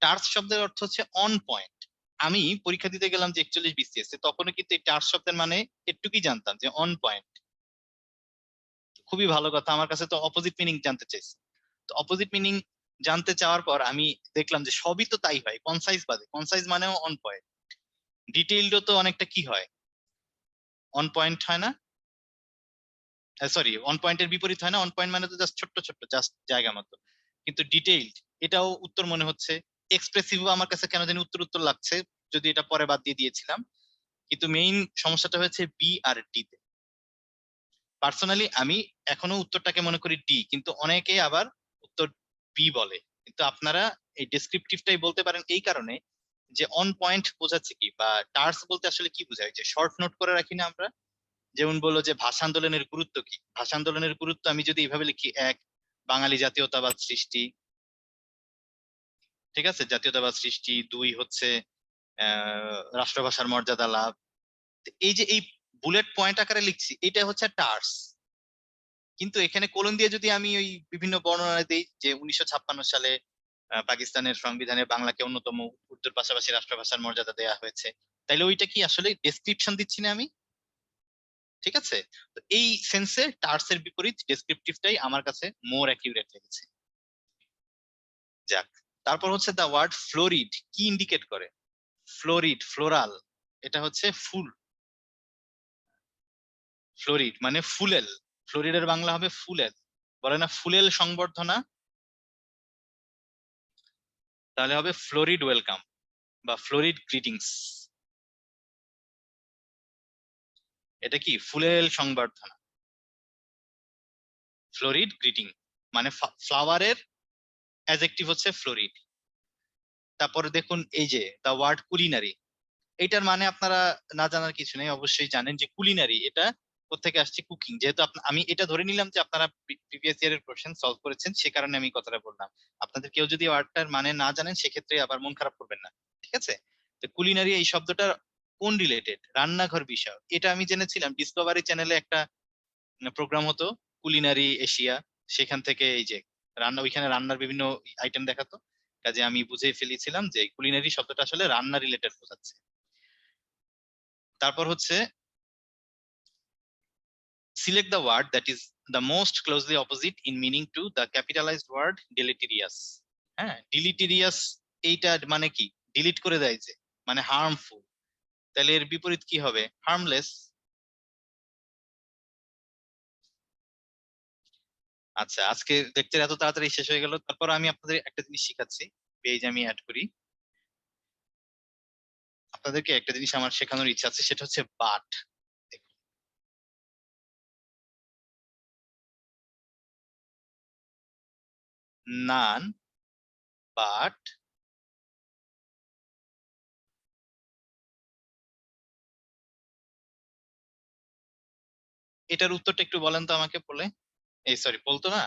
টার্স শব্দের অর্থ হচ্ছে অন পয়েন্ট। আমি পরীক্ষা দিতে গেলাম যে 41 বিসিএস, তখনও কিন্তু এই টার্স শব্দের মানে একটুকুই জানতাম যে অন পয়েন্ট। খুবই ভালো কথা, আমার কাছে তো অপোজিট মিনিং জানতে চাইছে। তো অপোজিট মিনিং জানতে চাওয়ার পর আমি দেখলাম যে সবই তো তাই হয়, কনসাইজ বাদে। কনসাইজ মানেও অন পয়েন্ট। ডিটেইলডও তো অনেকটা কি হয়, অন পয়েন্ট হয় না? সরি, অন পয়েন্টের বিপরীত হয় না? অন পয়েন্ট মানে তো জাস্ট ছোট্ট ছোট্ট, জাস্ট জায়গা মতো। কিন্তু ডিটেইলড এটাও উত্তর মনে হচ্ছে। এক্সপ্রেসিভ আমার কাছে কেন জানি উত্তর উত্তর লাগছে, যদি এটা পরে বাদ দিয়ে দিয়েছিলাম। কিন্তু মেইন সমস্যাটা হয়েছে বি আর ডি তে। পার্সোনালি আমি এখনো উত্তরটাকে মনে করি ডি, কিন্তু অনেকে আবার উত্তর বি বলে। কিন্তু আপনারা এই ডেসক্রিপটিভটাই বলতে পারেন এই কারণে যে অন পয়েন্ট বোঝাচ্ছে কি, বা টার্স বলতে আসলে কি বোঝায়, যে শর্ট নোট করে রাখি না আমরা? যেমন বললো যে ভাষা আন্দোলনের গুরুত্ব কি। ভাষা আন্দোলনের গুরুত্ব আমি যদি এইভাবে লিখি, 1 বাঙালি জাতীয়তাবাদ সৃষ্টি, ঠিক আছে, জাতীয়তাবাদ সৃষ্টি। 2 হচ্ছে রাষ্ট্রভাষার মর্যাদা লাভ। এই যে এই বুলেট পয়েন্ট আকারে লিখছি, এটা হচ্ছে টার্স। কিন্তু এখানে কোলন দিয়ে যদি আমি ওই বিভিন্ন বর্ণনা দিই যে 1956 সালে পাকিস্তানের সংবিধানে বাংলাকে অন্যতম, উর্দুর পাশাপাশি রাষ্ট্রভাষার মর্যাদা দেয়া হয়েছে, তাইলে ওইটা কি আসলে ডেসক্রিপশন দিচ্ছি না আমি? ঠিক আছে? তো এই সেন্সে টার্সের বিপরীত ডেসক্রিপটিভটাই আমার কাছে মোর অ্যাকিউরেট লেগেছে। যাক, তারপর হচ্ছে দা ওয়ার্ড ফ্লোরিড কি ইন্ডিকেট করে? ফ্লোরিড, ফ্লোরাল, এটা হচ্ছে ফুল। ফ্লোরিড মানে ফুলেল। ফ্লোরিডের বাংলা হবে ফুলেল, বলে না ফুলেল সংবর্ধনা? তাহলে হবে ফ্লোরিড ওয়েলকাম বা ফ্লোরিড গ্রিটিংস। এটা কি? ফুলেল সংবর্ধনা, ফ্লোরিড গ্রিটিং মানে ফ্লাওয়ারের অ্যাডজেক্টিভ হচ্ছে ফ্লোরিড। তারপরে দেখুন এই যে দা ওয়ার্ড কুলিনারি, এটার মানে আপনারা না জানার কিছু নেই, অবশ্যই জানেন যে কুলিনারি এটা কোত্থেকে আসছে, কুকিং। যেহেতু আমি এটা ধরে নিলাম যে আপনারা প্রিভিয়াস ইয়ারের কোশ্চেন সলভ করেছেন, সে কারণে আমি কথাটা বললাম। আপনাদের কেউ যদি ওয়ার্ডটার মানে না জানেন সেক্ষেত্রে আবার মন খারাপ করবেন না, ঠিক আছে? তো কুলিনারি এই শব্দটা কোন রিলেটেড? রান্নাঘর বিষয়। এটা আমি জেনেছিলাম ডিসকভারি চ্যানেলে একটা প্রোগ্রাম হতো, কুলিনারি এশিয়া। সেখান থেকে এই যে রান্না, ওইখানে রান্নার বিভিন্ন আইটেম দেখাতো, কাজে আমি বুঝে ফেলেছিলাম যে কুলিনারি শব্দটা আসলে রান্না রিলেটেড বোঝাচ্ছে। তারপর হচ্ছে select the word that is the most closely opposite in meaning to the capitalized word deleterious. হ্যাঁ, deleterious এইটা মানে কি? ডিলিট করে দেয় যে, মানে হার্মফুল। তাহলে এর বিপরীত কি হবে? হার্মলেস। আচ্ছা, আজকে লেকচার এত তাড়াতাড়ি শেষ হয়ে গেল, তারপর আমি আপনাদের একটা জিনিস শিখাচ্ছি, পেজ আমি অ্যাড করি। আপনাদেরকে একটা জিনিস আমার শেখানোর ইচ্ছা আছে, সেটা হচ্ছে বাট। নান, বাট, এটার উত্তরটা একটু বলেন তো আমাকে, বলে এই সরি বলতো না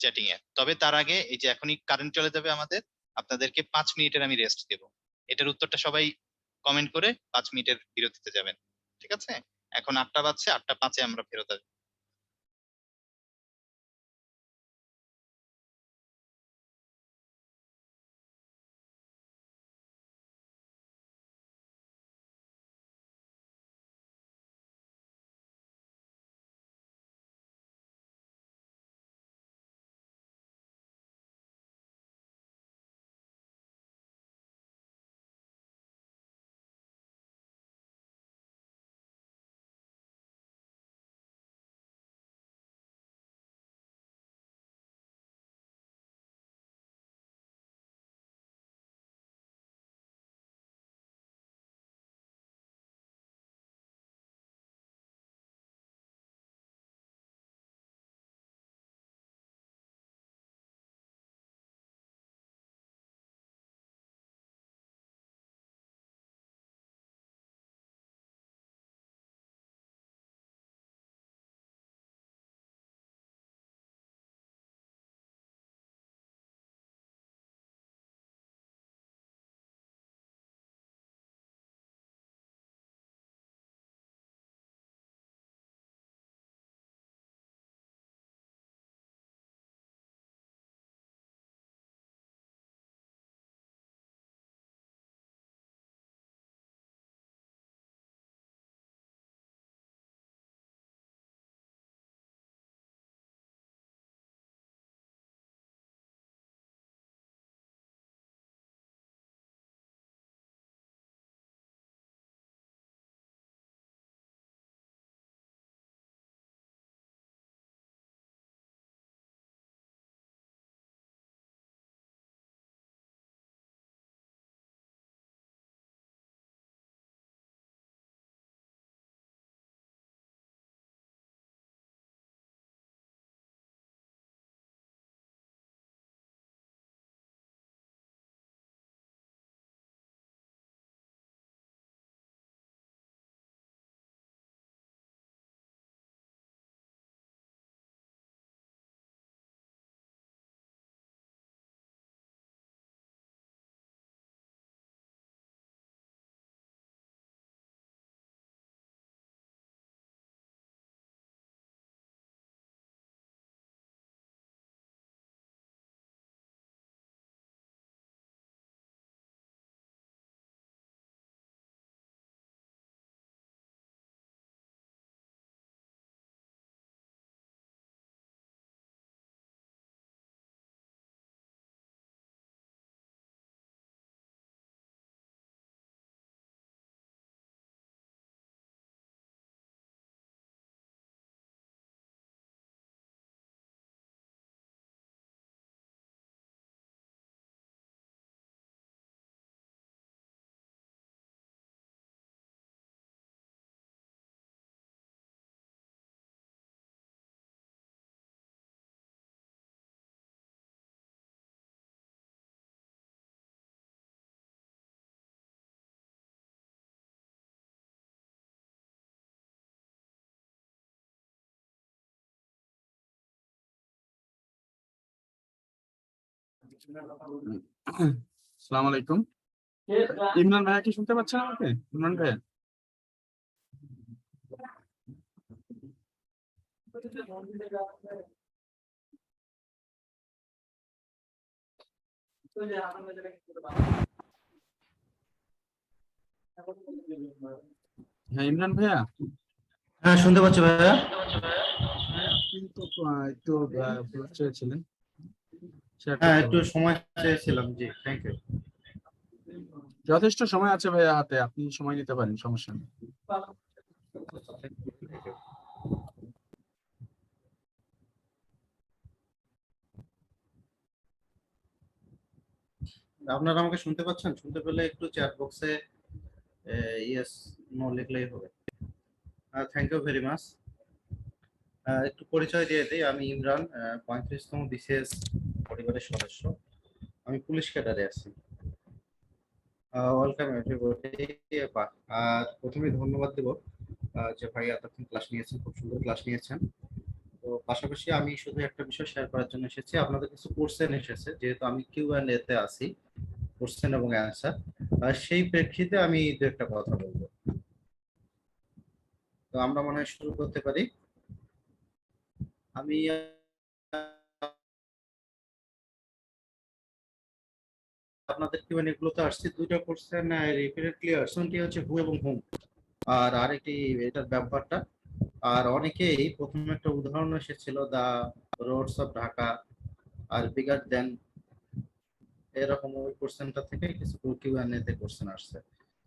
চ্যাটিং এ। তবে তার আগে এই যে এখনই কারেন্ট চলে যাবে আমাদের, আপনাদেরকে 5 মিনিটের আমি রেস্ট দেব। এটার উত্তরটা সবাই কমেন্ট করে 5 মিনিটের বিরতিতে যাবেন, ঠিক আছে? এখন 8টা বাজছে, 8টা 5-এ আমরা ফেরত আসবো। আসসালামু আলাইকুম। ইমরান ভাইয়া কি শুনতে পাচ্ছেন আমাকে? ইমরান ভাইয়া, হ্যাঁ ইমরান ভাইয়া, হ্যাঁ শুনতে পাচ্ছি ভাইয়া। আপনি তো একটু চেয়েছিলেন শেয়ার হ্যাঁ করতে একটু হবে। সময় চেয়েছিলাম, জি থ্যাংক ইউ। যথেষ্ট সময় আছে ভাইয়া হাতে, আপনি সময় নিতে পারেন, সমস্যা নেই। আপনারা আমাকে শুনতে পাচ্ছেন? শুনতে পেলে একটু চ্যাট বক্সে ইয়েস নো লিখলেই হবে। Thank you very much. একটু পরিচয় দিয়ে দিই, আমি ইমরান, 35তম বিসিএস পরিবারের সদস্য। আমি পুলিশ ক্যাডারে আছি। Welcome everybody. আর প্রথমে ধন্যবাদ দেব যে ভাই এতক্ষণ ক্লাস নিয়েছেন, খুব সুন্দর ক্লাস নিয়েছেন। তো পাশাপাশি আমি শুধু একটা বিষয় শেয়ার করার জন্য এসেছি, আপনাদের কিছু কোশ্চেন এসেছে, যেহেতু আমি কিউ&এ তে আছি, কোশ্চেন এবং অ্যান্সার, সেই প্রেক্ষিতে আমি দু একটা কথা বলবো। তো আমরা মনে হয় শুরু করতে পারি। আমি আপনাদের কিউ&এ গুলোতে আসছি, দুইটা কোশ্চেন রিপিটেডলি আসছে, একটি হচ্ছে হু এবং হোম, আর আরেকটি এটার ব্যবহারটা। আর অনেকেই প্রথমে একটা উদাহরণ এসেছিল, the roads of Dhaka are bigger than, এরকম ওই কোশ্চেনটা থেকে কিছু কিউ&এ তে কোশ্চেন আসছে।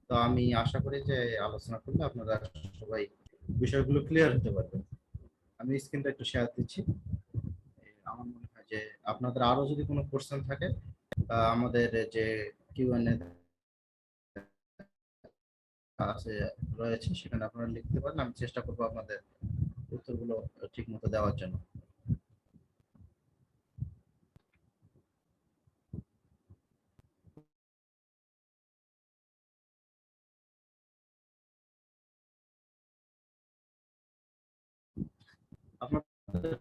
তো আমি আশা করি যে আলোচনা করলে আপনারা সবাই বিষয়গুলো ক্লিয়ার হতে পারবেন। আমি স্ক্রিনটা একটু শেয়ার দিচ্ছি। আমার মনে হয় যে আপনাদের আরো যদি কোনো কোশ্চেন থাকে, আমাদের যে কিউ&এ আছে রয়েছে, সেখানে আপনারা লিখতে পারেন, আমি চেষ্টা করবো আপনাদের উত্তরগুলো ঠিক মতো দেওয়ার জন্য। আপনাদের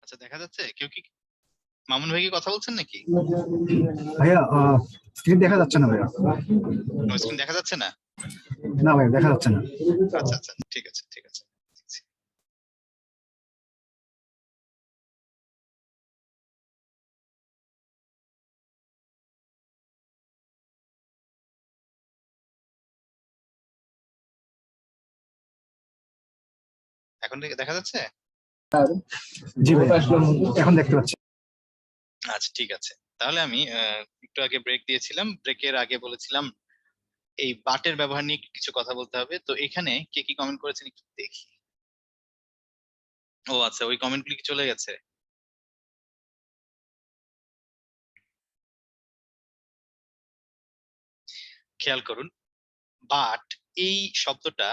আচ্ছা, দেখা যাচ্ছে? কেউ কি, মামুন ভাই কি কথা বলছেন নাকি? ভাইয়া স্ক্রিন দেখা যাচ্ছে না ভাইয়া। স্ক্রিন দেখা যাচ্ছে না? না ভাইয়া দেখা যাচ্ছে না। আচ্ছা আচ্ছা, ঠিক আছে ঠিক আছে। এখন দেখা যাচ্ছে? জি ভাইয়া এখন দেখতে পাচ্ছি। আচ্ছা ঠিক আছে, তাহলে আমি একটু আগে ব্রেক দিয়েছিলাম, ব্রেকের আগে বলেছিলাম এই বাটের ব্যবহার নিয়ে কিছু কথা বলতে হবে। তো এখানে কে কি কমেন্ট করেছেন একটু দেখি। ও আচ্ছা, ওই কমেন্টগুলি কি চলে গেছে? খেয়াল করুন, বাট এই শব্দটা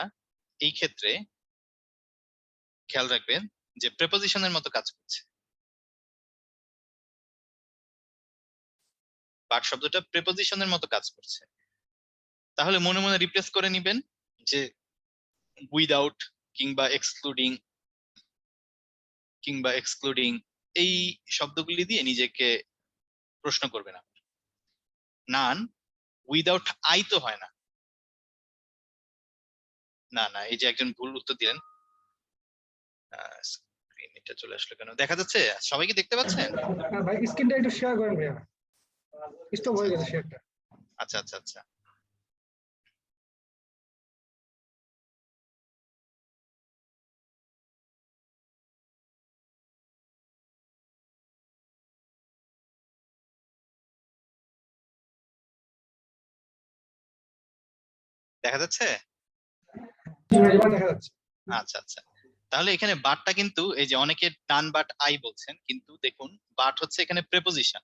এই ক্ষেত্রে খেয়াল রাখবেন যে প্রেপোজিশনের মতো কাজ করছে। বাট শব্দটা প্রেপোজিশনের মতো কাজ করছে। তাহলে মনে মনে রিপ্লেস করে নিবেন যে উইদাউট কিংবা এক্সক্লুডিং এই শব্দগুলি দিয়ে নিজেকে প্রশ্ন করবে না। নান উইদাউট আই তো হয় না। না না, এই যে একজন ভুল উত্তর দিলেন। এটা চলে আসলো কেন? দেখা যাচ্ছে? সবাই কি দেখতে পাচ্ছেন? হ্যাঁ ভাই, স্ক্রিনটা একটু শেয়ার করেন ভাইয়া, স্টপ হয়ে গেছে শেয়ারটা। আচ্ছা আচ্ছা আচ্ছা, দেখা যাচ্ছে? এবার দেখা যাচ্ছে। আচ্ছা আচ্ছা, তাহলে এখানে বাটটা কিন্তু এই যে অনেকে ডান বাট আই বলছেন, কিন্তু দেখুন বাট হচ্ছে এখানে প্রেপোজিশন।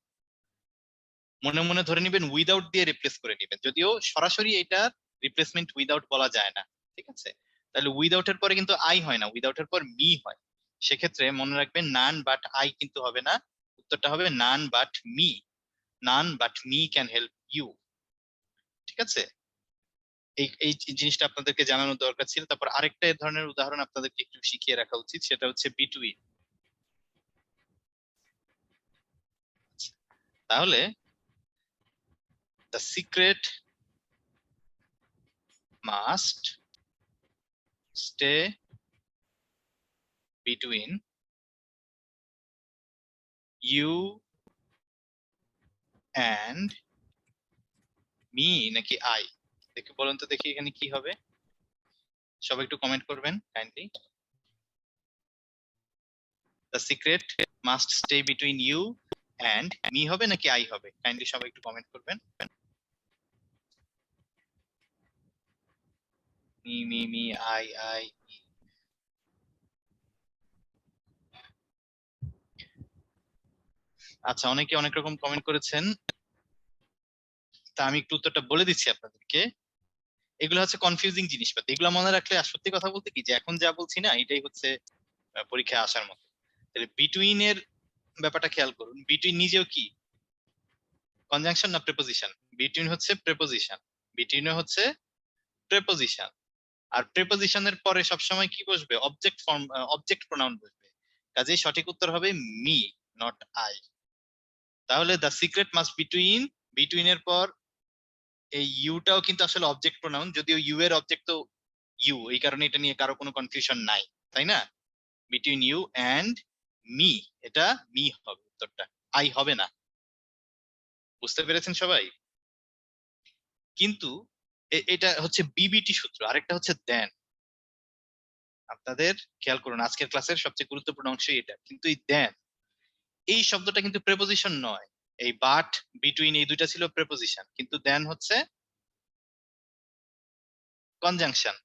মনে মনে ধরে নিবেন উইদাউট দিয়ে রিপ্লেস করে নিবেন, যদিও সরাসরি এটা রিপ্লেসমেন্ট উইদাউট বলা যায় না। ঠিক আছে, তাহলে উইদাউট এর পরে কিন্তু আই হয় না, উইদাউট এর পর মি হয়। সেক্ষেত্রে মনে রাখবেন নান বাট আই কিন্তু হবে না, উত্তরটা হবে none but me. none but me can help you। ঠিক আছে, এই এই জিনিসটা আপনাদেরকে জানানোর দরকার ছিল। তারপর আরেকটা এই ধরনের উদাহরণ আপনাদেরকে একটু শিখিয়ে রাখা উচিত, সেটা হচ্ছে বিটুইন। তাহলে the secret must stay between you and me নাকি I? দেখি বলুন তো, দেখি এখানে কি হবে। সবাই একটু কমেন্ট করবেন kindly. The secret must stay between you and me হবে নাকি I হবে? কাইন্ডলি সবাই একটু কমেন্ট করবেন। me I me। আচ্ছা, অনেকে অনেক রকম কমেন্ট করেছেন, তা আমি একটু উত্তরটা বলে দিচ্ছি আপনাদেরকে। এগুলো হচ্ছে কনফিউজিং জিনিসপাতি, এগুলো মনে রাখলে আর সত্যি কথা বলতে কি যে এখন যা বলছি না এটাই হচ্ছে পরীক্ষায় আসার মতো। তাহলে বিটুইন এর ব্যাপারটা খেয়াল করুন। বিটুইন নিজেও কি কনজাংশন না প্রিপোজিশন? বিটুইন হচ্ছে প্রিপোজিশন, বিটুইন হচ্ছে প্রিপোজিশন। আর প্রিপোজিশনের পরে সবসময় কি বসবে? অবজেক্ট ফর্ম, অবজেক্ট প্রোনাউন বসবে। কাজেই সঠিক উত্তর হবে মি, নট আই। তাহলে the secret must between, between এর পর এই ইউটাও কিন্তু আসলে অবজেক্ট প্রোনাউন, যদিও ইউ এর অবজেক্ট তো ইউ, এই কারণে এটা নিয়ে কারো কোনো কনফিউশন নাই, তাই না? বিটুইন ইউ এন্ড মি, এটা মি হবে উত্তরটা, আই হবে না। বুঝতে পেরেছেন সবাই? কিন্তু এটা হচ্ছে বিবিটি সূত্র, আরেকটা হচ্ছে দেন। আপনাদের খেয়াল করুন, আজকের ক্লাসের সবচেয়ে গুরুত্বপূর্ণ অংশ এটা। কিন্তু এই দেন এই শব্দটা কিন্তু প্রেপোজিশন নয়। এই বাট, বিটুইন এই দুইটা ছিল প্রেপোজিশন, কিন্তু দেন হচ্ছে কনজাংশন।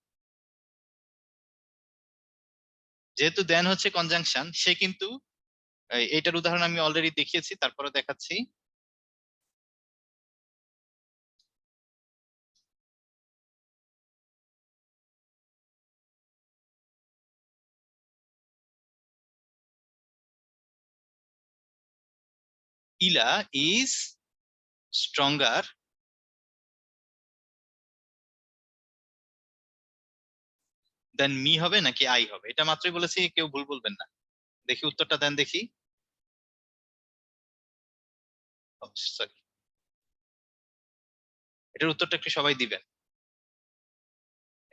যেহেতু দেন হচ্ছে কনজাংশন, সে কিন্তু এইটার উদাহরণ আমি অলরেডি দেখিয়েছি, তারপরে দেখাচ্ছি। ইলা ইজ স্ট্রঙ্গার দেন মি হবে নাকি আই হবে? এটা মাত্রই বলেছি, কেউ ভুল বলবেন না। দেখি উত্তরটা দেন দেখি। সরি, এটার উত্তরটা একটু সবাই দিবেন।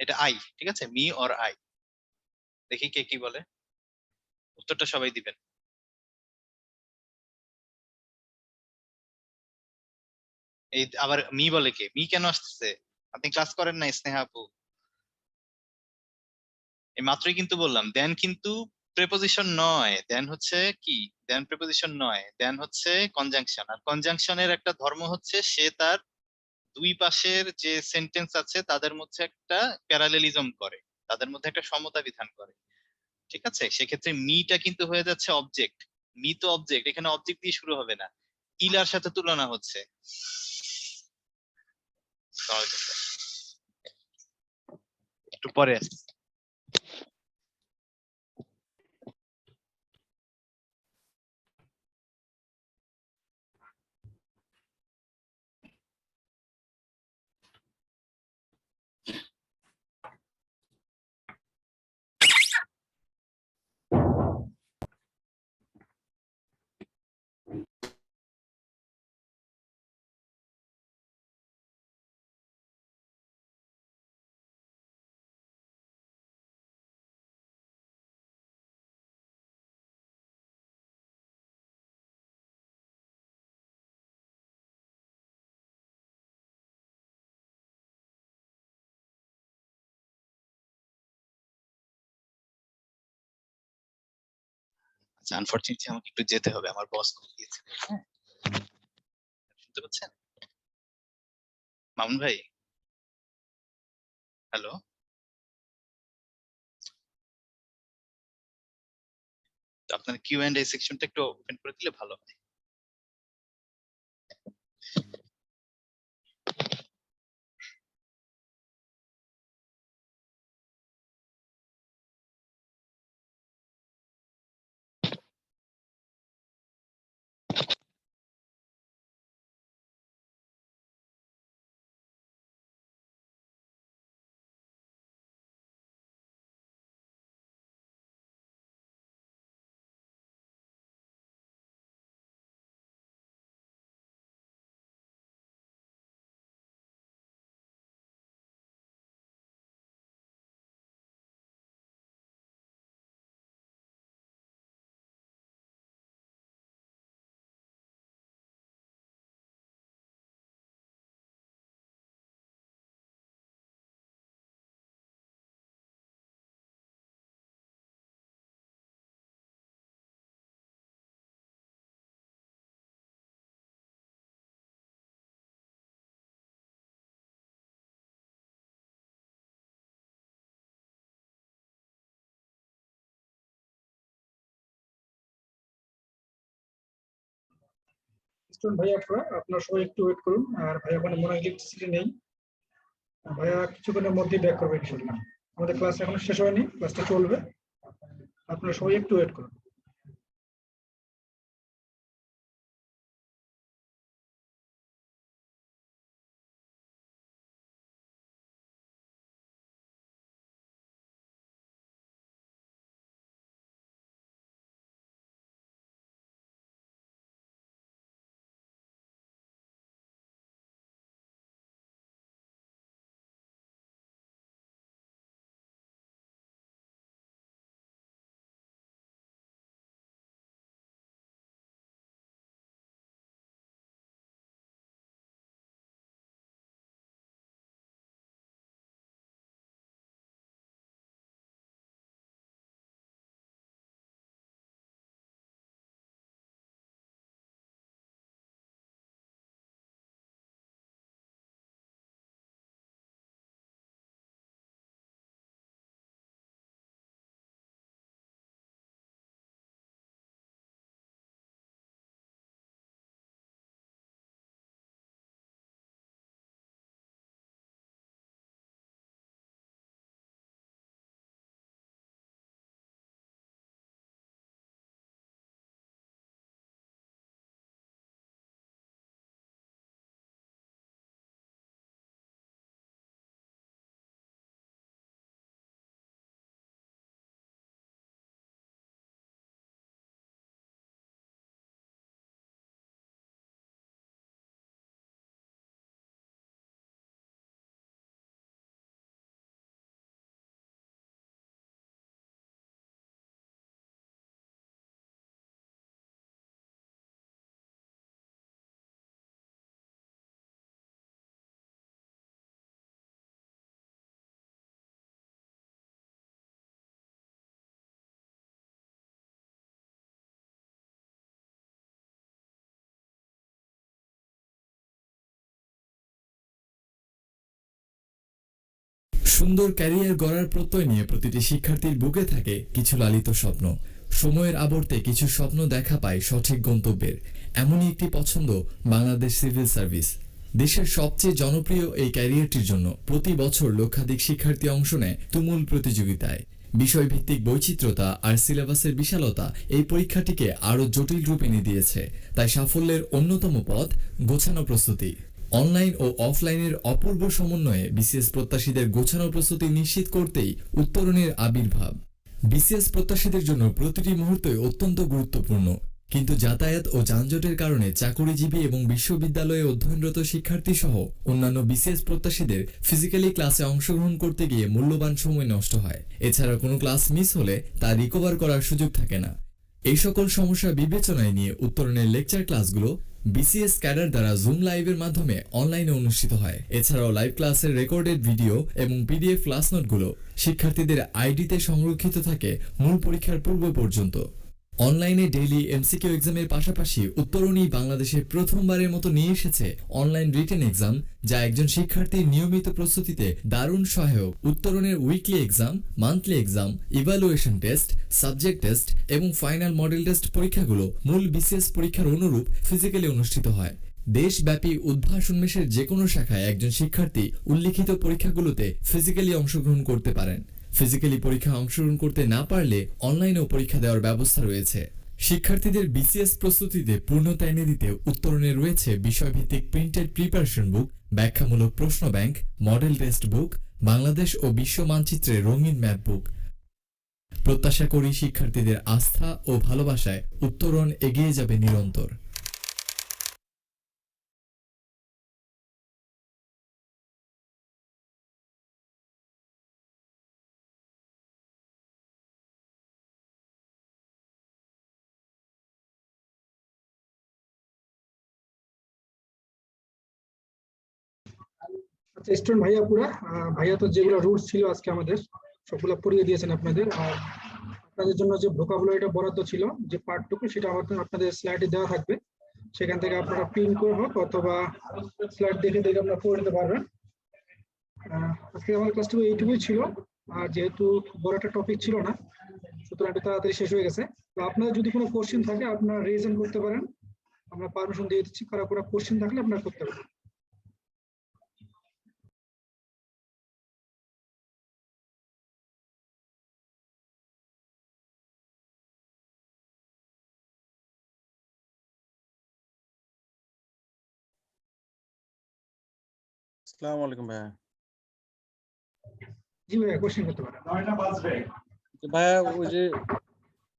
এটা আই, ঠিক আছে, মি অর আই। দেখি কে কি বলে, উত্তরটা সবাই দিবেন। এই আবার মি বলে কে? মি কেন আসতেছে? আপনি ক্লাস করেন না স্নেহা আপু? এই মাত্রই কিন্তু বললাম দেন কিন্তু প্রেপোজিশন নয়, দেন হচ্ছে কি? দেন প্রেপোজিশন নয়, দেন হচ্ছে কনজাংশন। আর কনজাংশনের একটা ধর্ম হচ্ছে সে তার দুই পাশের যে সেন্টেন্স আছে তাদের মধ্যে একটা প্যারালেলিজম করে, তাদের মধ্যে একটা সমতা বিধান করে। ঠিক আছে, সেক্ষেত্রে মিটা কিন্তু হয়ে যাচ্ছে অবজেক্ট। মি তো অবজেক্ট, এখানে অবজেক্ট দিয়ে শুরু হবে না, ইলার সাথে তুলনা হচ্ছে। একটু পরে আসছি। আচ্ছা, আনফরচুনেটলি আমাকে একটু যেতে হবে, আমার বস কল দিয়েছে। হ্যাঁ, শুনতে পাচ্ছেন মামুন ভাই? হ্যালো, আপনার কিউ এন্ড এ সেকশনটা একটু ওপেন করে দিলে ভালো হয়। স্টুডেন্ট ভাইয়া আপনারা সবাই একটু ওয়েট করুন, আর ভাইয়া ওখানে মনে হয় ইলেকট্রিসিটি নেই, ভাইয়া কিছুক্ষণের মধ্যেই ব্যাক করবে ইনশাআল্লাহ। আমাদের ক্লাস এখনো শেষ হয়নি, ক্লাসটা চলবে, আপনারা সবাই একটু ওয়েট করুন। সুন্দর ক্যারিয়ার গড়ার প্রত্যয় নিয়ে প্রতিটি শিক্ষার্থীর বুকে থাকে কিছু লালিত স্বপ্ন। সময়ের আবর্তে কিছু স্বপ্ন দেখা পায় সঠিক গন্তব্যের। এমনই একটি পছন্দ বাংলাদেশ সিভিল সার্ভিস। দেশের সবচেয়ে জনপ্রিয় এই ক্যারিয়ারটির জন্য প্রতি বছর লক্ষাধিক শিক্ষার্থী অংশ নেয় তুমুল প্রতিযোগিতায়। বিষয়ভিত্তিক বৈচিত্র্যতা আর সিলেবাসের বিশালতা এই পরীক্ষাটিকে আরও জটিল রূপ এনে দিয়েছে। তাই সাফল্যের অন্যতম পথ গোছানো প্রস্তুতি। অনলাইন ও অফলাইনের অপূর্ব সমন্বয়ে বিসিএস প্রত্যাশীদের গোছানো প্রস্তুতি নিশ্চিত করতেই উত্তরণের আবির্ভাব। বিসিএস প্রত্যাশীদের জন্য প্রতিটি মুহূর্তই অত্যন্ত গুরুত্বপূর্ণ, কিন্তু যাতায়াত ও যানজটের কারণে চাকুরিজীবী এবং বিশ্ববিদ্যালয়ে অধ্যয়নরত শিক্ষার্থী সহ অন্যান্য বিসিএস প্রত্যাশীদের ফিজিক্যালি ক্লাসে অংশগ্রহণ করতে গিয়ে মূল্যবান সময় নষ্ট হয়। এছাড়া কোনো ক্লাস মিস হলে তা রিকভার করার সুযোগ থাকে না। এই সকল সমস্যা বিবেচনায় নিয়ে উত্তরণের লেকচার ক্লাসগুলো বিসিএস ক্যাডার দ্বারা জুম লাইভের মাধ্যমে অনলাইনে অনুষ্ঠিত হয়। এছাড়াও লাইভ ক্লাসের রেকর্ডেড ভিডিও এবং পিডিএফ ক্লাস নোটগুলো শিক্ষার্থীদের আইডিতে সংরক্ষিত থাকে মূল পরীক্ষার পূর্ব পর্যন্ত। অনলাইনে ডেইলি এমসিকিউ এক্সামের পাশাপাশি উত্তরণী বাংলাদেশে প্রথমবারের মতো নিয়ে এসেছে অনলাইন রিটেন এক্সাম, যা একজন শিক্ষার্থীর নিয়মিত প্রস্তুতিতে দারুণ সহায়ক। উত্তরণের weekly exam, monthly exam, evaluation test, subject test এবং ফাইনাল মডেল টেস্ট পরীক্ষাগুলো মূল বিসিএস পরীক্ষার অনুরূপ ফিজিক্যালি অনুষ্ঠিত হয়। দেশব্যাপী উদ্ভাসন্মেষের যে কোনো শাখায় একজন শিক্ষার্থী উল্লিখিত পরীক্ষাগুলোতে ফিজিক্যালি অংশগ্রহণ করতে পারেন। ফিজিক্যালি পরীক্ষা অংশগ্রহণ করতে না পারলে অনলাইনেও পরীক্ষা দেওয়ার ব্যবস্থা রয়েছে। শিক্ষার্থীদের বিসিএস প্রস্তুতিতে পূর্ণতা এনে দিতে উত্তরণে রয়েছে বিষয়ভিত্তিক প্রিন্টেড প্রিপারেশন বুক, ব্যাখ্যামূলক প্রশ্ন bank, model test book, Bangladesh ও বিশ্ব মানচিত্রে রঙিন ম্যাপ বুক। প্রত্যাশা করি শিক্ষার্থীদের আস্থা ও ভালোবাসায় উত্তরণ এগিয়ে যাবে নিরন্তর। আচ্ছা স্টুডেন্ট ভাইয়া ভাইয়া তো যেগুলো রুটস ছিল আজকে আমাদের সবগুলো পড়িয়ে দিয়েছেন আপনাদের। আর আপনাদের জন্য যে ভোকাবুলারিটা বরাদ্দ ছিল, যে পার্টটুকু, সেটা আপনাদের স্লাইডে দেওয়া থাকবে। সেখান থেকে আপনারা প্রিন্ট করে হোক অথবা স্লাইড দেখে দেখে আপনারা পড়ে নিতে পারবেন। আজকে আমার ক্লাসটুকু এইটুকুই ছিল। আর যেহেতু বড় একটা টপিক ছিল না, সুতরাং এটা তাড়াতাড়ি শেষ হয়ে গেছে। তো আপনাদের যদি কোনো কোশ্চেন থাকে আপনারা রেজেন্ট করতে পারেন, আমরা পারমিশন দিয়ে দিচ্ছি, কারো কোনো কোশ্চেন থাকলে আপনারা করতে পারেন। আসসালামু আলাইকুম ভাইয়া। জি ভাইয়া, কোশ্চেন করতে পারেন। তো ভাইয়া ওই যে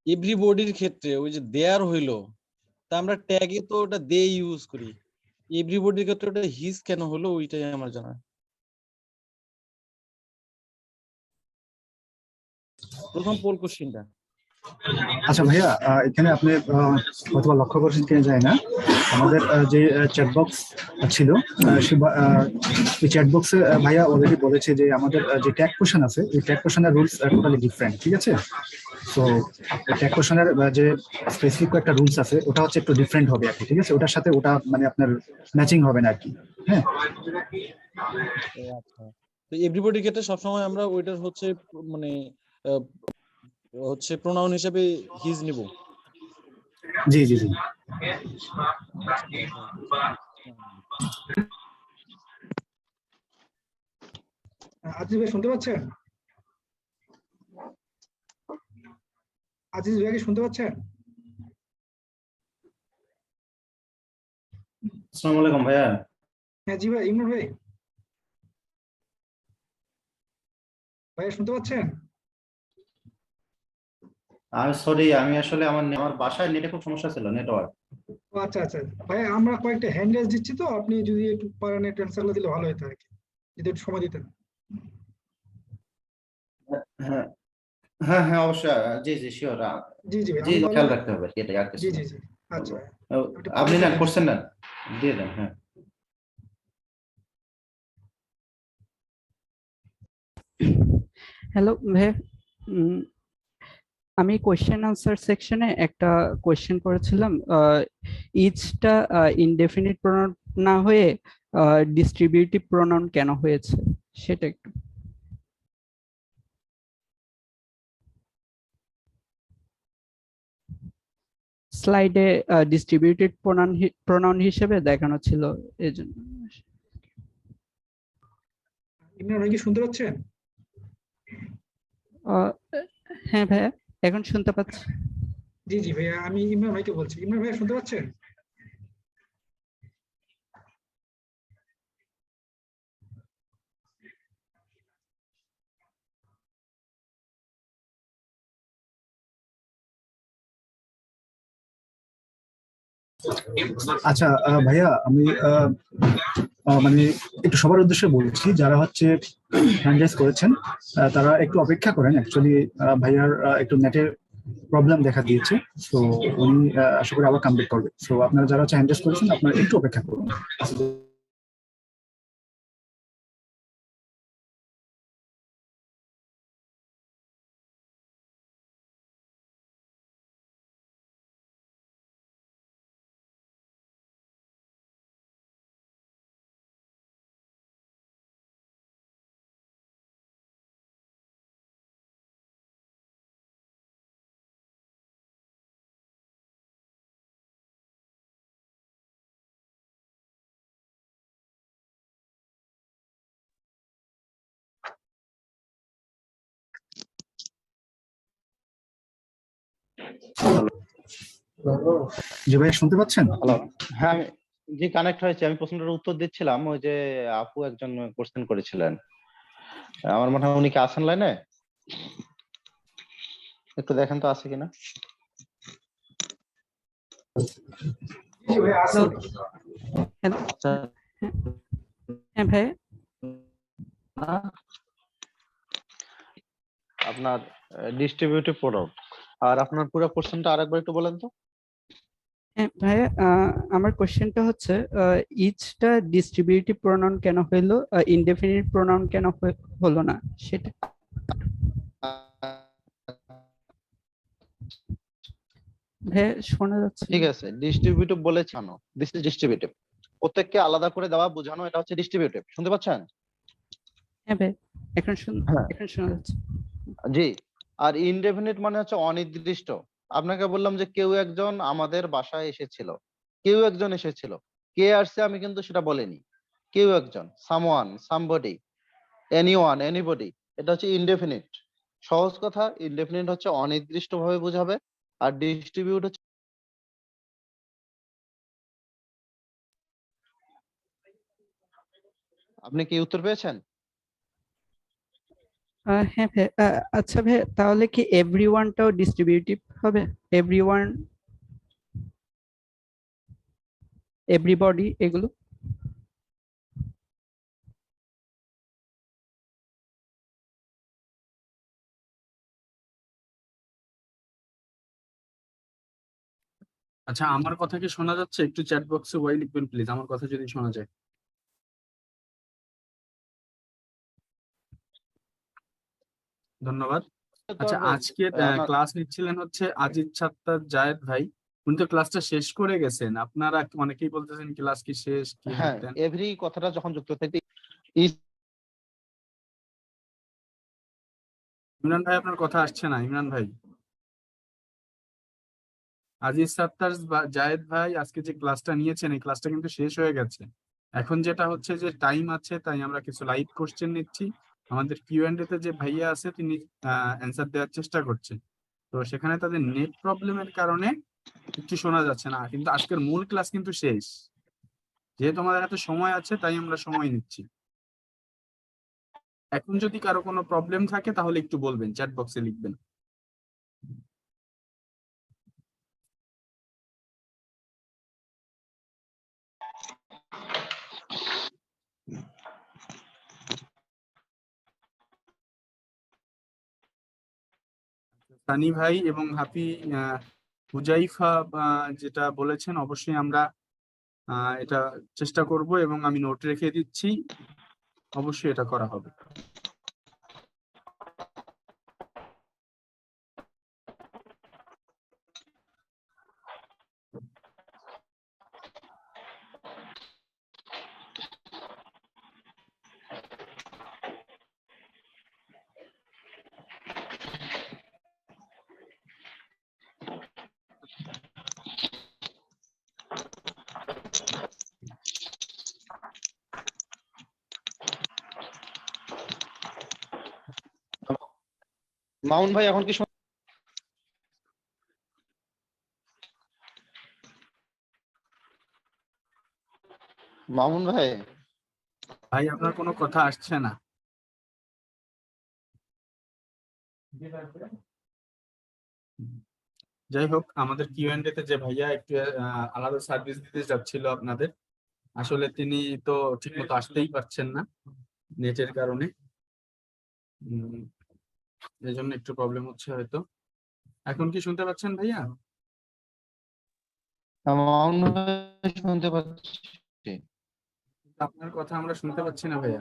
এভরিবডির ক্ষেত্রে ওই যে দেয়ার হইলো, তা আমরা ট্যাগে তো ওটা দে ইউজ করি, এভরিবডির ক্ষেত্রে ওটা হিজ কেন হলো ওইটাই আমার জানা। প্রথম পোল কোশ্চেনটা। আচ্ছা ভাইয়া, এখানে আপনি হয়তো লক্ষ্য করছেন কিনা যায় না, আমাদের যে চ্যাট বক্স ছিল, এই চ্যাট বক্সে ভাইয়া অলরেডি বলেছে যে আমাদের যে ট্যাগ কোশ্চেন আছে, এই ট্যাগ কোশ্চেনের রুলস টোটালি ডিফারেন্ট, ঠিক আছে? তো ট্যাগ কোশ্চেনের যে স্পেসিফিক একটা রুলস আছে, ওটা হচ্ছে একটু ডিফারেন্ট হবে আর কি, ঠিক আছে? ওটার সাথে ওটা মানে আপনার ম্যাচিং হবে না আর কি। হ্যাঁ, আচ্ছা, তো এভরিবডির ক্ষেত্রে সবসময় আমরা ওইটার হচ্ছে মানে হচ্ছে প্রোনাউন হিসেবে হিজ নিব। জি জি জি। আজিজ ভাই শুনতে পাচ্ছেন? আজিজ ভাই কি শুনতে পাচ্ছেন? আসসালামু আলাইকুম ভাইয়া। হ্যাঁ জি ভাই, ইমরান ভাই, ভাইয়া শুনতে পাচ্ছেন? আমি সরি, আমি আসলে আমার বাসায় নেটে খুব সমস্যা ছিল, নেটওয়ার্ক। ও আচ্ছা আচ্ছা ভাই, আমরা কয়েকটা হ্যান্ড রেজ দিচ্ছি, তো আপনি যদি একটু পারেন একটু অ্যান্সার করে দিলে ভালো হতো আর কি, যদি একটু সময় দিতেন। হ্যাঁ হ্যাঁ হ্যাঁ, অবশ্যই। জি জি, শিওর। জি জি ভাই, জি, আমি তাহলে- খেয়াল রাখতে হবে এটাই, আর জি কিছু জি না। জি, আচ্ছা ভাই। আপনি নেন, করছেন না, দিয়ে দেন। হ্যাঁ, হ্যালো ভাই, আমি কোয়েশ্চেন আনসার সেকশনে একটা কোয়েশ্চেন করেছিলাম। ইচটা ইনডেফিনিট প্রোনাউন না হয়ে ডিস্ট্রিবিউটিভ প্রোনাউন কেন হয়েছে সেটা একটু। স্লাইডে ডিস্ট্রিবিউটেড প্রোনাউন হিসেবে দেখানো ছিল, এজন্য। ইমরান ভাই কি শুনতে পাচ্ছেন? হ্যাঁ ভাইয়া, এখন শুনতে পাচ্ছি। জি জি ভাইয়া, আমি ইমরান ভাইকে বলছি। ইমরান ভাইয়া শুনতে পাচ্ছেন? আচ্ছা ভাইয়া, আমি মানে একটু সবার উদ্দেশ্যে বলছি, যারা হচ্ছে হ্যান্ড রেজ করেছেন তারা একটু অপেক্ষা করেন। অ্যাকচুয়ালি ভাইয়ার একটু নেটের প্রবলেম দেখা দিয়েছে, তো উনি আশা করি আবার কমপ্লিট করবে। তো আপনারা যারা হচ্ছে হ্যান্ড রেজ করেছেন, আপনারা একটু অপেক্ষা করুন। জি ভাই, শুনতে পাচ্ছেন? হ্যালো। হ্যাঁ, আমি জি কানেক্ট হয়েছে। আমি প্রশ্নটার উত্তর দিচ্ছিলাম। ওই যে আপু একজন কোশ্চেন করেছিলেন, আমার মনে হয় উনি কি আছেন লাইনে? একটু দেখেন তো আছে কিনা। জি ভাই, আসুন। হ্যালো, হ্যাঁ ভাইয়া। আপনার ডিস্ট্রিবিউটিভ প্রোডাক্ট, আর আপনার পুরো কোশ্চেনটা আরেকবার একটু বলেন তো। হ্যাঁ ভাইয়া, আমার কোশ্চেনটা হচ্ছে ইচটা ডিস্ট্রিবিউটিভ প্রোনাউন কেন হইলো, ইনডেফিনিট প্রোনাউন কেন হলো না সেটা। ভাইয়া শোনা যাচ্ছে? ঠিক আছে, ডিস্ট্রিবিউটিভ বলেছি, দিস ইজ ডিস্ট্রিবিউটিভ। প্রত্যেককে আলাদা করে দেওয়া বোঝানো, এটা হচ্ছে ডিস্ট্রিবিউটিভ। শুনতে পাচ্ছেন? হ্যাঁ ভাই, এখন হ্যাঁ। এখন শোনা যাচ্ছে। জি। আর ইনডেফিনিট মানে হচ্ছে অনির্দিষ্ট। আপনাকে বললাম যে কেউ একজন আমাদের বাসায় এসেছিল, কেউ একজন এসেছিল, কে আসছে আমি কিন্তু সেটা বলিনি, কেউ একজন, সামওয়ান, সামবডি, এনিওয়ান, এনিবডি। এটা হচ্ছে ইনডেফিনিট। সহজ কথা, ইনডেফিনিট হচ্ছে অনির্দিষ্টভাবে বোঝাবে, আর ডিস্ট্রিবিউট হচ্ছে। আপনি কি উত্তর পেয়েছেন? হ্যাঁ ভাই, আচ্ছা ভাই, তাহলে কি এভরিওয়ানটাও ডিস্ট্রিবিউটিভ হবে? এভরিওয়ান, এভরিবডি, এগুলো? আচ্ছা, আমার কথা কি শোনা যাচ্ছে? একটু চ্যাট বক্সে ওয়াই লিখবেন প্লিজ, আমার কথা যদি শোনা যায়। ধন্যবাদ। আচ্ছা, আজকে আপনার ক্লাস নিচ্ছিলেন হচ্ছে আজিজ সাত্তার জায়েদ ভাই। উনি তো ক্লাসটা শেষ করে গেছেন, আপনারা অনেকেই বলতেছেন ক্লাস কি শেষ, কি হ্যান হ্যাঁ, ত্যান। এভরি কথাটা যখন যুক্ত থাকবে। ইমরান ভাই, আপনার কথা আসছে না। ইমরান ভাই, আজিজ সাত্তার জায়েদ ভাই আজকে যে ক্লাসটা নিয়েছেন, এই ক্লাসটা কিন্তু শেষ হয়ে গেছে। এখন যেটা হচ্ছে যে টাইম আছে, তাই আমরা কিছু লাইভ কোশ্চেন নিচ্ছি। আমাদের কিউএন্ডএ তে যে ভাইয়া আছে তিনি অ্যান্সার দেওয়ার চেষ্টা করছেন। তো সেখানে তাদের নেট প্রবলেমের কারণে একটু শোনা যাচ্ছে না, কিন্তু আজকের মূল ক্লাস কিন্তু শেষ। যেহেতু আমাদের হাতে সময় আছে, তাই আমরা সময় নিচ্ছি। এখন যদি কারো কোনো প্রবলেম থাকে তাহলে একটু বলবেন, চ্যাট বক্সে লিখবেন। সানি ভাই এবং হাফি হুজাইফা যেটা বলেছেন, অবশ্যই আমরা এটা চেষ্টা করব এবং আমি নোট রেখে দিচ্ছি, অবশ্যই এটা করা হবে। মামুন ভাই এখন কি মামুন ভাই? ভাই, আপনার কোনো কথা আসছে না। যাই হোক, আমাদের কিউএনডে তে যে ভাইয়া একটু আলাদা সার্ভিস দিতে যাচ্ছিল আপনাদের, আসলে তিনি তো ঠিকমতো আসতেই পারছেন না নেটের কারণে। এই জন্য একটু প্রবলেম হচ্ছে হয়তো। এখন কি শুনতে পাচ্ছেন ভাইয়া? মামুন ভাই শুনতে পাচ্ছি। আপনার কথা আমরা শুনতে পাচ্ছি না ভাইয়া।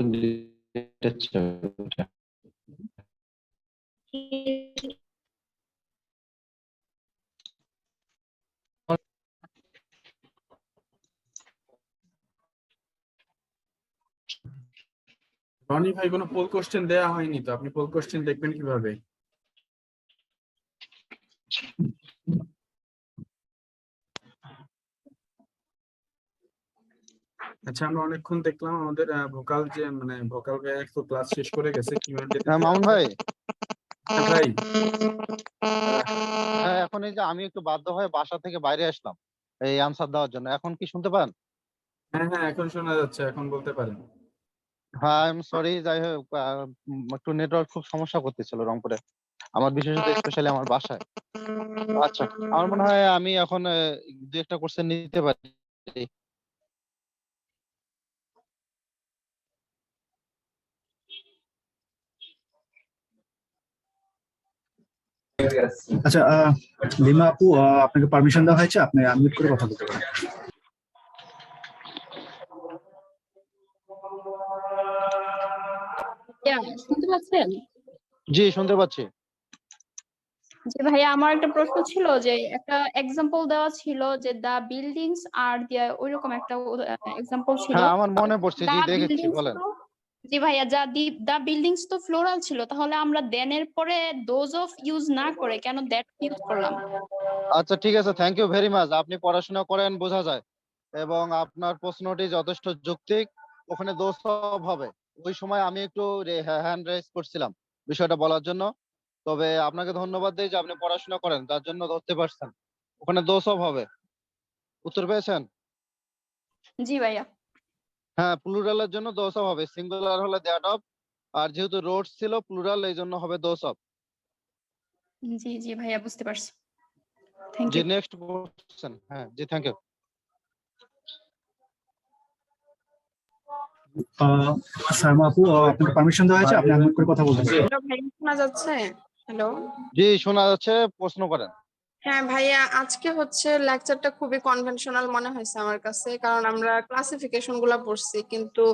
রনি ভাই, কোনো পোল কোশ্চেন দেয়া হয়নি তো, আপনি পোল কোশ্চেন দেখবেন কিভাবে? আচ্ছা, আমরা অনেকক্ষণ দেখলাম আমাদের ভোকাল যে মানে ভোকাল ভাই তো ক্লাস শেষ করে গেছে। কিউএনডে তে মামুন ভাই, ভাই, হ্যাঁ, এখন এই যে আমি একটু বাধ্য হয়ে বাসা থেকে বাইরে আসলাম এই আনসার দেওয়ার জন্য। এখন কি শুনতে পান? হ্যাঁ হ্যাঁ, এখন শোনা যাচ্ছে, এখন বলতে পারেন। হ্যাঁ, আই এম সরি। যাই হোক, একটু নেটওয়ার্ক খুব সমস্যা করতেছিল রংপুরে, আমার বিশেষত স্পেশালি আমার বাসায়। আচ্ছা, আমার মনে হয় আমি এখন দু একটা কোশ্চেন নিতে পারি। আচ্ছা, লিমা আপু, আপনাকে পারমিশন দেওয়া হয়েছে, আপনি আনমিউট করে কথা বলতে পারেন। শুনতে পাচ্ছেন? জি, শুনতে পাচ্ছি। যে ভাইয়া, আমার একটা প্রশ্ন ছিল, যে একটা এক্সাম্পল দেওয়া ছিল যে দা বিল্ডিংস আর দিয়া, ওইরকম একটা এক্সাম্পল ছিল। হ্যাঁ, আমার মনে পড়ছে। জি, দা দেখেছি, বিল্ডিংস বলেন। তো, জি ভাইয়া, দা বিল্ডিংস তো ফ্লোরাল ছিল, তাহলে আমরা দেন এর পরে দোজ অফ ইউজ না করে কেন দ্যাট ইউজ করলাম? আচ্ছা, ঠিক আছে, থ্যাংক ইউ ভেরি মাচ। আপনি পড়াশোনা করেন, বোঝা যায়। এবং আপনার প্রশ্নটি যথেষ্ট যৌক্তিক। ওখানে দোষ হবে, ওই সময় আমি একটু হ্যান্ড রেজ করছিলাম বিষয়টা বলার জন্য। তবে আপনাকে ধন্যবাদ দিই যে আপনি পড়াশোনা করেন, তার জন্য ধরতে পারছেন। ওখানে দোষ হবে, উত্তর পেয়েছেন? জি ভাইয়া। হ্যাঁ, প্লুরালের জন্য দোষ হবে, সিঙ্গুলার হলে দ্যাট অফ, আর যেহেতু রোডস ছিল প্লুরাল, এই জন্য হবে দোষ অফ। জি জি ভাইয়া, বুঝতে পারছি। থ্যাংক জি, ইউ। Next question. হ্যাঁ জি, থ্যাংক ইউ। সাইমা আপু, আপনাকে পারমিশন দেওয়া হয়েছে, আপনি আনমিউট করে কথা বলতে পারেন। হ্যালো ভাই, শোনা যাচ্ছে? হ্যালো। জি শোনা যাচ্ছে, প্রশ্ন করেন। হ্যাঁ ভাইয়া, আজকে হচ্ছে লেকচারটা খুবই কনভেনশনাল মনে হয়েছে আমার কাছে, কারণ আমরা ক্লাসিফিকেশন গুলা পড়ছি কিন্তু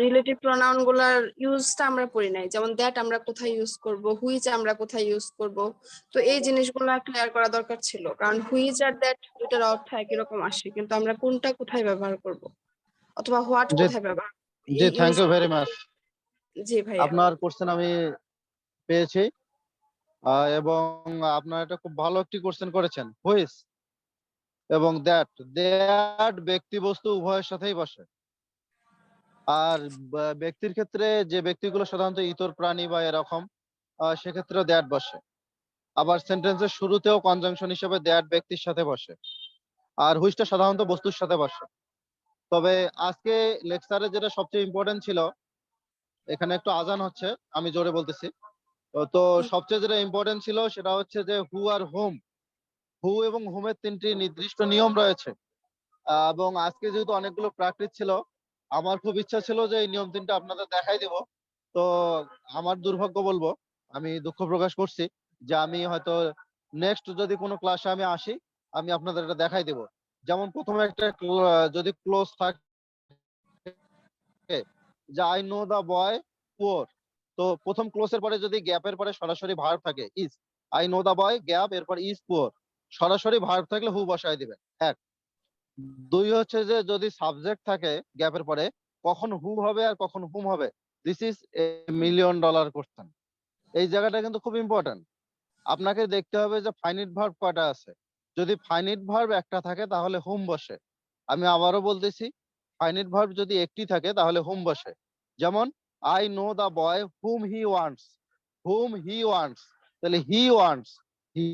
রিলেটিভ প্রোনাউন গুলার ইউজটা আমরা পড়ি নাই। যেমন দ্যাট আমরা কোথায় ইউজ করব, হুইচ আমরা কোথায় ইউজ করব। তো এই জিনিসগুলো ক্লিয়ার করা দরকার ছিল, কারণ হুইচ আর দ্যাট দুটার অর্থ একই রকম আসে, কিন্তু আমরা কোনটা কোথায় ব্যবহার করব অথবা হোয়াট জি কোথায় ব্যবহার করব, জি, এই thank you use. Very much. জি ভাইয়া। আপনার কোশ্চেন আমি পেয়েছি, এবং আপনার এটা খুব ভালো একটি কোশ্চেন করেছেন। হুইচ এবং দ্যাট, দ্যাট ব্যক্তি বস্তু উভয়ের সাথেই বসে। আর ব্যক্তির ক্ষেত্রে যে ব্যক্তিগুলো সাধারণত ইতর প্রাণী বা এরকম, সেক্ষেত্রে দ্যাট বসে। আবার সেন্টেন্সের শুরুতেও কনজাংশন হিসেবে দ্যাট ব্যক্তির সাথে বসে, আর হুইচটা সাধারণত বস্তুর সাথে বসে। তবে আজকে লেকচারে যেটা সবচেয়ে ইম্পর্টেন্ট ছিল, এখানে একটু আজান হচ্ছে, আমি জোরে বলতেছি। তো সবচেয়ে যেটা ইম্পর্টেন্ট ছিল সেটা হচ্ছে যে হু আর হোম। হু এবং হোমের 3টি নির্দিষ্ট নিয়ম রয়েছে, এবং আজকে যেহেতু অনেকগুলো প্র্যাকটিস ছিল, আমার খুব ইচ্ছা ছিল যে এই নিয়ম 3টা আপনাদের দেখাই দেব। তো আমার দুর্ভাগ্য বলবো, আমি দুঃখ প্রকাশ করছি যে আমি হয়তো নেক্সট যদি কোনো ক্লাসে আমি আসি, আমি আপনাদের এটা দেখাই দেব। যেমন প্রথমে একটা যদি ক্লোজ থাকে, যে I know the boy poor, তো প্রথম ক্লোজের পরে যদি গ্যাপের পরে সরাসরি ভার্ব থাকে is, I know the boy gap, এরপর ইজ পুয়ার, সরাসরি ভার্ব থাকলে হু বসায় দিবেন। এক। দুই হচ্ছে যে যদি সাবজেক্ট থাকে গ্যাপের পরে, কখন হু হবে আর কখন হুম হবে, দিস ইজ এ $1,000,000 কোশ্চেন। এই জায়গাটা কিন্তু খুব ইম্পর্টেন্ট। আপনাকে দেখতে হবে যে ফাইনিট ভার্ব কয়টা আছে। যদি ফাইনিট ভার্ব একটা থাকে তাহলে হুম বসে। আমি আবারও বলতেছি, ফাইনিট ভার্ব যদি একটি থাকে তাহলে হুম বসে। যেমন I know the boy whom he wants, whom he wants, তাহলে হি ওয়ান্টস, হি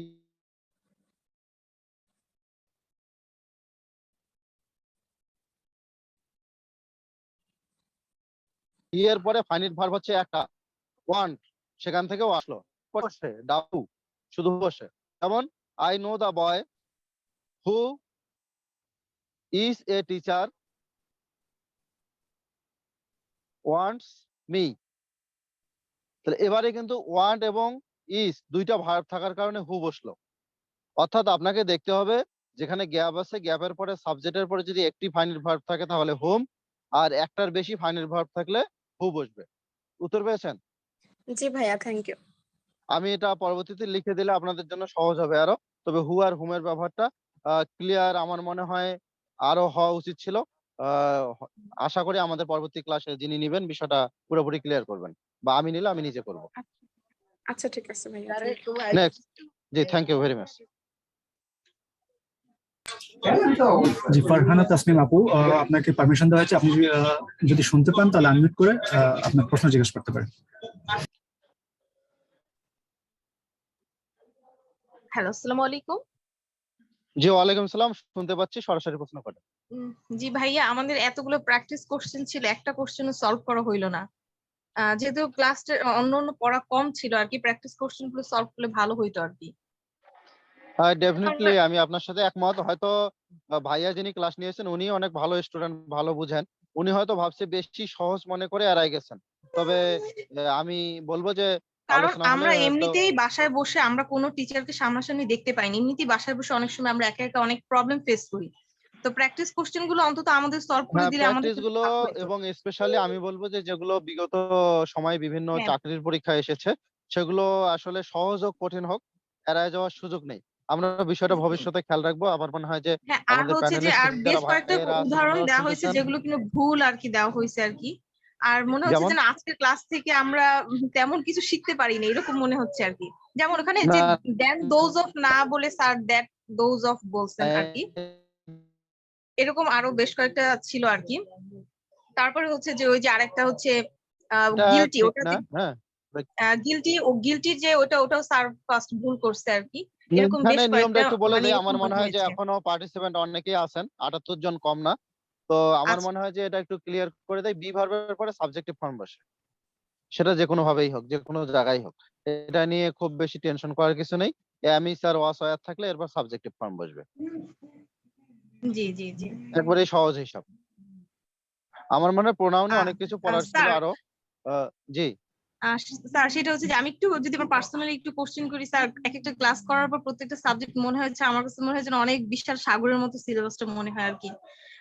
এর পরে ফাইনিট ভার্ব হচ্ছে একটা, ওয়ান্ট, সেখান থেকেও আসলো, বসে ডাউ, শুধু বসে। যেমন I know the boy who is a teacher wants me. তাহলে এবারে কিন্তু ওয়ান্ট এবং ইজ দুইটা ভার্ব থাকার কারণে হু বসলো। অর্থাৎ আপনাকে দেখতে হবে যেখানে গ্যাপ আছে, গ্যাপের পরে সাবজেক্টের পরে যদি একটি ফাইনাল ভার্ব থাকে তাহলে হোম, আর একটার বেশি ফাইনাল ভার্ব থাকলে হু বসবে। উত্তর পেয়েছেন? জি ভাইয়া, থ্যাংক ইউ। আমি এটা পরবর্তীতে লিখে দিলে আপনাদের জন্য সহজ হবে আরো। তবে হু আর হুমের ব্যবহারটা ক্লিয়ার আমার মনে হয় আরো হওয়া উচিত ছিল। আশা করি আমাদের পরবর্তী ক্লাসে যিনি নিবেন বিষয়টা পুরোপুরি ক্লিয়ার করবেন, বা আমি নিলে আমি নিজে করব। আচ্ছা ঠিক আছে ভাইয়া। নেক্সট। জি, থ্যাংক ইউ ভেরি মাচ। জি, ফারহানা তাসনিম আপু, আপনাকে পারমিশন দেওয়া হয়েছে, আপনি যদি শুনতে পান তাহলে আনমিউট করে আপনার প্রশ্ন জিজ্ঞেস করতে পারেন। হ্যালো, আসসালামু আলাইকুম। জি, ওয়ালাইকুম সালাম, শুনতে পাচ্ছি, সরাসরি প্রশ্ন করেন। জি ভাইয়া, আমাদের এতগুলো প্র্যাকটিস কোশ্চেন ছিল, একটা কোশ্চেনও সলভ করা হইলো না। যেহেতু ক্লাসটা অন্য পড়া কম ছিল আর কি, প্র্যাকটিস কোশ্চেন গুলো সলভ করলে ভালো হইতো আর কি। ডেফিনেটলি আমি আপনার সাথে একমত। হয়তো ভাইয়া যিনি ক্লাস নিয়েছেন উনি অনেক ভালো স্টুডেন্ট, ভালো বুঝেন, উনি হয়তো ভাবছে বেশি সহজ মনে করে এড়াই গেছেন। তবে আমি বলবো যে কারণ আলোচনা হলে আমরা হয়তো এমনিতেই বাসায় বসে আমরা কোনো টিচারকে সামনাসামনি দেখতে পাইনি, এমনিতেই বাসায় বসে অনেক সময় আমরা একা একা অনেক প্রবলেম ফেস করি। তো প্র্যাকটিস কোশ্চেন গুলো অন্তত আমাদের সলভ করে দিলে আমাদের প্র্যাকটিস গুলো, এবং স্পেশালি আমি বলবো যে যেগুলো বিগত সময় বিভিন্ন হ্যাঁ। চাকরির পরীক্ষায় এসেছে, সেগুলো আসলে সহজ হোক কঠিন হোক এড়ায় যাওয়ার সুযোগ নেই। আমরা বিষয়টা ভবিষ্যতে খেয়াল রাখবো। আমার মনে হয় যে হ্যাঁ, আর আমাদের হচ্ছে যে আর প্যানেলিস্ট বেশ যারা কয়েকটা ভাইয়েরা আছেন উদাহরণ ওনারা দেওয়া হয়েছে শুনতেছেন। যেগুলো কিন্তু ভুল আর কি দেওয়া হয়েছে আর কি। আর মনে হচ্ছে যেমন যে না, আজকের ক্লাস থেকে আমরা তেমন কিছু শিখতে পারিনি, এরকম মনে হচ্ছে আর কি। যেমন ওখানে যে দেন দোজ অফ না বলে স্যার দ্যাট দোজ অফ বলছেন আর কি। এরকম আরো বেশ কয়েকটা ছিল আর কি। তারপরে হচ্ছে যে ওই যে আরেকটা হচ্ছে এটা গিলটি, ঠিক ওটাতে না, হ্যাঁ। গিলটির যে ওটাও স্যার ফার্স্ট ভুল করছে আর কি। এরকম এখানে বেশ নিয়মটা কয়েকটা একটু বলে মানে দেই, এরকম আমার ভুল মনে হয় যে হয়েছে। এখনো পার্টিসিপেন্ট অনেকেই আছেন, 78 জন কম না। তো আমার আচ্ছা মনে হয় যে এটা একটু ক্লিয়ার করে দেয়, বি ভার্বের পরে সাবজেক্টিভ ফর্ম বসে, সেটা যে কোনো ভাবেই হোক, যে কোনো জায়গায় হোক। এটা নিয়ে খুব বেশি টেনশন করার কিছু নেই। আমি স্যার ওয়াস ওয়ার থাকলে এরপর সাবজেক্টিভ ফর্ম বসবে, জি জি জি। একবারেই সহজ হিসাব। আমার মনে হয় প্রোনাউনে অনেক কিছু পড়ার ছিল স্যার আরো। জি স্যার সেটা হচ্ছে যে আমি একটু যদি আমার পার্সোনালি একটু কোশ্চেন করি স্যার, এক একটা ক্লাস করার পর প্রত্যেকটা সাবজেক্ট মনে হচ্ছে আমার কাছে মনে হয় যেন অনেক বিশাল সাগরের মতো সিলেবাসটা মনে হয় আর কি।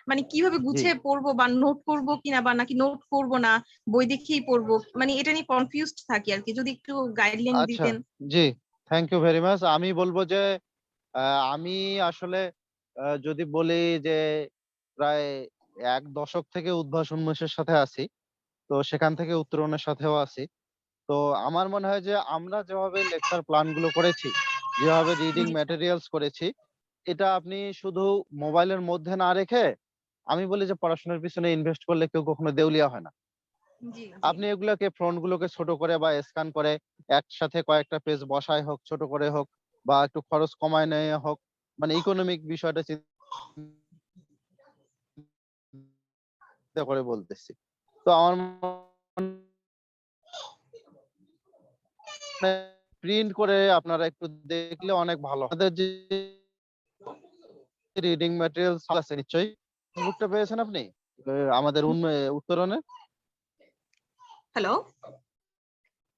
মানে কিভাবে জি গুছিয়ে পড়বো বা নোট করবো কিনা বা নাকি নোট করবো না বই দেখেই পড়বো, মানে এটা নিয়ে কনফিউজড থাকি আর কি, যদি একটু গাইডলাইন আচ্ছা, দিতেন। জি থ্যাংক ইউ ভেরি মাচ। আমি বলবো যে আমি আসলে যদি বলি যে প্রায় 1 দশক থেকে উদ্ভাস উন্মেষের সাথে আছি, তো সেখান থেকে উত্তরণের সাথেও আছি। তো আমার মনে হয় যে আমরা যেভাবে লেকচার প্ল্যান গুলো করেছি, যেভাবে রিডিং জি ম্যাটেরিয়ালস করেছি, এটা আপনি শুধু মোবাইলের মধ্যে না রেখে, আমি বলি যে পড়াশোনার পিছনে ইনভেস্ট করলে কেউ কখনো দেউলিয়া হয় না। জি আপনি এগুলোকে ফ্রন্ট গুলোকে ছোট করে বা স্ক্যান করে একসাথে কয়েকটা পেজ বসায় হোক, ছোট করে হোক, বা একটু খরচ কমায় নিয়ে হোক, মানে ইকোনমিক বিষয়টা চিন্তা করে বলতেছি। তো আমার প্রিন্ট করে আপনারা একটু দেখলে অনেক ভালো। আমাদের যে রিডিং ম্যাটেরিয়ালস আছে নিশ্চয়ই, বুকটা পেয়েছেন আপনি আমাদের উত্তরণে? হ্যালো।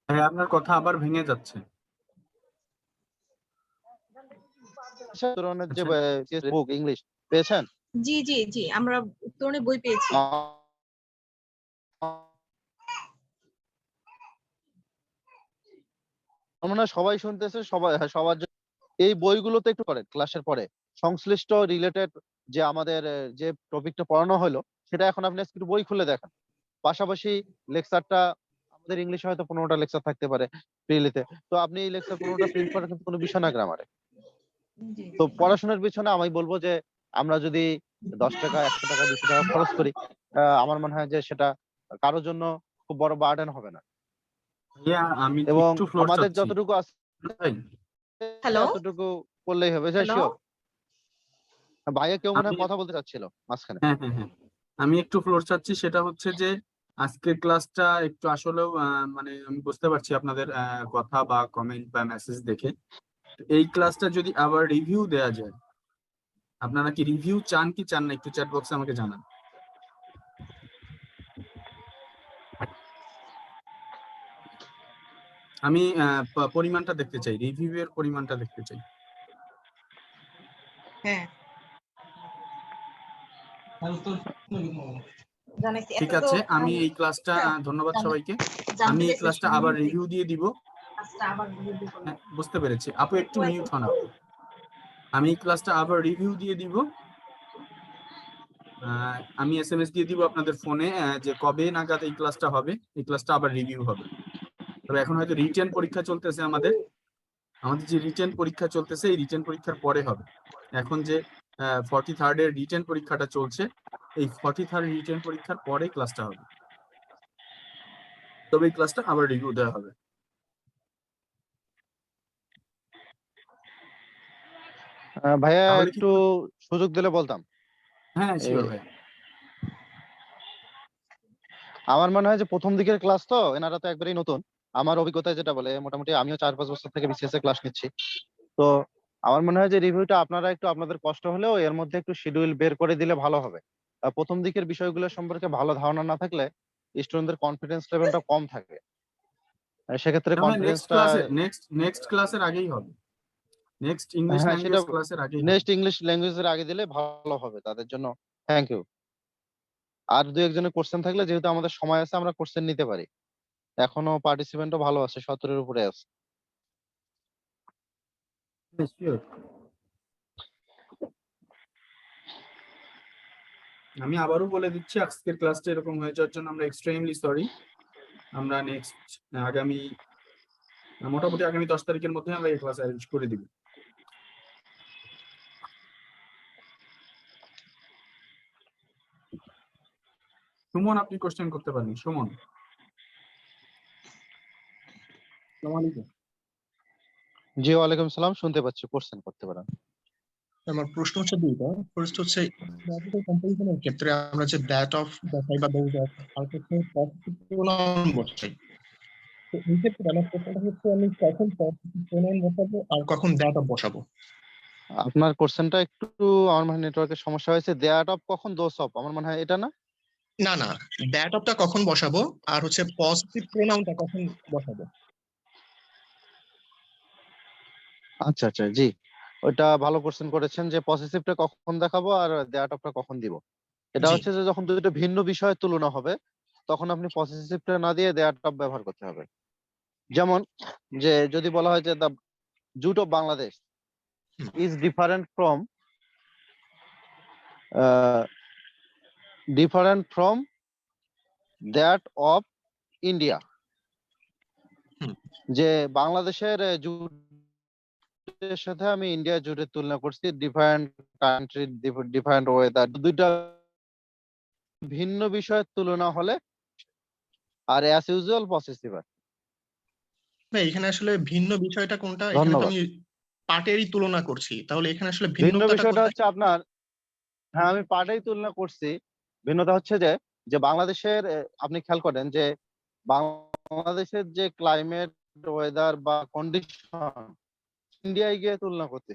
হ্যাঁ, আপনার কথা আবার ভেঙে যাচ্ছে। উত্তরণের যে আচ্ছা বুক ইংলিশ পেয়েছেন? জি জি জি, আমরা উত্তরণে বই পেয়েছি। আমার মনে হয় সবাই শুনতেছে, সবাই, হ্যাঁ, সবার জন্য এই বইগুলোতে একটু করেন ক্লাসের পরে সংশ্লিষ্ট রিলেটেড যে আমাদের যে টপিকটা পড়ানো হলো, সেটা এখন আপনি আজকে একটু বই খুলে দেখেন। পাশাপাশি লেকচারটা, আমাদের ইংলিশে হয়তো 15টা লেকচার থাকতে পারে প্রিলিতে, তো আপনি এই লেকচার 15টা প্রিন্ট করার কিন্তু কোনো বিষয় না গ্রামারে। জি তো পড়াশোনার পিছনে আমি বলবো যে আমরা যদি 10 টাকা, 100 টাকা, 200 টাকা খরচ করি, আমার মনে হয় যে সেটা কারোর জন্য খুব বড় বার্ডেন হবে না। ভাইয়া, আমি এবং একটু ফ্লোর আমাদের চাচ্ছি। যতটুকু আছে ভাই, হ্যালো এতটুকু করলেই হবে। হ্যালো। শিওর। ভাইয়া কেউ মনে আমি হয় কথা বলতে চাচ্ছিল মাঝখানে। হ্যাঁ হ্যাঁ হ্যাঁ, আমি একটু ফ্লোর চাচ্ছি। সেটা হচ্ছে যে আজকের ক্লাসটা একটু আসলেও মানে আমি বুঝতে পারছি আপনাদের কথা বা কমেন্ট বা মেসেজ দেখে। তো এই ক্লাসটা যদি আবার রিভিউ দেওয়া যায়, আপনারা কি রিভিউ চান কি চান না, একটু চ্যাট বক্সে আমাকে জানান। আমি পরিমাণটা দেখতে চাই, রিভিউ এর পরিমাণটা দেখতে চাই। হ্যাঁ জানাইছি, ঠিক এত তো আছে, আমি এই ক্লাসটা ধন্যবাদ সবাইকে। আমি জানতে এই চাইছে ক্লাসটা আবার রিভিউ রিভিউ দিয়ে দিব। আবার রিভিউ করবো। হ্যাঁ, বুঝতে পেরেছি আপু, একটু মিউট হন আপু। আমি এই ক্লাসটা আবার রিভিউ দিয়ে দিব। আমি এসএমএস দিয়ে দিব আপনাদের ফোনে যে কবে নাগাদ এই ক্লাসটা হবে। এই ক্লাসটা আবার রিভিউ হবে। তবে এখন হয়তো রিটেন পরীক্ষা চলতেছে আমাদের আমাদের যে রিটেন পরীক্ষা চলতেছে, এই রিটেন পরীক্ষার পরে হবে। এখন যে 43rd এর রিটেন পরীক্ষাটা চলছে, এই 43rd রিটেন পরীক্ষার পরে ক্লাসটা হবে। তবে এই ক্লাসটা আবার রিভিউ দেওয়া হবে। ভাইয়া তাহলে কি? একটু সুযোগ দিলে বলতাম। হ্যাঁ শিওর এই, ভাই। আমার মনে হয় যে প্রথম দিকের ক্লাস তো এনারা তো একবারেই নতুন। আমার অভিজ্ঞতায় যেটা বলে, মোটামুটি আমিও 4-5 বছর থেকে বিসিএস এ ক্লাস নিচ্ছি। তো আমার মনে হয় যে রিভিউটা আপনারা একটু আপনাদের কষ্ট হলেও এর মধ্যে একটু শিডিউল বের করে দিলে ভালো হবে। প্রথম দিকের বিষয়গুলো সম্পর্কে ভালো ধারণা না থাকলে স্টুডেন্টদের কনফিডেন্স লেভেলটা কম থাকে। সেক্ষেত্রে না ভাই, কনফিডেন্সটা, নেক্সট ক্লাসের আগেই হবে। নেক্সট ইংলিশ হ্যাঁ সেটা ল্যাঙ্গুয়েজ ক্লাসের আগেই হবে। নেক্সট ইংলিশ ল্যাঙ্গুয়েজের আগে দিলে ভালো হবে তাদের জন্য। Thank you. আর দু একজনের কোশ্চেন থাকলে, যেহেতু আমাদের সময় আছে, আমরা কোশ্চেন নিতে পারি। এখনো পার্টিসিপেন্টও ভালো আছে, 17-এর উপরে আছে। শিওর। আমি আবারও বলে দিচ্ছি, আজকের ক্লাসটা এরকম হয়ে যাওয়ার জন্য আমরা এক্সট্রিমলি সরি। আমরা নেক্সট মোটামুটি আগামী 10 তারিখের মধ্যে আমরা এই ক্লাস অ্যারেঞ্জ করে দিব। সুমন, আপনি কোশ্চেন করতে পারেন। সুমন। জি ওয়ালাইকুম সালাম, শুনতে পাচ্ছি, কোশ্চেন করতে পারেন। আমার প্রশ্ন হচ্ছে দুইটা। ফার্স্ট হচ্ছে গ্রামাটিক্যাল কম্পারিজনের ক্ষেত্রে আমরা যে দ্যাট অফ বসাই বা দোজ অফ আর হচ্ছে পজিটিভ প্রোনাউন বসাই, তো এই ক্ষেত্রে আমার প্রশ্নটা হচ্ছে আমি কখন পজিটিভ প্রোনাউন বসাবো আর কখন দ্যাট অফ বসাবো? আপনার কোশ্চেনটা একটু আমার মনে হয় নেটওয়ার্কের সমস্যা হয়েছে। দ্যাট অফ কখন দোস অফ, আমার মনে হয় এটা না। না না, দ্যাট অফটা কখন বসাবো আর হচ্ছে পজিটিভ প্রোনাউনটা কখন বসাবো? আচ্ছা আচ্ছা, জি ওইটা ভালো কোশ্চেন করেছেন যে পসেসিভটা কখন দেখাবো আর দ্যাট অফটা কখন দিব। এটা জি। হচ্ছে যে যখন দুটো ভিন্ন বিষয়ের তুলনা হবে তখন আপনি পসেসিভটা না দিয়ে দ্যাট অফ ব্যবহার করতে হবে। যেমন যে যদি বলা হয় যে the jute of Bangladesh is different from that of India, যে বাংলাদেশের জুটের সাথে আমি ইন্ডিয়ার জুটের তুলনা করছি, ডিফারেন্ট কান্ট্রি, ডিফারেন্ট ওয়েদার, দুইটা ভিন্ন বিষয়ের তুলনা হলে আর অ্যাজ ইউজুয়াল পসেসিভ। না, এখানে আসলে ভিন্ন বিষয়টা কোনটা? এখানে তো ধন্যবাদ। আমি পার্টেরই তুলনা করছি, তাহলে এখানে আসলে ভিন্ন ভিন্নতাটা বিষয়টা কোথায়? হচ্ছে আপনার, হ্যাঁ আমি পার্টেই তুলনা করছি। ভিন্নতা হচ্ছে যে যে বাংলাদেশের আপনি খেয়াল করেন যে বাংলাদেশের যে ক্লাইমেট, ওয়েদার বা কন্ডিশন ইন্ডিয়ায় গিয়ে তুলনা করতে,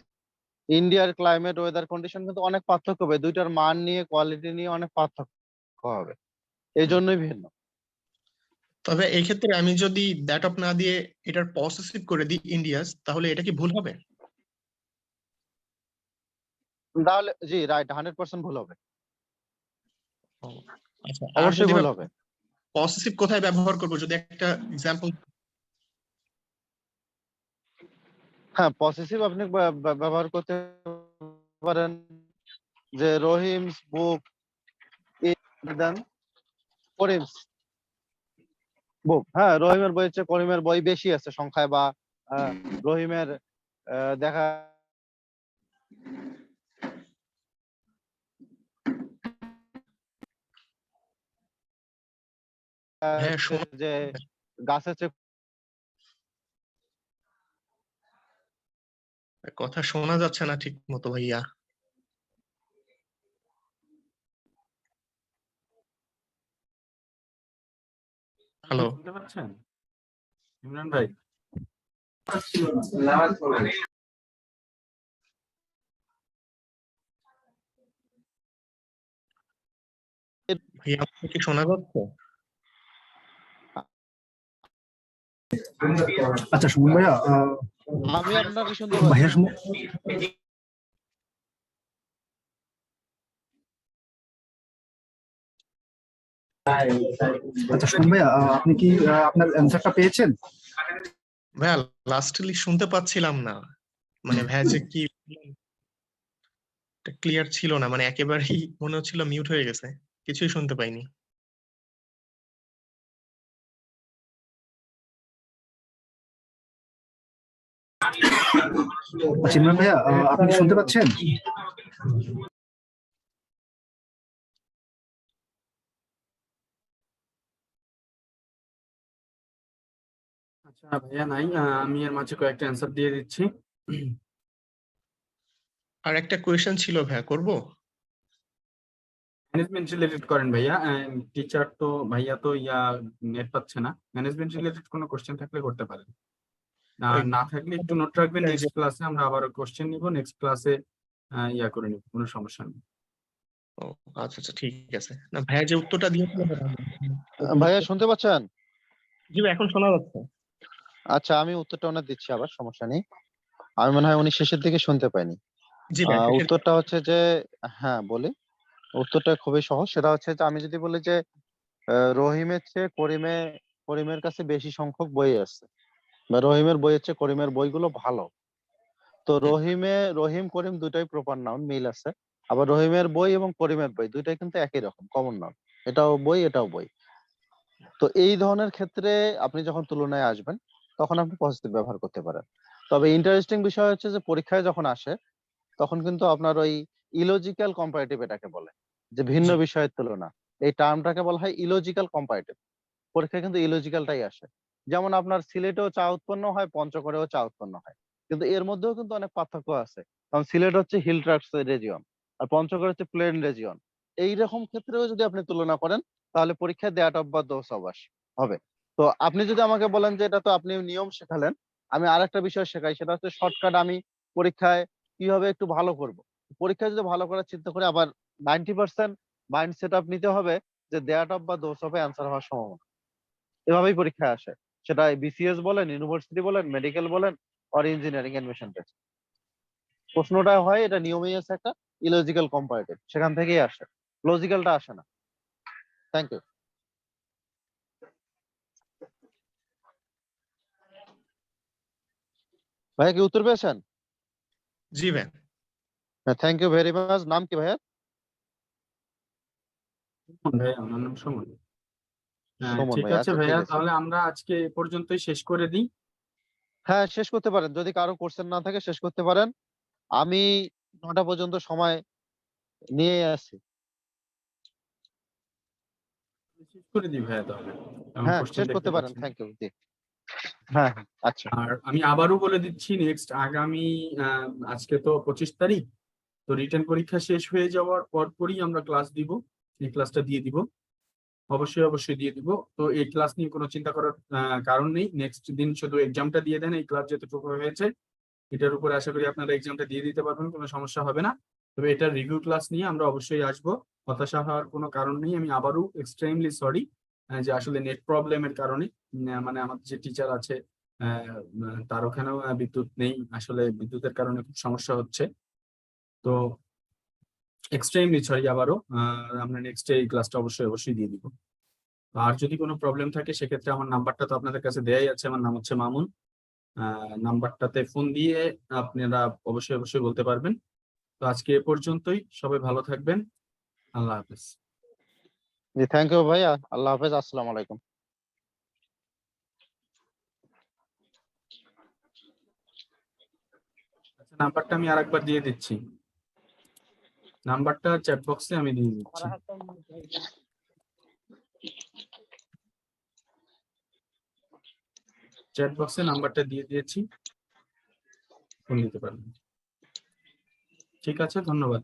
ইন্ডিয়ার ক্লাইমেট, ওয়েদার কন্ডিশন কিন্তু অনেক পার্থক্য হবে, দুইটার মান নিয়ে, কোয়ালিটি নিয়ে অনেক পার্থক্য হবে, এই জন্যই ভিন্ন। তবে এই ক্ষেত্রে আমি যদি দ্যাট অফ না দিয়ে এটার পসেসিভ করে দিই ইন্ডিয়াস, তাহলে এটা কি ভুল হবে? তাহলে জি রাইট, 100% ভুল হবে, ও, আচ্ছা। আর অবশ্যই যদি ভুল হবে। পসেসিভ কোথায় ব্যবহার করবো, যদি একটা এক্সাম্পল? হ্যাঁ পসেসিভ আপনি ব্যবহার করতে পারেন যে রহিমস বুক দেন করিমস বুক। হ্যাঁ রহিমের বই হচ্ছে করিমের বই বেশি আছে সংখ্যায়, বা রহিমের দেখা হ্যাঁ, যে গাছের চেয়ে কথা শোনা যাচ্ছে না ঠিক মতো ভাইয়া। হ্যালো, শুনতে পাচ্ছেন ইমরান ভাই? ভাইয়া আমাকে কি শোনা যাচ্ছে? আচ্ছা সুমন ভাইয়া, আমি আপনাকে শুনতে ভাইয়া পাচ্ছি। আচ্ছা সুমন ভাইয়া, আপনি কি আপনার অ্যান্সারটা পেয়েছেন? ভাইয়া লাস্টলি শুনতে পাচ্ছিলাম না, মানে ভাইয়া যে কি ক্লিয়ার ছিল না, মানে একেবারেই মনে হচ্ছিল মিউট হয়ে গেছে, কিছুই শুনতে পাইনি। আচ্ছা ইমরান ভাইয়া, আপনি কি শুনতে পাচ্ছেন? আচ্ছা ভাইয়া নাই, আমি এর মাঝে কয়েকটা অ্যান্সার দিয়ে দিচ্ছি। আর একটা কোয়েশ্চেন ছিল ভাইয়া, করব? ম্যানেজমেন্ট রিলেটেড করেন ভাইয়া, টিচার তো ভাইয়া তো নেট পাচ্ছে না। ম্যানেজমেন্ট রিলেটেড কোনো কোশ্চেন থাকলে করতে পারেন, না থাকলে একটু নোট রাখবেন, নেক্সট ক্লাসে আমরা আবার কোশ্চেন নিব, নেক্সট ক্লাসে করে নিব, কোনো সমস্যা নেই। ও আচ্ছা আচ্ছা, ঠিক আছে। না ভাইয়া যে উত্তরটা দিয়েছিল ভাইয়া শুনতে পাচ্ছেন? জি ভাই, এখন শোনা যাচ্ছে। আচ্ছা আমি উত্তরটা ওনার দিচ্ছি, আবার সমস্যা নেই। আমি মনে হয় উনি শেষের দিকে শুনতে পাইনি। জি ভাই, উত্তরটা হচ্ছে যে, হ্যাঁ বলি, উত্তরটা খুবই সহজ। সেটা হচ্ছে যে আমি যদি বলি যে রহিমের চেয়ে করিমের কাছে বেশি সংখ্যক বই আছে, বা রহিমের বইয়ের চেয়ে করিমের বইগুলো ভালো, তো রহিম করিম দুটাই প্রপার নাউন, মিল আছে। আবার রহিমের বই এবং করিমের বই দুইটাই কিন্তু একই রকম, কমন নাউন, এটাও বই এটাও বই। তো এই ধরনের ক্ষেত্রে আপনি যখন তুলনায় আসবেন তখন আপনি পজিটিভ ব্যবহার করতে পারেন। তবে ইন্টারেস্টিং বিষয় হচ্ছে যে পরীক্ষায় যখন আসে তখন কিন্তু আপনার ওই ইলজিক্যাল কম্পারেটিভ এটাকে বলে, যে ভিন্ন বিষয়ের তুলনা, এই টার্মটাকে বলা হয় ইলজিক্যাল কম্পারেটিভ। পরীক্ষায় কিন্তু ইলজিক্যালটাই আসে। যেমন আপনার সিলেটেও চা উৎপন্ন হয়, পঞ্চগড়েও চা উৎপন্ন হয়, কিন্তু এর মধ্যেও কিন্তু অনেক পার্থক্য আছে। কারণ সিলেট হচ্ছে হিল ট্রাক্টস রেজিয়ন আর পঞ্চগড় হচ্ছে প্লেন রেজিয়ন। এইরকম ক্ষেত্রেও যদি আপনি তুলনা করেন তাহলে পরীক্ষায় দ্যাট অফ বা দোস অফ হবে। তো আপনি যদি আমাকে বলেন যে এটা তো আপনি নিয়ম শেখালেন, আমি আরেকটা বিষয় শেখাই, সেটা হচ্ছে শর্টকাট আমি পরীক্ষায় কিভাবে একটু ভালো করব। পরীক্ষায় যদি ভালো করার চিন্তা করে আবার 90% মাইন্ড সেট আপ নিতে হবে যে দ্যাট অফ বা দোস অফে অ্যান্সার হওয়ার সম্ভাবনা। এভাবেই পরীক্ষায় আসে, সেটা বিসিএস বলেন, ইউনিভার্সিটি বলেন, মেডিকেল বলেন, আর ইঞ্জিনিয়ারিং অ্যাডমিশন টেস্ট। প্রশ্নটা হয় এটা নিয়মেই আছে একটা ইলজিক্যাল কম্পারেটিভ, সেখান থেকেই আসে, লজিক্যালটা আসে না। Thank you. ভাইয়া কি উত্তর পেয়েছেন? জি ভাই। Thank you very much. নাম কি ভাইয়া? ভাইয়া আমার নাম সুমন। সুমন ঠিক ভাই, আছে আচ্ছা ঠিক ভাইয়া, আছে। তাহলে আমরা আজকে এ পর্যন্তই শেষ করে দিই। হ্যাঁ শেষ করতে পারেন, যদি কারো কোশ্চেন না থাকে শেষ করতে পারেন। আমি 9টা পর্যন্ত সময় নিয়ে আসছি। শেষ করে দিই ভাইয়া তাহলে, আমার হ্যাঁ কোশ্চেন শেষ দেখতে করতে পারেন, পাচ্ছি না। Thank you. জি হ্যাঁ হ্যাঁ, আচ্ছা আর আমি আবারও বলে দিচ্ছি, নেক্সট আগামী আজকে তো 25 তারিখ, তো রিটেন পরীক্ষা শেষ হয়ে যাওয়ার পরপরই আমরা ক্লাস দিব, এই ক্লাসটা দিয়ে দিব, অবশ্যই অবশ্যই দিয়ে দিব। তো এই ক্লাস নিয়ে কোনো চিন্তা করার কারণ নেই। নেক্সট দিন শুধু এক্সামটা দিয়ে দেন, এই ক্লাস যতটুকু হয়েছে এটার উপরে আশা করি আপনারা এক্সামটা দিয়ে দিতে পারবেন, কোনো সমস্যা হবে না। তবে এটার রিভিউ ক্লাস নিয়ে আমরা অবশ্যই আসবো, হতাশা হওয়ার কোনো কারণ নেই। আমি আবারও এক্সট্রিমলি সরি যে আসলে নেট প্রবলেমের কারণে মানে আমাদের যে টিচার আছে তার ওখানেও বিদ্যুৎ নেই, আসলে বিদ্যুতের কারণে খুব সমস্যা হচ্ছে। তো এক্সট্রিমলি সরি আবারও, আমরা নেক্সট এই ক্লাসটা অবশ্যই অবশ্যই দিয়ে দিব। আর যদি কোনো প্রবলেম থাকে সেক্ষেত্রে আমার নাম্বারটা তো আপনাদের কাছে দেয়াই আছে, আমার নাম হচ্ছে মামুন। নাম্বারটাতে ফোন দিয়ে আপনারা অবশ্যই অবশ্যই বলতে পারবেন। তো আজকে এ পর্যন্তই, সবাই ভালো থাকবেন, আল্লাহ হাফেজ। জি থ্যাংক ইউ ভাইয়া, আল্লাহ হাফেজ, আসসালামু আলাইকুম। আচ্ছা, নাম্বারটা আমি আরেকবার দিয়ে দিচ্ছি, নাম্বারটা চ্যাট বক্সে আমি দিয়ে দিচ্ছি। চ্যাট বক্সে নাম্বারটা দিয়ে দিয়েছি, ফোন নিতে পারবেন। ঠিক আছে, ধন্যবাদ।